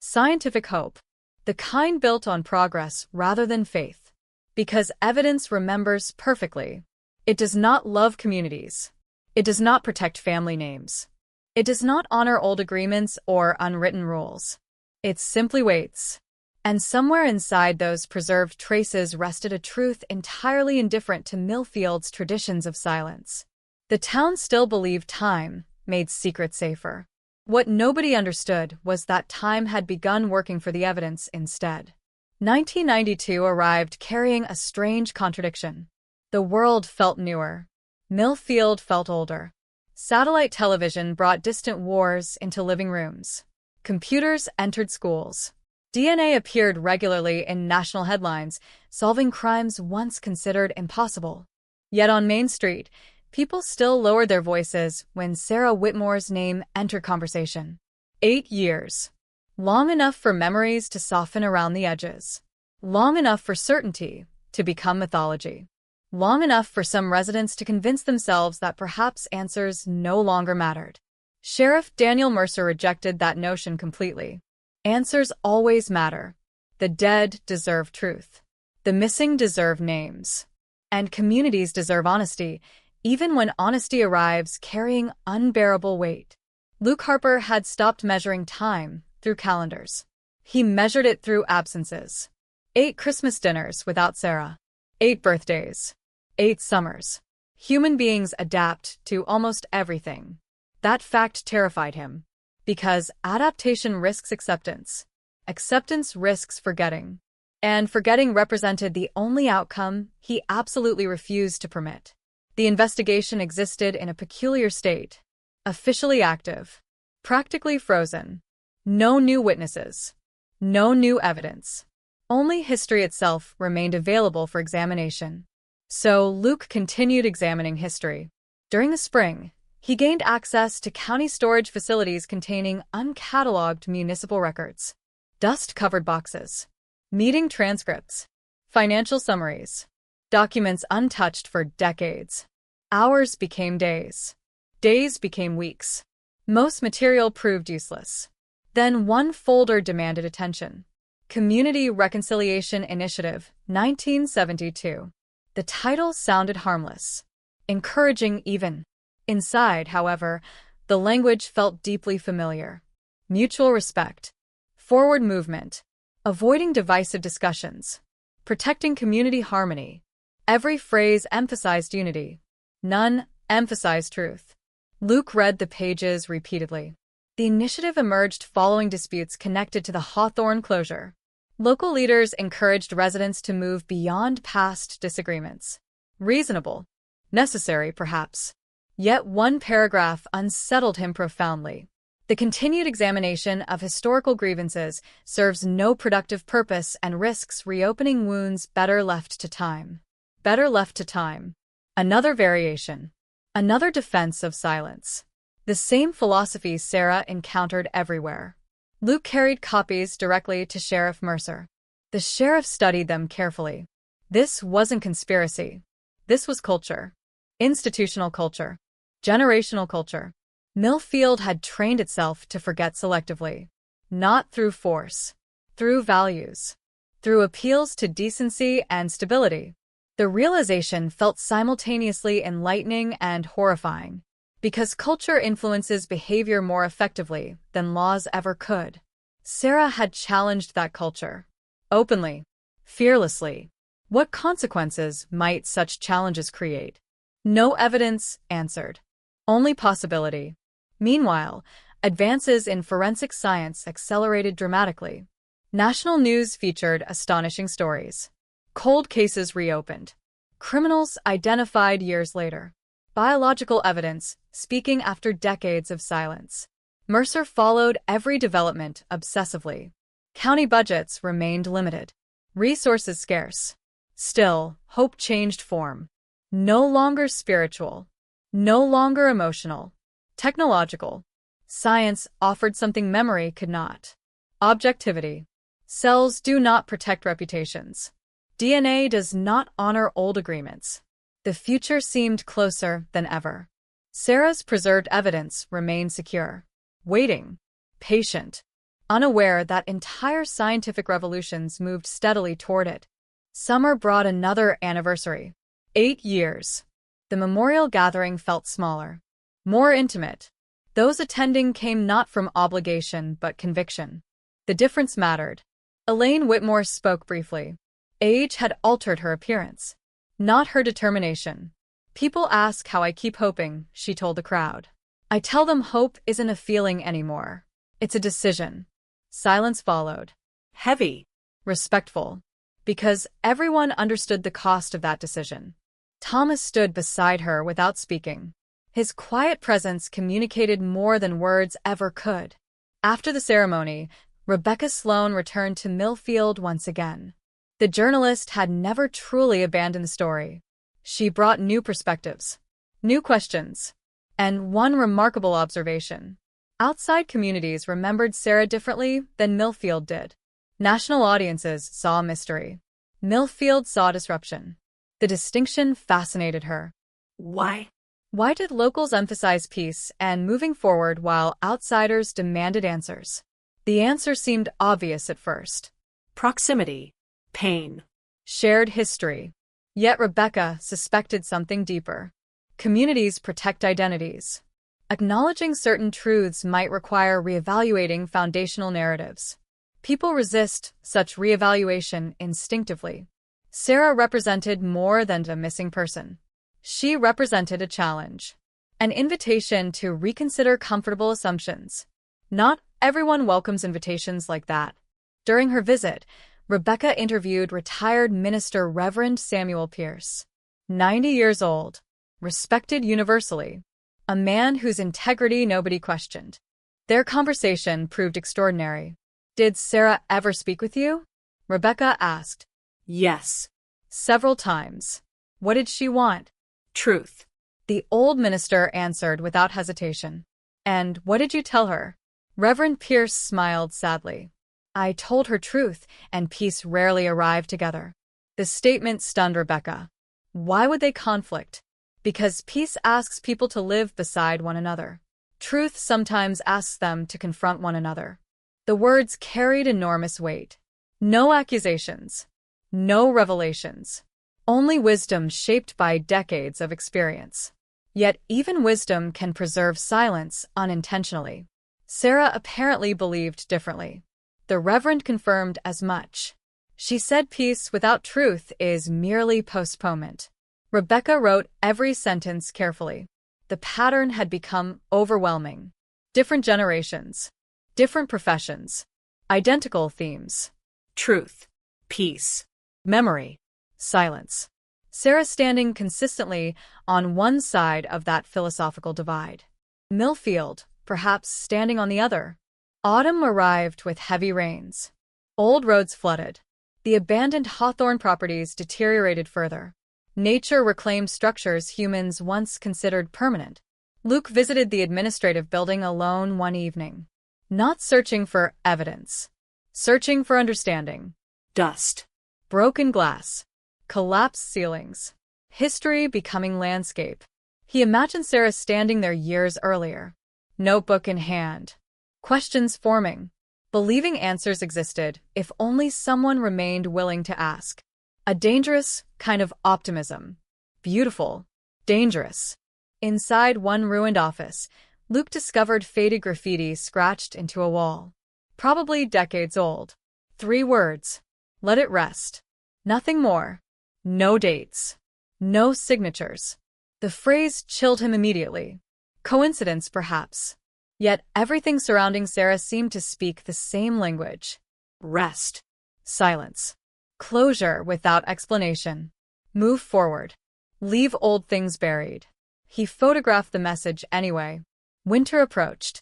Scientific hope. The kind built on progress rather than faith. Because evidence remembers perfectly. It does not love communities. It does not protect family names. It does not honor old agreements or unwritten rules. It simply waits. And somewhere inside those preserved traces rested a truth entirely indifferent to Millfield's traditions of silence. The town still believed time made secrets safer. What nobody understood was that time had begun working for the evidence instead. 1992 arrived carrying a strange contradiction. The world felt newer. Millfield felt older. Satellite television brought distant wars into living rooms. Computers entered schools. DNA appeared regularly in national headlines, solving crimes once considered impossible. Yet on Main Street, people still lowered their voices when Sarah Whitmore's name entered conversation. 8 years. Long enough for memories to soften around the edges. Long enough for certainty to become mythology. Long enough for some residents to convince themselves that perhaps answers no longer mattered. Sheriff Daniel Mercer rejected that notion completely. Answers always matter. The dead deserve truth. The missing deserve names. And communities deserve honesty, even when honesty arrives carrying unbearable weight. Luke Harper had stopped measuring time through calendars. He measured it through absences. 8 Christmas dinners without Sarah. 8 birthdays. 8 summers. Human beings adapt to almost everything. That fact terrified him. Because adaptation risks acceptance. Acceptance risks forgetting. And forgetting represented the only outcome he absolutely refused to permit. The investigation existed in a peculiar state. Officially active. Practically frozen. No new witnesses. No new evidence. Only history itself remained available for examination. So Luke continued examining history. During the spring, he gained access to county storage facilities containing uncatalogued municipal records, dust-covered boxes, meeting transcripts, financial summaries, documents untouched for decades. Hours became days. Days became weeks. Most material proved useless. Then one folder demanded attention. Community Reconciliation Initiative, 1972. The title sounded harmless, encouraging even. Inside, however, the language felt deeply familiar. Mutual respect, forward movement, avoiding divisive discussions, protecting community harmony. Every phrase emphasized unity. None emphasized truth. Luke read the pages repeatedly. The initiative emerged following disputes connected to the Hawthorne closure. Local leaders encouraged residents to move beyond past disagreements. Reasonable. Necessary, perhaps. Yet one paragraph unsettled him profoundly. The continued examination of historical grievances serves no productive purpose and risks reopening wounds better left to time. Better left to time. Another variation. Another defense of silence. The same philosophy Sarah encountered everywhere. Luke carried copies directly to Sheriff Mercer. The sheriff studied them carefully. This wasn't conspiracy. This was culture. Institutional culture. Generational culture. Millfield had trained itself to forget selectively. Not through force. Through values. Through appeals to decency and stability. The realization felt simultaneously enlightening and horrifying. Because culture influences behavior more effectively than laws ever could. Sarah had challenged that culture. Openly. Fearlessly. What consequences might such challenges create? No evidence answered. Only possibility. Meanwhile, advances in forensic science accelerated dramatically. National news featured astonishing stories. Cold cases reopened. Criminals identified years later. Biological evidence, speaking after decades of silence. Mercer followed every development obsessively. County budgets remained limited. Resources scarce. Still, hope changed form. No longer spiritual. No longer emotional. Technological. Science offered something memory could not. Objectivity. Cells do not protect reputations. DNA does not honor old agreements. The future seemed closer than ever. Sarah's preserved evidence remained secure. Waiting. Patient. Unaware that entire scientific revolutions moved steadily toward it. Summer brought another anniversary. 8 years. The memorial gathering felt smaller. More intimate. Those attending came not from obligation but conviction. The difference mattered. Elaine Whitmore spoke briefly. Age had altered her appearance. Not her determination. People ask how I keep hoping, she told the crowd. I tell them hope isn't a feeling anymore. It's a decision. Silence followed. Heavy. Respectful. Because everyone understood the cost of that decision. Thomas stood beside her without speaking. His quiet presence communicated more than words ever could. After the ceremony, Rebecca Sloan returned to Millfield once again. The journalist had never truly abandoned the story. She brought new perspectives, new questions, and one remarkable observation. Outside communities remembered Sarah differently than Millfield did. National audiences saw mystery. Millfield saw disruption. The distinction fascinated her. Why? Why did locals emphasize peace and moving forward while outsiders demanded answers? The answer seemed obvious at first. Proximity. Pain. Shared history. Yet Rebecca suspected something deeper. Communities protect identities. Acknowledging certain truths might require reevaluating foundational narratives. People resist such reevaluation instinctively. Sarah represented more than a missing person. She represented a challenge, an invitation to reconsider comfortable assumptions. Not everyone welcomes invitations like that. During her visit, Rebecca interviewed retired minister Reverend Samuel Pierce, 90 years old, respected universally, a man whose integrity nobody questioned. Their conversation proved extraordinary. Did Sarah ever speak with you? Rebecca asked. Yes. Several times. What did she want? Truth. The old minister answered without hesitation. And what did you tell her? Reverend Pierce smiled sadly. I told her truth, and peace rarely arrived together. The statement stunned Rebecca. Why would they conflict? Because peace asks people to live beside one another. Truth sometimes asks them to confront one another. The words carried enormous weight. No accusations. No revelations. Only wisdom shaped by decades of experience. Yet even wisdom can preserve silence unintentionally. Sarah apparently believed differently. The Reverend confirmed as much. She said peace without truth is merely postponement. Rebecca wrote every sentence carefully. The pattern had become overwhelming. Different generations. Different professions. Identical themes. Truth. Peace. Memory. Silence. Sarah standing consistently on one side of that philosophical divide. Millfield, perhaps standing on the other. Autumn arrived with heavy rains. Old roads flooded. The abandoned Hawthorne properties deteriorated further. Nature reclaimed structures humans once considered permanent. Luke visited the administrative building alone one evening. Not searching for evidence. Searching for understanding. Dust. Broken glass. Collapsed ceilings. History becoming landscape. He imagined Sarah standing there years earlier. Notebook in hand. Questions forming. Believing answers existed if only someone remained willing to ask. A dangerous kind of optimism. Beautiful. Dangerous. Inside one ruined office, Luke discovered faded graffiti scratched into a wall. Probably decades old. 3 words. Let it rest. Nothing more. No dates. No signatures. The phrase chilled him immediately. Coincidence, perhaps. Yet everything surrounding Sarah seemed to speak the same language. Rest. Silence. Closure without explanation. Move forward. Leave old things buried. He photographed the message anyway. Winter approached.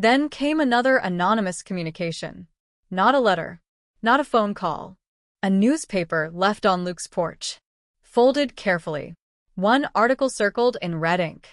Then came another anonymous communication. Not a letter, not a phone call. A newspaper left on Luke's porch, folded carefully. One article circled in red ink.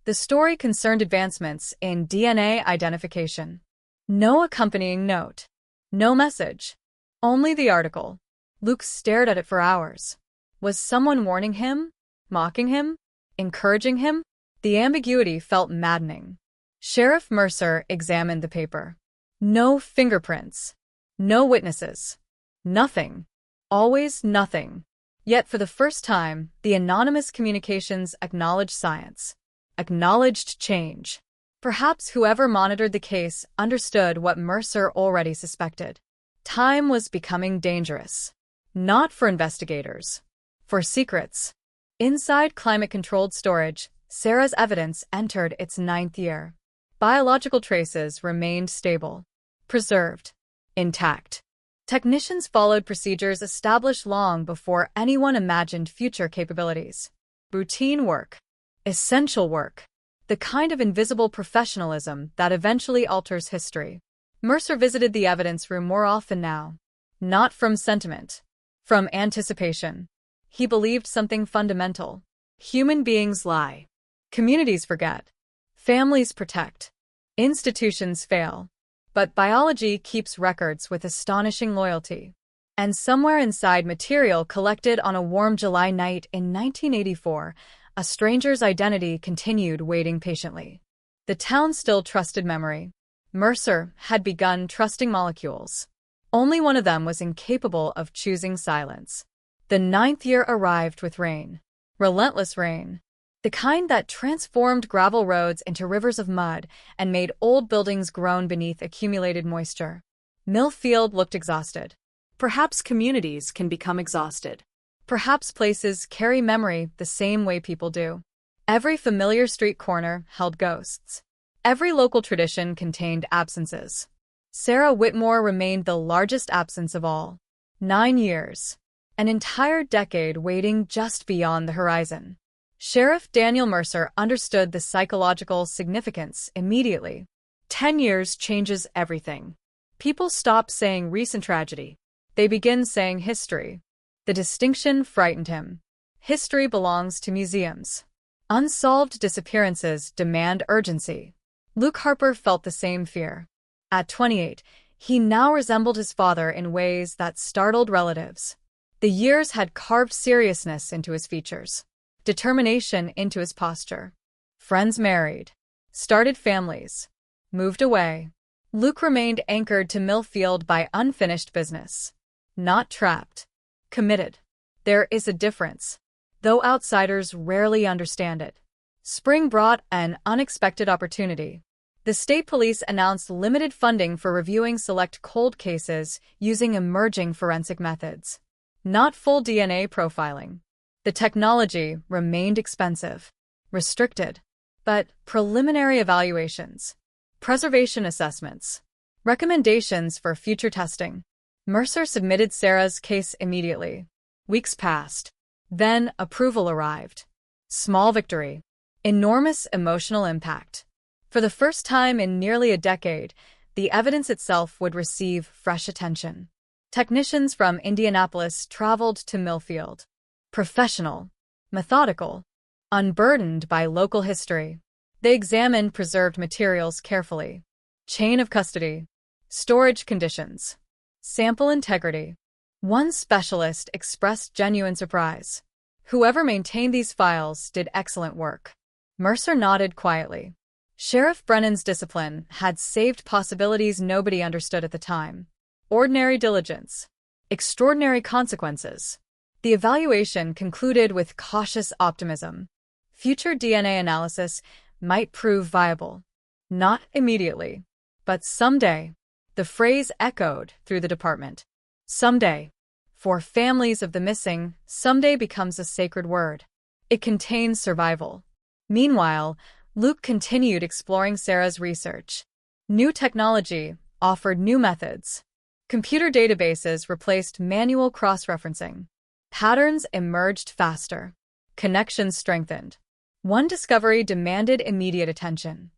The story concerned advancements in DNA identification. No accompanying note. No message. Only the article. Luke stared at it for hours. Was someone warning him? Mocking him? Encouraging him? The ambiguity felt maddening. Sheriff Mercer examined the paper. No fingerprints. No witnesses. Nothing. Always nothing. Yet for the first time, the anonymous communications acknowledged science. Acknowledged change. Perhaps whoever monitored the case understood what Mercer already suspected. Time was becoming dangerous. Not for investigators. For secrets. Inside climate-controlled storage, Sarah's evidence entered its 9th year. Biological traces remained stable. Preserved. Intact. Technicians followed procedures established long before anyone imagined future capabilities. Routine work. Essential work. The kind of invisible professionalism that eventually alters history. Mercer visited the evidence room more often now. Not from sentiment. From anticipation. He believed something fundamental. Human beings lie. Communities forget. Families protect. Institutions fail. But biology keeps records with astonishing loyalty. And somewhere inside material collected on a warm July night in 1984, a stranger's identity continued waiting patiently. The town still trusted memory. Mercer had begun trusting molecules. Only one of them was incapable of choosing silence. The 9th year arrived with rain. Relentless rain. The kind that transformed gravel roads into rivers of mud and made old buildings groan beneath accumulated moisture. Millfield looked exhausted. Perhaps communities can become exhausted. Perhaps places carry memory the same way people do. Every familiar street corner held ghosts. Every local tradition contained absences. Sarah Whitmore remained the largest absence of all. 9 years. An entire decade waiting just beyond the horizon. Sheriff Daniel Mercer understood the psychological significance immediately. 10 years changes everything. People stop saying recent tragedy. They begin saying history. The distinction frightened him. History belongs to museums. Unsolved disappearances demand urgency. Luke Harper felt the same fear. At 28, he now resembled his father in ways that startled relatives. The years had carved seriousness into his features. Determination into his posture. Friends married. Started families. Moved away. Luke remained anchored to Millfield by unfinished business. Not trapped. Committed. There is a difference, though outsiders rarely understand it. Spring brought an unexpected opportunity. The state police announced limited funding for reviewing select cold cases using emerging forensic methods. Not full DNA profiling. The technology remained expensive, restricted, but preliminary evaluations, preservation assessments, recommendations for future testing. Mercer submitted Sarah's case immediately. Weeks passed. Then approval arrived. Small victory. Enormous emotional impact. For the first time in nearly a decade, the evidence itself would receive fresh attention. Technicians from Indianapolis traveled to Millfield. Professional, methodical, unburdened by local history. They examined preserved materials carefully. Chain of custody, storage conditions, sample integrity. One specialist expressed genuine surprise. Whoever maintained these files did excellent work. Mercer nodded quietly. Sheriff Brennan's discipline had saved possibilities nobody understood at the time. Ordinary diligence. Extraordinary consequences. The evaluation concluded with cautious optimism. Future DNA analysis might prove viable. Not immediately, but someday. The phrase echoed through the department. Someday. For families of the missing, someday becomes a sacred word. It contains survival. Meanwhile, Luke continued exploring Sarah's research. New technology offered new methods. Computer databases replaced manual cross-referencing. Patterns emerged faster. Connections strengthened. One discovery demanded immediate attention.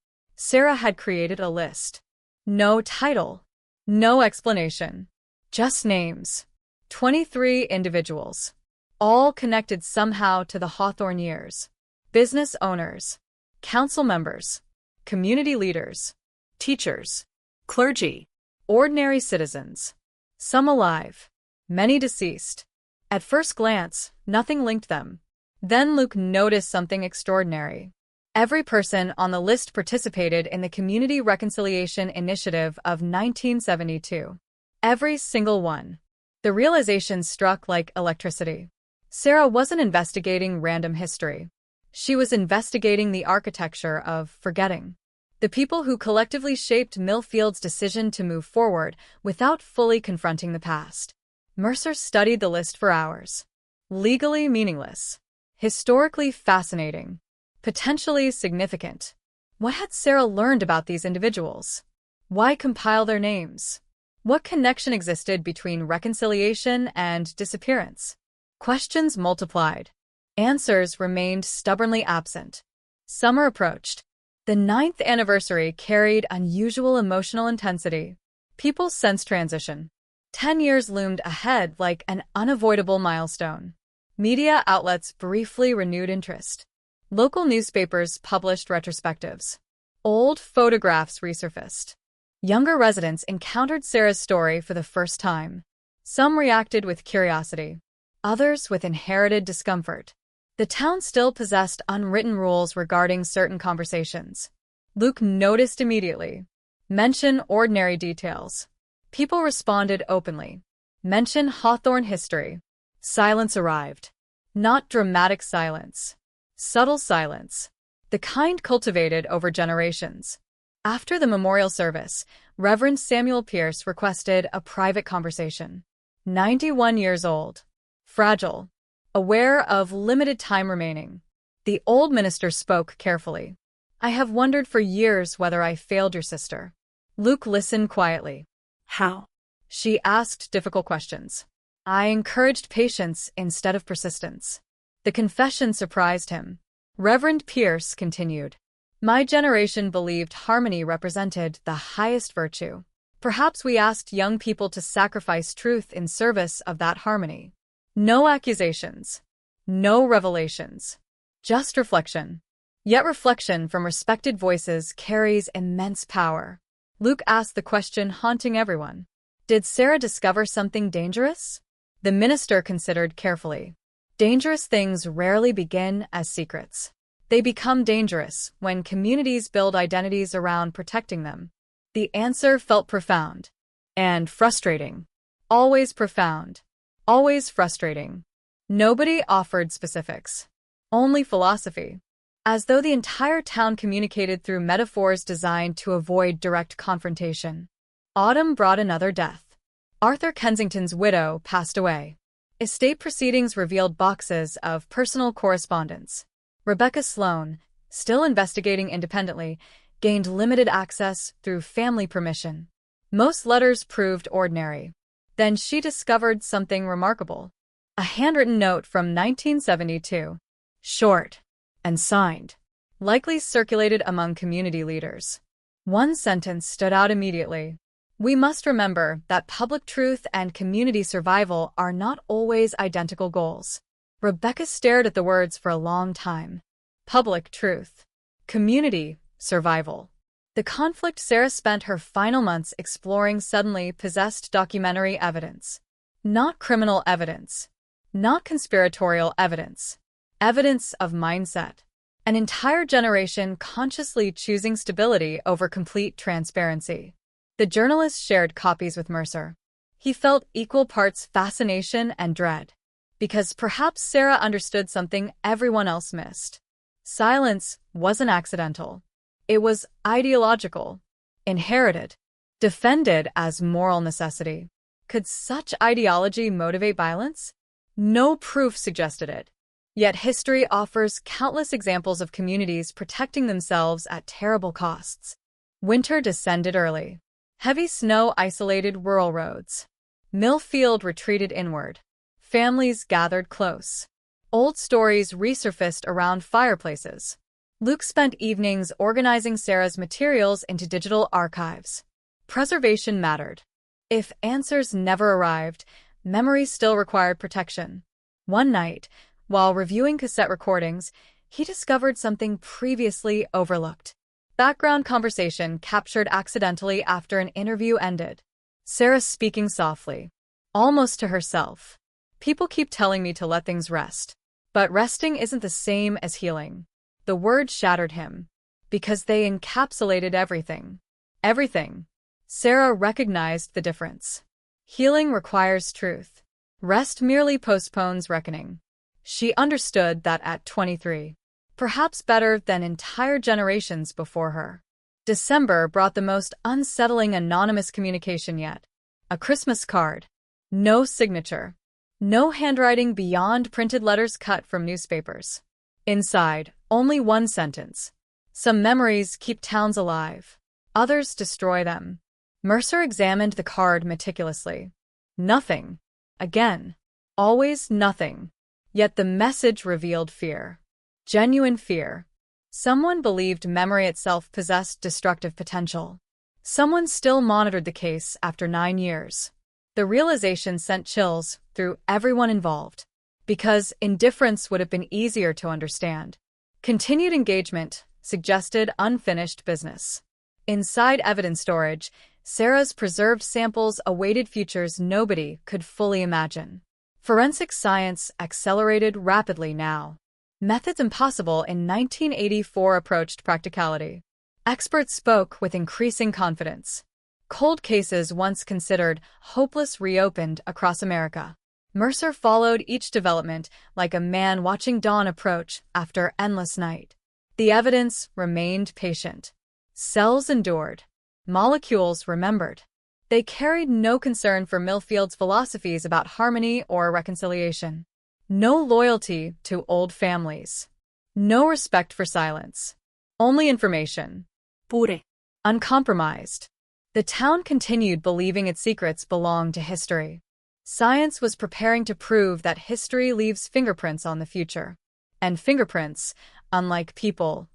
Sarah had created a list. No title, no explanation, just names. 23 individuals, all connected somehow to the Hawthorne years. Business owners, council members, community leaders, teachers, clergy, ordinary citizens. Some alive, many deceased. At first glance, nothing linked them. Then Luke noticed something extraordinary. Every person on the list participated in the Community Reconciliation Initiative of 1972. Every single one. The realization struck like electricity. Sarah wasn't investigating random history. She was investigating the architecture of forgetting. The people who collectively shaped Millfield's decision to move forward without fully confronting the past. Mercer studied the list for hours. Legally meaningless. Historically fascinating. Potentially significant. What had Sarah learned about these individuals? Why compile their names? What connection existed between reconciliation and disappearance? Questions multiplied. Answers remained stubbornly absent. Summer approached. The 9th anniversary carried unusual emotional intensity. People sensed transition. 10 years loomed ahead like an unavoidable milestone. Media outlets briefly renewed interest. Local newspapers published retrospectives. Old photographs resurfaced. Younger residents encountered Sarah's story for the first time. Some reacted with curiosity, others with inherited discomfort. The town still possessed unwritten rules regarding certain conversations. Luke noticed immediately. Mention ordinary details. People responded openly. Mention Hawthorne history. Silence arrived. Not dramatic silence. Subtle silence. The kind cultivated over generations. After the memorial service, Reverend Samuel Pierce requested a private conversation. 91 years old. Fragile. Aware of limited time remaining. The old minister spoke carefully. I have wondered for years whether I failed your sister. Luke listened quietly. How? She asked difficult questions. I encouraged patience instead of persistence. The confession surprised him. Reverend Pierce continued. My generation believed harmony represented the highest virtue. Perhaps we asked young people to sacrifice truth in service of that harmony. No accusations. No revelations. Just reflection. Yet reflection from respected voices carries immense power. Luke asked the question haunting everyone. Did Sarah discover something dangerous? The minister considered carefully. Dangerous things rarely begin as secrets. They become dangerous when communities build identities around protecting them. The answer felt profound. And frustrating. Always profound. Always frustrating. Nobody offered specifics. Only philosophy. As though the entire town communicated through metaphors designed to avoid direct confrontation. Autumn brought another death. Arthur Kensington's widow passed away. Estate proceedings revealed boxes of personal correspondence. Rebecca Sloan, still investigating independently, gained limited access through family permission. Most letters proved ordinary. Then she discovered something remarkable. A handwritten note from 1972. Short and signed. Likely circulated among community leaders. One sentence stood out immediately. We must remember that public truth and community survival are not always identical goals. Rebecca stared at the words for a long time. Public truth. Community survival. The conflict Sarah spent her final months exploring suddenly possessed documentary evidence. Not criminal evidence. Not conspiratorial evidence. Evidence of mindset. An entire generation consciously choosing stability over complete transparency. The journalist shared copies with Mercer. He felt equal parts fascination and dread. Because perhaps Sarah understood something everyone else missed. Silence wasn't accidental. It was ideological. Inherited. Defended as moral necessity. Could such ideology motivate violence? No proof suggested it. Yet history offers countless examples of communities protecting themselves at terrible costs. Winter descended early. Heavy snow isolated rural roads. Millfield retreated inward. Families gathered close. Old stories resurfaced around fireplaces. Luke spent evenings organizing Sarah's materials into digital archives. Preservation mattered. If answers never arrived, memories still required protection. One night, while reviewing cassette recordings, he discovered something previously overlooked. Background conversation captured accidentally after an interview ended. Sarah speaking softly, almost to herself. People keep telling me to let things rest. But resting isn't the same as healing. The words shattered him, because they encapsulated everything. Everything. Sarah recognized the difference. Healing requires truth. Rest merely postpones reckoning. She understood that at 23. Perhaps better than entire generations before her. December brought the most unsettling anonymous communication yet. A Christmas card. No signature. No handwriting beyond printed letters cut from newspapers. Inside, only one sentence. Some memories keep towns alive. Others destroy them. Mercer examined the card meticulously. Nothing. Again. Always nothing. Yet the message revealed fear. Genuine fear. Someone believed memory itself possessed destructive potential. Someone still monitored the case after 9 years. The realization sent chills through everyone involved. Because indifference would have been easier to understand. Continued engagement suggested unfinished business. Inside evidence storage, Sarah's preserved samples awaited futures nobody could fully imagine. Forensic science accelerated rapidly now. Methods impossible in 1984 approached practicality. Experts spoke with increasing confidence. Cold cases once considered hopeless reopened across America. Mercer followed each development like a man watching dawn approach after endless night. The evidence remained patient. Cells endured. Molecules remembered. They carried no concern for Millfield's philosophies about harmony or reconciliation. No loyalty to old families. No respect for silence. Only information. Pure. Uncompromised. The town continued believing its secrets belonged to history. Science was preparing to prove that history leaves fingerprints on the future. And fingerprints, unlike people,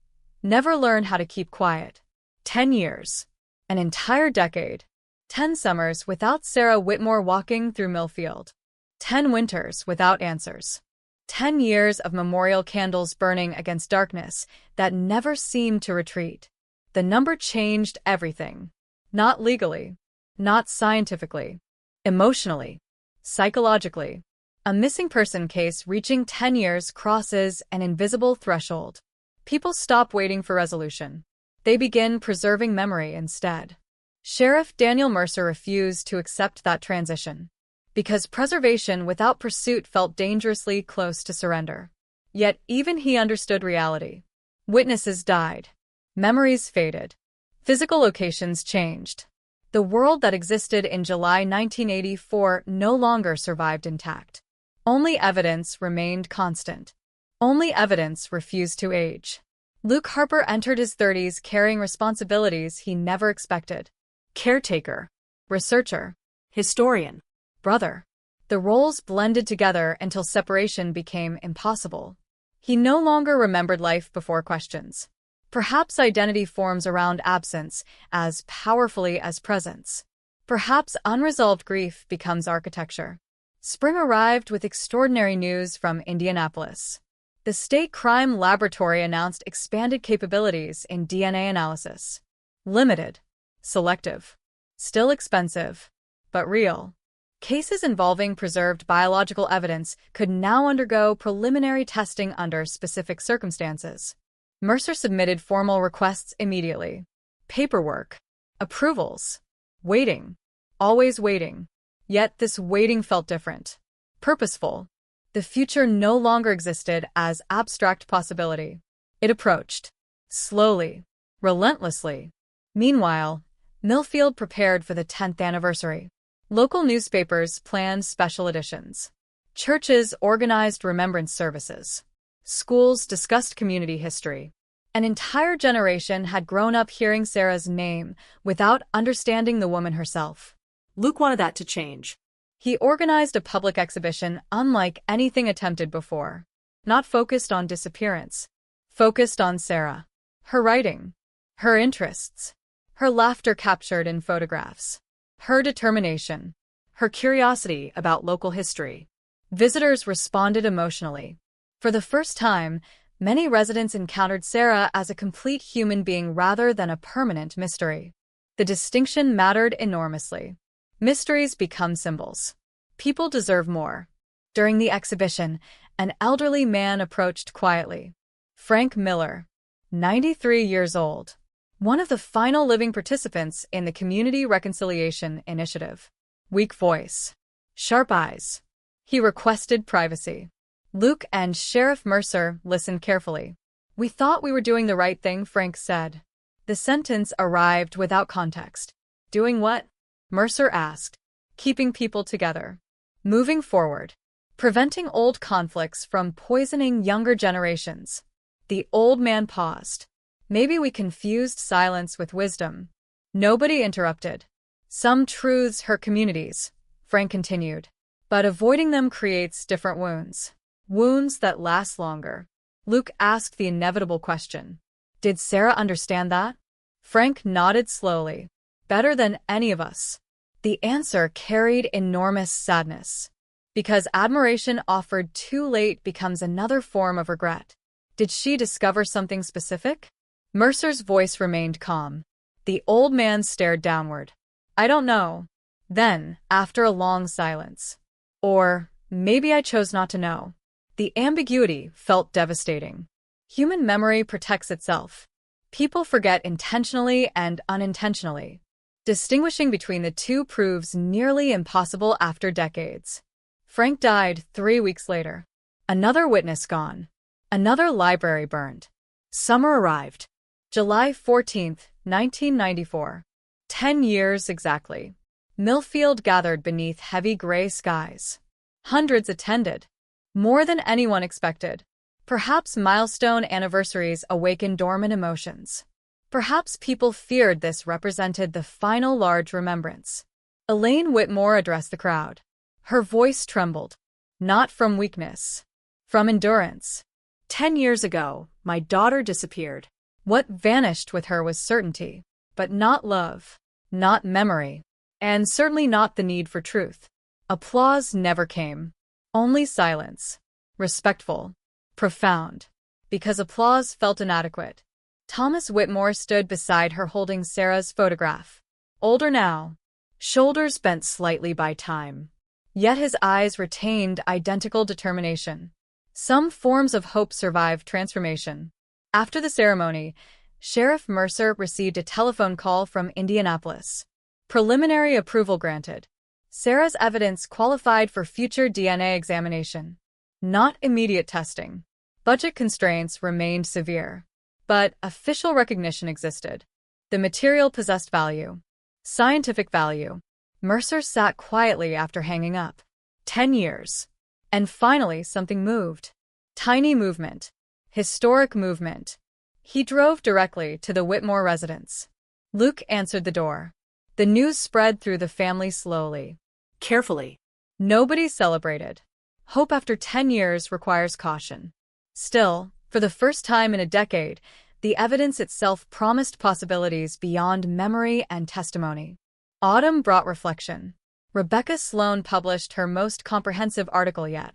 never learn how to keep quiet. 10 years. An entire decade. 10 summers without Sarah Whitmore walking through Millfield. 10 winters without answers. 10 years of memorial candles burning against darkness that never seemed to retreat. The number changed everything. Not legally. Not scientifically. Emotionally. Psychologically. A missing person case reaching 10 years crosses an invisible threshold. People stop waiting for resolution. They begin preserving memory instead. Sheriff Daniel Mercer refused to accept that transition. Because preservation without pursuit felt dangerously close to surrender. Yet even he understood reality. Witnesses died. Memories faded. Physical locations changed. The world that existed in July 1984 no longer survived intact. Only evidence remained constant. Only evidence refused to age. Luke Harper entered his 30s carrying responsibilities he never expected. Caretaker. Researcher. Historian. Brother. The roles blended together until separation became impossible. He no longer remembered life before questions. Perhaps identity forms around absence as powerfully as presence. Perhaps unresolved grief becomes architecture. Spring arrived with extraordinary news from Indianapolis. The state crime laboratory announced expanded capabilities in DNA analysis. Limited. Selective. Still expensive. But real. Cases involving preserved biological evidence could now undergo preliminary testing under specific circumstances. Mercer submitted formal requests immediately. Paperwork. Approvals. Waiting. Always waiting. Yet this waiting felt different. Purposeful. The future no longer existed as abstract possibility. It approached. Slowly. Relentlessly. Meanwhile, Millfield prepared for the 10th anniversary. Local newspapers planned special editions. Churches organized remembrance services. Schools discussed community history. An entire generation had grown up hearing Sarah's name without understanding the woman herself. Luke wanted that to change. He organized a public exhibition unlike anything attempted before. Not focused on disappearance. focused on Sarah, her writing, her interests, her laughter captured in photographs, her determination, her curiosity about local history. Visitors responded emotionally. For the first time, many residents encountered Sarah as a complete human being rather than a permanent mystery. The distinction mattered enormously. Mysteries become symbols. People deserve more. During the exhibition, an elderly man approached quietly. Frank Miller, 93 years old, one of the final living participants in the Community Reconciliation Initiative. Weak voice, sharp eyes. He requested privacy. Luke and Sheriff Mercer listened carefully. "We thought we were doing the right thing," Frank said. The sentence arrived without context. "Doing what?" Mercer asked. "Keeping people together. Moving forward. Preventing old conflicts from poisoning younger generations." The old man paused. "Maybe we confused silence with wisdom." Nobody interrupted. "Some truths hurt communities," Frank continued. "But avoiding them creates different wounds. Wounds that last longer." Luke asked the inevitable question. Did Sarah understand that? Frank nodded slowly. "Better than any of us." The answer carried enormous sadness. Because admiration offered too late becomes another form of regret. Did she discover something specific? Mercer's voice remained calm. The old man stared downward. "I don't know." Then, after a long silence, "Or maybe I chose not to know." The ambiguity felt devastating. Human memory protects itself. People forget intentionally and unintentionally. Distinguishing between the two proves nearly impossible after decades. Frank died 3 weeks later. Another witness gone. Another library burned. Summer arrived. July 14th, 1994. 10 years exactly. Millfield gathered beneath heavy gray skies. Hundreds attended. More than anyone expected. Perhaps milestone anniversaries awakened dormant emotions. Perhaps people feared this represented the final large remembrance. Elaine Whitmore addressed the crowd. Her voice trembled. Not from weakness. From endurance. 10 years ago, my daughter disappeared. What vanished with her was certainty. But not love. Not memory. And certainly not the need for truth. Applause never came. Only silence. Respectful. Profound. Because applause felt inadequate. Thomas Whitmore stood beside her holding Sarah's photograph. Older now. Shoulders bent slightly by time. Yet his eyes retained identical determination. Some forms of hope survive transformation. After the ceremony, Sheriff Mercer received a telephone call from Indianapolis. Preliminary approval granted. Sarah's evidence qualified for future DNA examination. Not immediate testing. Budget constraints remained severe. But official recognition existed. The material possessed value. Scientific value. Mercer sat quietly after hanging up. 10 years. And finally something moved. Tiny movement. Historic movement. He drove directly to the Whitmore residence. Luke answered the door. The news spread through the family slowly. Carefully. Nobody celebrated. Hope after 10 years requires caution. Still, for the first time in a decade, the evidence itself promised possibilities beyond memory and testimony. Autumn brought reflection. Rebecca Sloan published her most comprehensive article yet.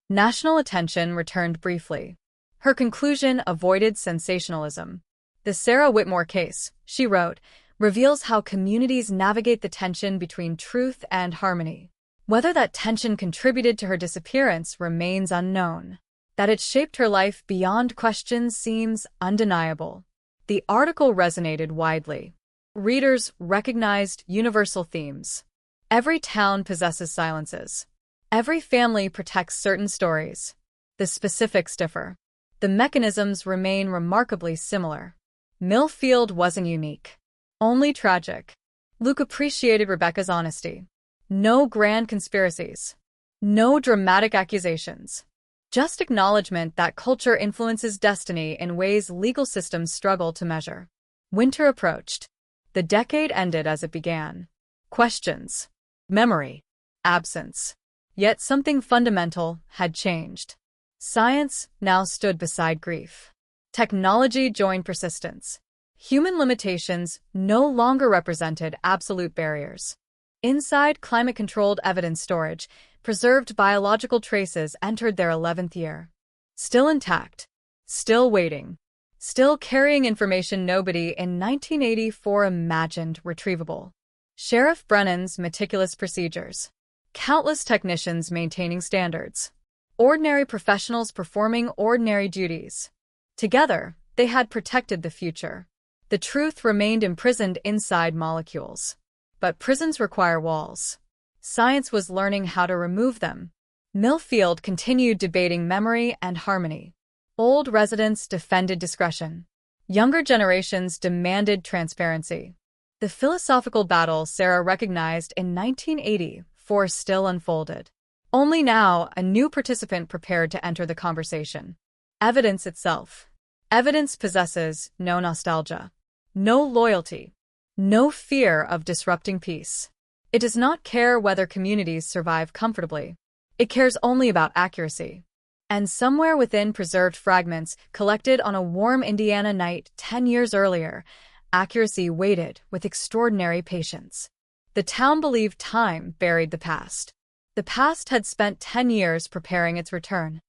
National attention returned briefly. Her conclusion avoided sensationalism. The Sarah Whitmore case, she wrote, reveals how communities navigate the tension between truth and harmony. Whether that tension contributed to her disappearance remains unknown. That it shaped her life beyond question seems undeniable. The article resonated widely. Readers recognized universal themes. Every town possesses silences. Every family protects certain stories. The specifics differ. The mechanisms remain remarkably similar. Millfield wasn't unique. Only tragic. Luke appreciated Rebecca's honesty. No grand conspiracies. No dramatic accusations. Just acknowledgement that culture influences destiny in ways legal systems struggle to measure. Winter approached. The decade ended as it began. Questions. Memory. Absence. Yet something fundamental had changed. Science now stood beside grief. Technology joined persistence. Human limitations no longer represented absolute barriers. Inside climate-controlled evidence storage, preserved biological traces entered their 11th year. Still intact, still waiting, still carrying information nobody in 1984 imagined retrievable. Sheriff Brennan's meticulous procedures. Countless technicians maintaining standards. Ordinary professionals performing ordinary duties. Together, they had protected the future. The truth remained imprisoned inside molecules. But prisons require walls. Science was learning how to remove them. Millfield continued debating memory and harmony. Old residents defended discretion. Younger generations demanded transparency. The philosophical battle Sarah recognized in 1984 still unfolded. Only now, a new participant prepared to enter the conversation. Evidence itself. Evidence possesses no nostalgia, no loyalty, no fear of disrupting peace. It does not care whether communities survive comfortably. It cares only about accuracy. And somewhere within preserved fragments, collected on a warm Indiana night 10 years earlier, accuracy waited with extraordinary patience. The town believed time buried the past. The past had spent 10 years preparing its return.